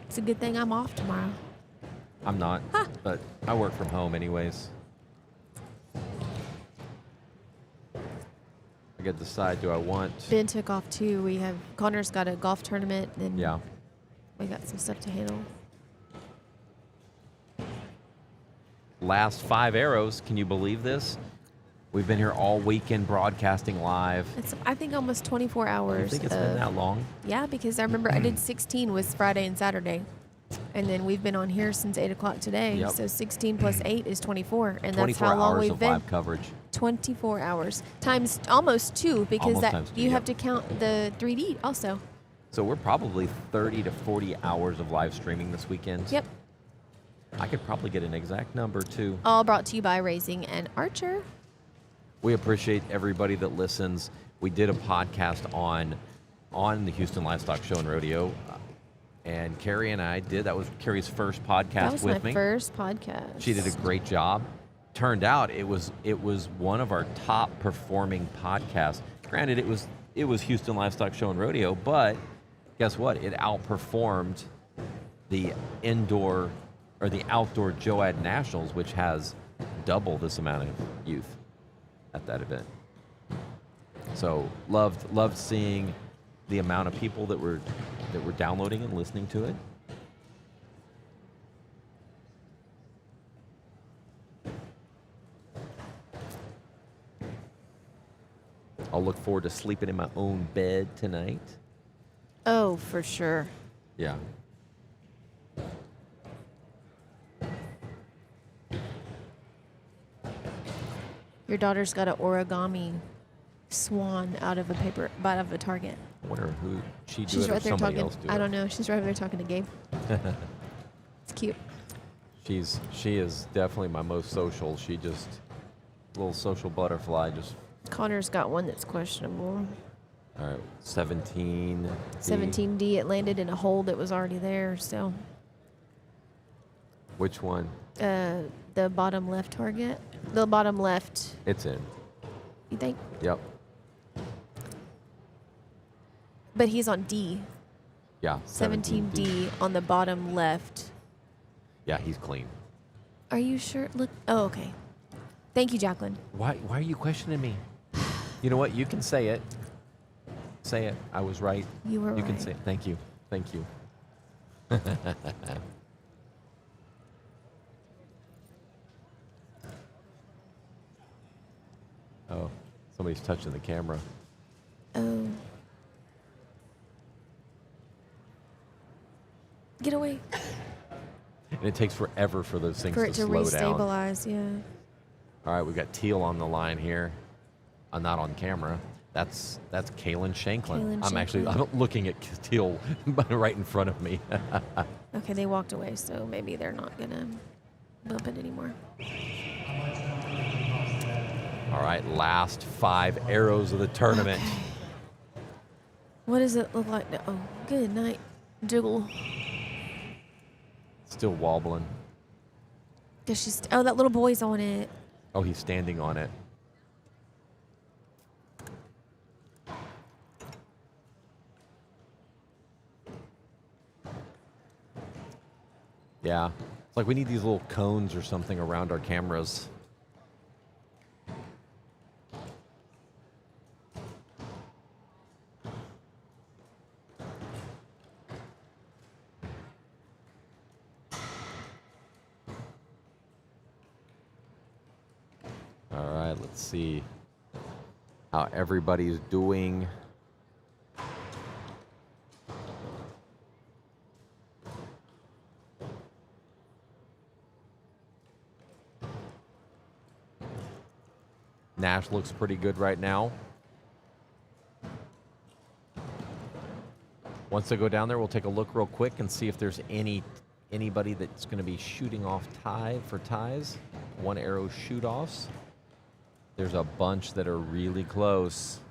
It's a good thing I'm off tomorrow. I'm not, but I work from home anyways. I get to decide, do I want... Ben took off too. Connor's got a golf tournament, and Yeah. we got some stuff to handle. Last 5 arrows. Can you believe this? We've been here all weekend broadcasting live. It's, I think, almost 24 You hours. think it's been that long? Yeah, because I remember I did 16 was Friday and Saturday. And then we've been on here since 8 o'clock today. Yep. So 16 plus 8 is 24. And 24 that's how long hours we've of been. live coverage. 24 hours. Times almost 2, because Almost times 2, you yep. have to count the 3D also. So we're probably 30 to 40 hours of live streaming this weekend. Yep. I could probably get an exact number, too. All brought to you by Raising and Archer. We appreciate everybody that listens. We did a podcast on the Houston Livestock Show and Rodeo, and Carrie and I did. That was Carrie's first podcast That was with my me. first podcast. She did a great job. Turned out it was one of our top performing podcasts. Granted, it was Houston Livestock Show and Rodeo, but guess what? It outperformed the outdoor Joad Nationals, which has double this amount of youth at that event. So loved seeing the amount of people that were downloading and listening to it. I'll look forward to sleeping in my own bed tonight. Oh, for sure. Yeah. Your daughter's got an origami swan out of a target. I wonder who she do She's it or right there somebody talking. else do I it. don't know. She's right there talking to Gabe. It's cute. She is definitely my most social. She just little social butterfly. Just Connor's got one that's questionable. all right. 17. 17D. It landed in a hole that was already there. So Which one? the bottom left target. The bottom left. It's in. You think? Yep. But he's on D. Yeah. 17D on the bottom left. Yeah, he's clean. Are you sure? Look. Oh, okay. Thank you, Jacqueline. Why are you questioning me? You know what? You can say it. Say it. I was right. You were You can right. say it. Thank you. Thank you. Oh, somebody's touching the camera. Oh. Get away. And it takes forever for those things For to it to slow down. restabilize, yeah. All right, we got Teal on the line here. Not on camera. That's Kaylin Shanklin. Kaylin Shanklin. I'm looking at Teal right in front of me. Okay, they walked away, so maybe they're not gonna bump it anymore. All right, last 5 arrows of the tournament. Okay. What does it look like now? Oh, good night, Jiggle. Still wobbling. Does she? Oh, that little boy's on it. Oh, he's standing on it. Yeah. It's like we need these little cones or something around our cameras. All right, let's see how everybody's doing. Nash looks pretty good right now. Once I go down there, we'll take a look real quick and see if there's anybody that's going to be shooting off ties. 1 arrow shoot offs. There's a bunch that are really close.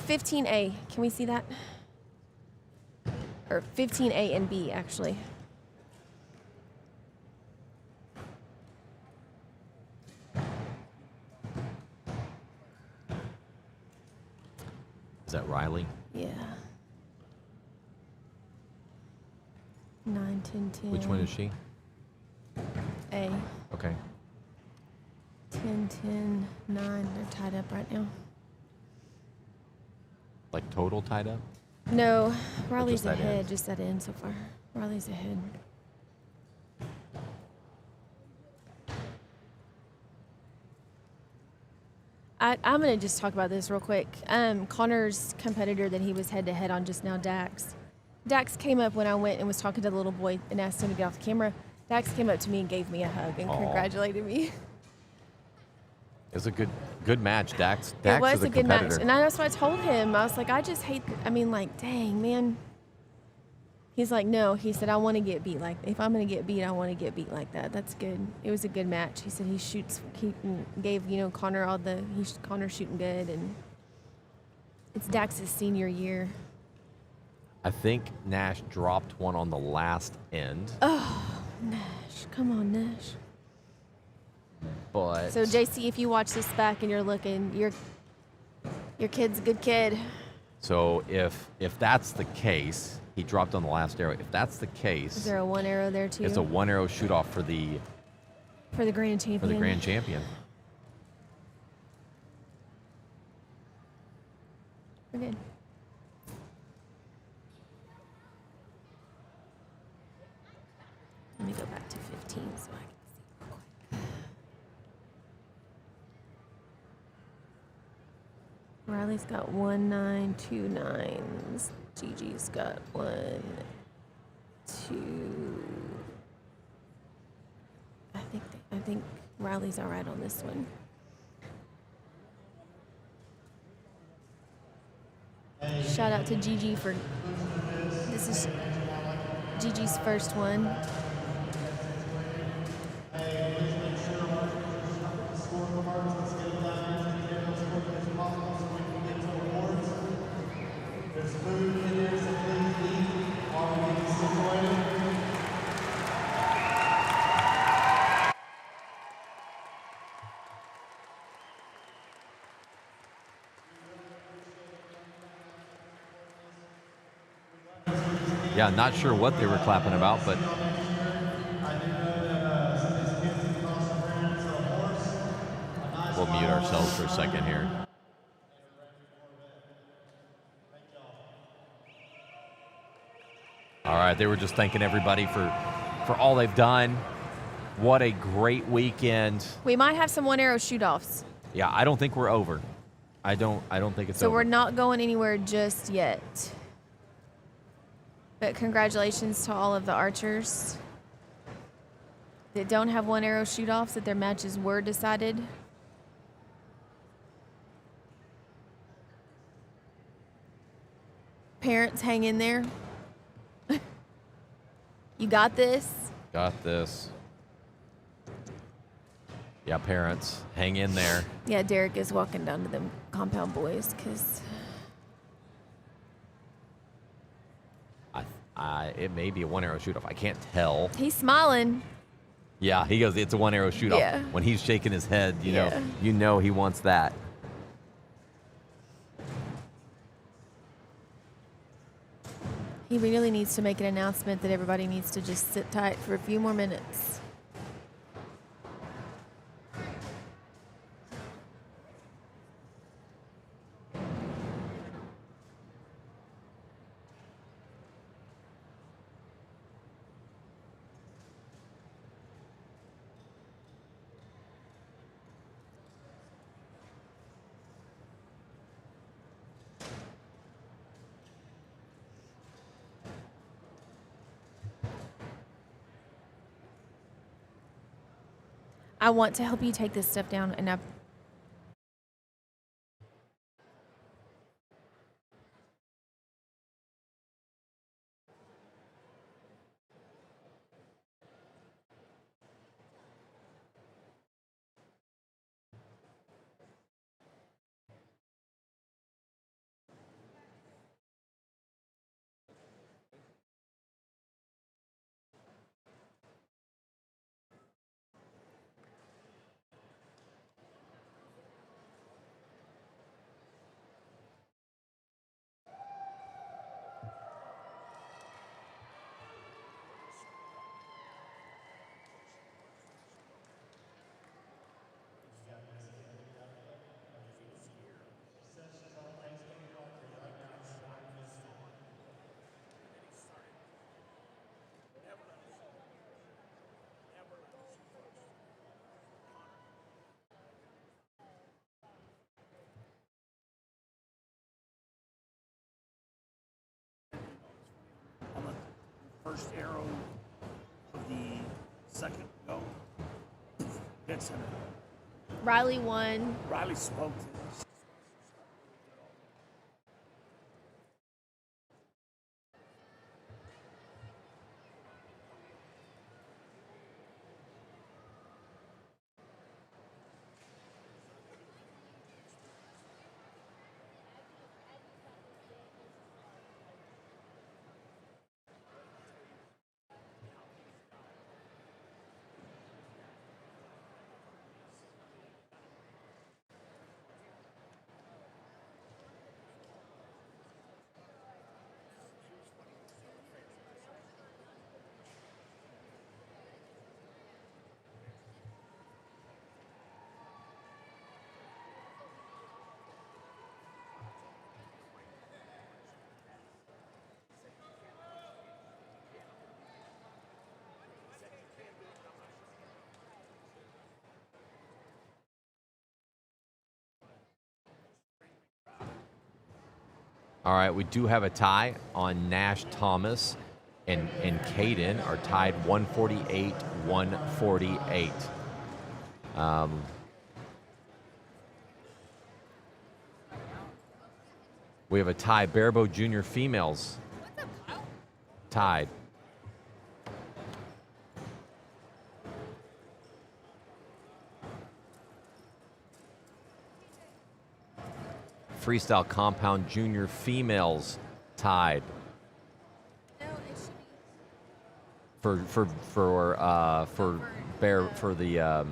$15A. Can we see that? Or 15A and B, actually. Is that Riley? Yeah. 9, 10, 10. Which one is she? A. Okay. 10, 10, 9. They're tied up right now. Like total tied up? No, Riley's that ahead. end? Just that end so far. Riley's ahead. I'm going to just talk about this real quick. Connor's competitor that he was head-to-head on just now, Dax. Dax came up when I went and was talking to the little boy and asked him to get off the camera. Dax came up to me and gave me a hug and Aw. congratulated me. It was a good match. Dax It was is a good match. competitor. And that's what I told him. I was like, I just hate, dang, man. He's like, no. He said, I want to get beat. Like, if I'm going to get beat, I want to get beat like that. That's good. It was a good match. He said he gave, Connor Connor's shooting good. And it's Dax's senior year. I think Nash dropped one on the last end. Oh, Nash. Come on, Nash. But So, JC, if you watch this back and you're looking, your kid's a good kid. So if that's the case, he dropped on the last arrow. If that's the case, Is there a 1 arrow there, too? it's a 1 arrow shoot off for the grand champion. for the grand champion. We're good. Let me go back to 15 so I can see real quick. Riley's got 1, 9, 2 9s. Gigi's got 1, 2. I think Riley's all right on this one. Shout out to Gigi for this is Gigi's first one. There's food in there, so please eat while we get Yeah, not sure what they were clapping about, but I do know that some of these kids can cross the brands of a horse. A nice we'll mute ourselves for a second here. All right, they were just thanking everybody for all they've done. What a great weekend. We might have some one arrow shoot offs. Yeah, I don't think we're over. I don't think it's So over. we're not going anywhere just yet. But congratulations to all of the archers that don't have one arrow shoot offs, that their matches were decided. Parents, hang in there. You got this. Got this. Yeah, parents, hang in there. Yeah, Derek is walking down to them compound boys because It may be a one arrow shoot off. I can't tell. he's smiling. Yeah, he goes, it's a one arrow shoot off. Yeah. When he's shaking his head, Yeah. you know he wants that. He really needs to make an announcement that everybody needs to just sit tight for a few more minutes. I want to help you take this stuff down, and on the first arrow of the second go. Hits him. Riley won. Riley smoked it. All right, we do have a tie on Nash Thomas and Caden are tied 148-148. We have a tie, Barabo Junior females tied. Freestyle compound junior females tied for the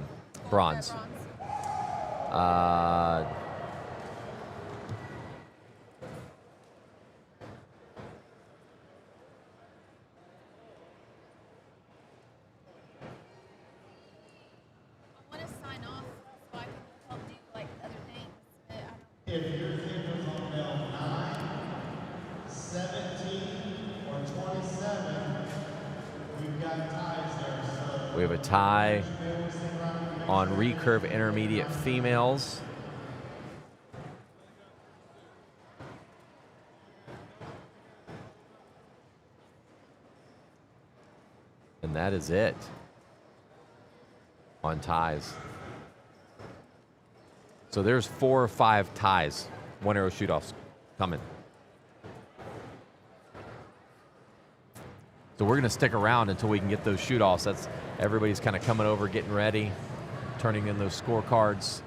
bronze. We have a tie on recurve intermediate females. And that is it on ties. So there's 4 or 5 ties, 1 arrow shoot-offs coming. So we're going to stick around until we can get those shoot-offs. That's everybody's kind of coming over, getting ready, turning in those scorecards.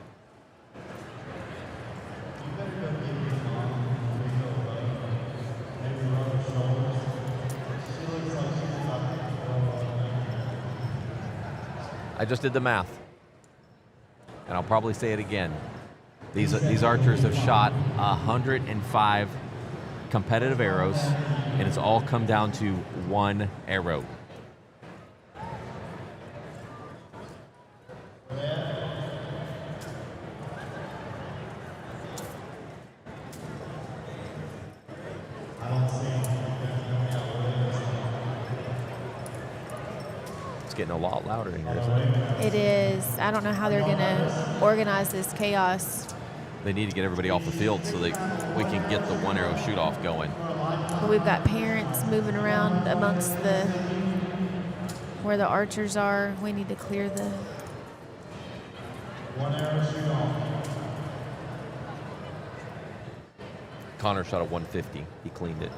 I just did the math, and I'll probably say it again. These archers have shot 105 competitive arrows, and it's all come down to 1 arrow. It's getting a lot louder in here, isn't it? It is. I don't know how they're going to organize this chaos. They need to get everybody off the field so we can get the 1 arrow shoot off going. But we've got parents moving around amongst where the archers are. We need to clear the... 1 arrow shoot off. Connor shot a 150. He cleaned it.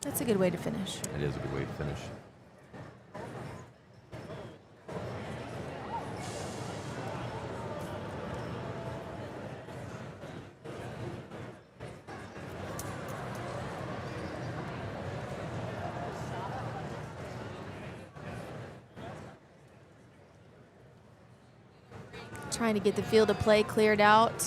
That's a good way to finish. It is a good way to finish. Trying to get the field of play cleared out.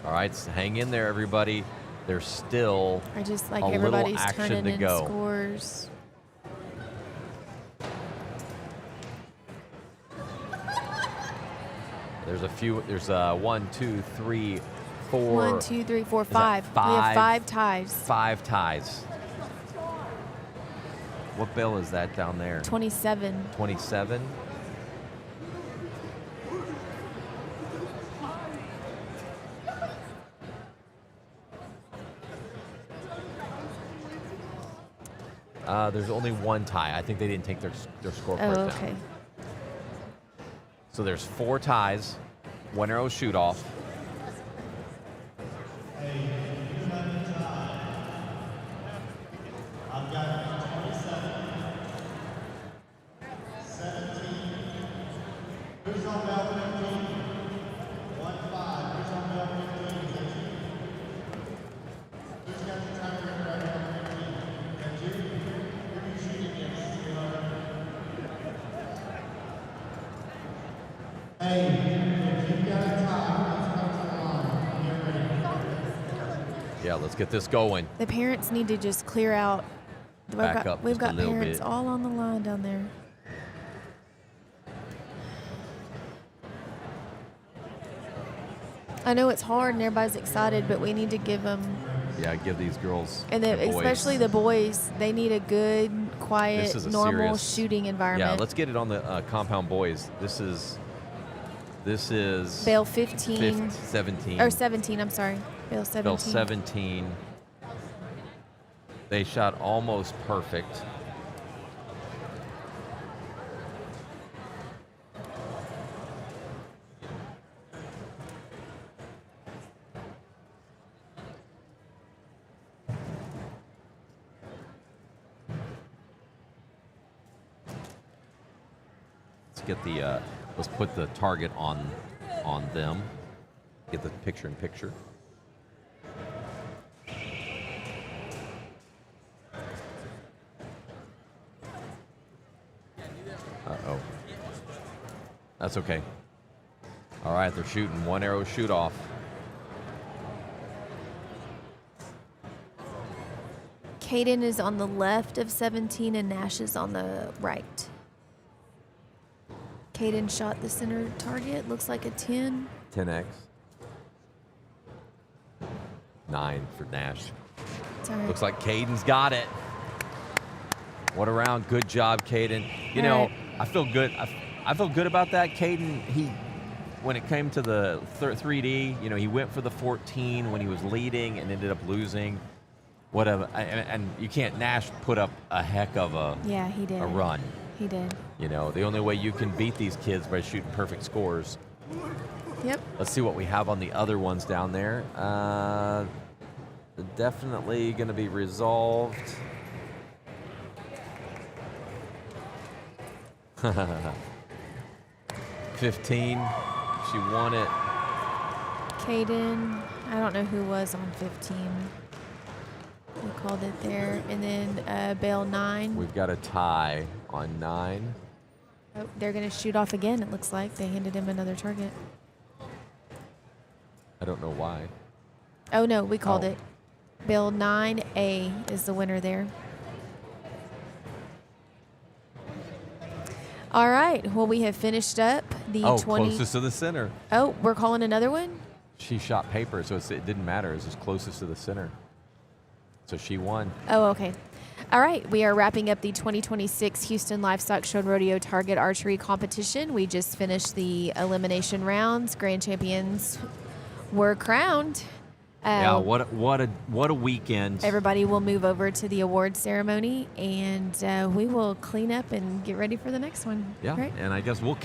All right, so hang in there, everybody. There's still I just like a little everybody's action turning to in go. scores. There's a few. There's 1, 2, 3, 4. 1, 2, 3, 4, 5. We have 5? 5 ties. 5 ties. What bale is that down there? 27. 27. There's only 1 tie. I think they didn't take their scorecard Oh, down. okay. So there's 4 ties, 1 arrow shoot off. I've got 27, 17. Who's on bell 15? 1, 5. Who's on bell 15? Is that you? Who's got the time record right now? 15. Is that you? Who are you shooting against? Hey, if you've got a tie, let's go to the line. Get ready. Yeah, let's get this going. The parents need to just clear out. Back up We've just a got little parents bit. all on the line down there. I know it's hard and everybody's excited, but we need to give them, Yeah, give these girls and the boys. especially the boys, they need a good, quiet, This is a normal serious- shooting environment. Yeah, let's get it on the compound boys. This is Bale 15. 17. Or 17, I'm sorry. Bale 17. Bale 17. They shot almost perfect. Let's get the let's put the target on them. Get the picture in picture. Uh-oh. That's okay. All All right, they're shooting 1 arrow shoot off. Caden is on the left of 17 and Nash is on the right. Caden shot the center target. Looks like a 10. 10x. 9 for Nash. It's all right. Looks like Caden's got it. What a round. Good job, Caden. You All know, right. I feel good. I feel good about that. Caden, when it came to the 3D, you know, he went for the 14 when he was leading and ended up losing. Whatever. And you can't. Nash put up a heck of Yeah, he did. a run. He did. You know, the only way you can beat these kids by shooting perfect scores. Yep. Let's see what we have on the other ones down there. Definitely going to be resolved. 15. She won it. Caden, I don't know who was on 15. We called it there. And then Bale 9. We've got a tie on 9. Oh, they're going to shoot off again, it looks like. They handed him another target. I don't know why. Oh, no, we called Oh. it. Bill 9A is the winner there. All right. Well, we have finished up the 20. Closest to the center. Oh, we're calling another one? She shot paper, so it didn't matter. It was just closest to the center. So she won. Oh, okay. All right. We are wrapping up the 2026 Houston Livestock Show and Rodeo Target Archery Competition. We just finished the elimination rounds. Grand champions were crowned. Yeah, what a weekend. Everybody will move over to the award ceremony, and we will clean up and get ready for the next one. Yeah, Right? and I guess we'll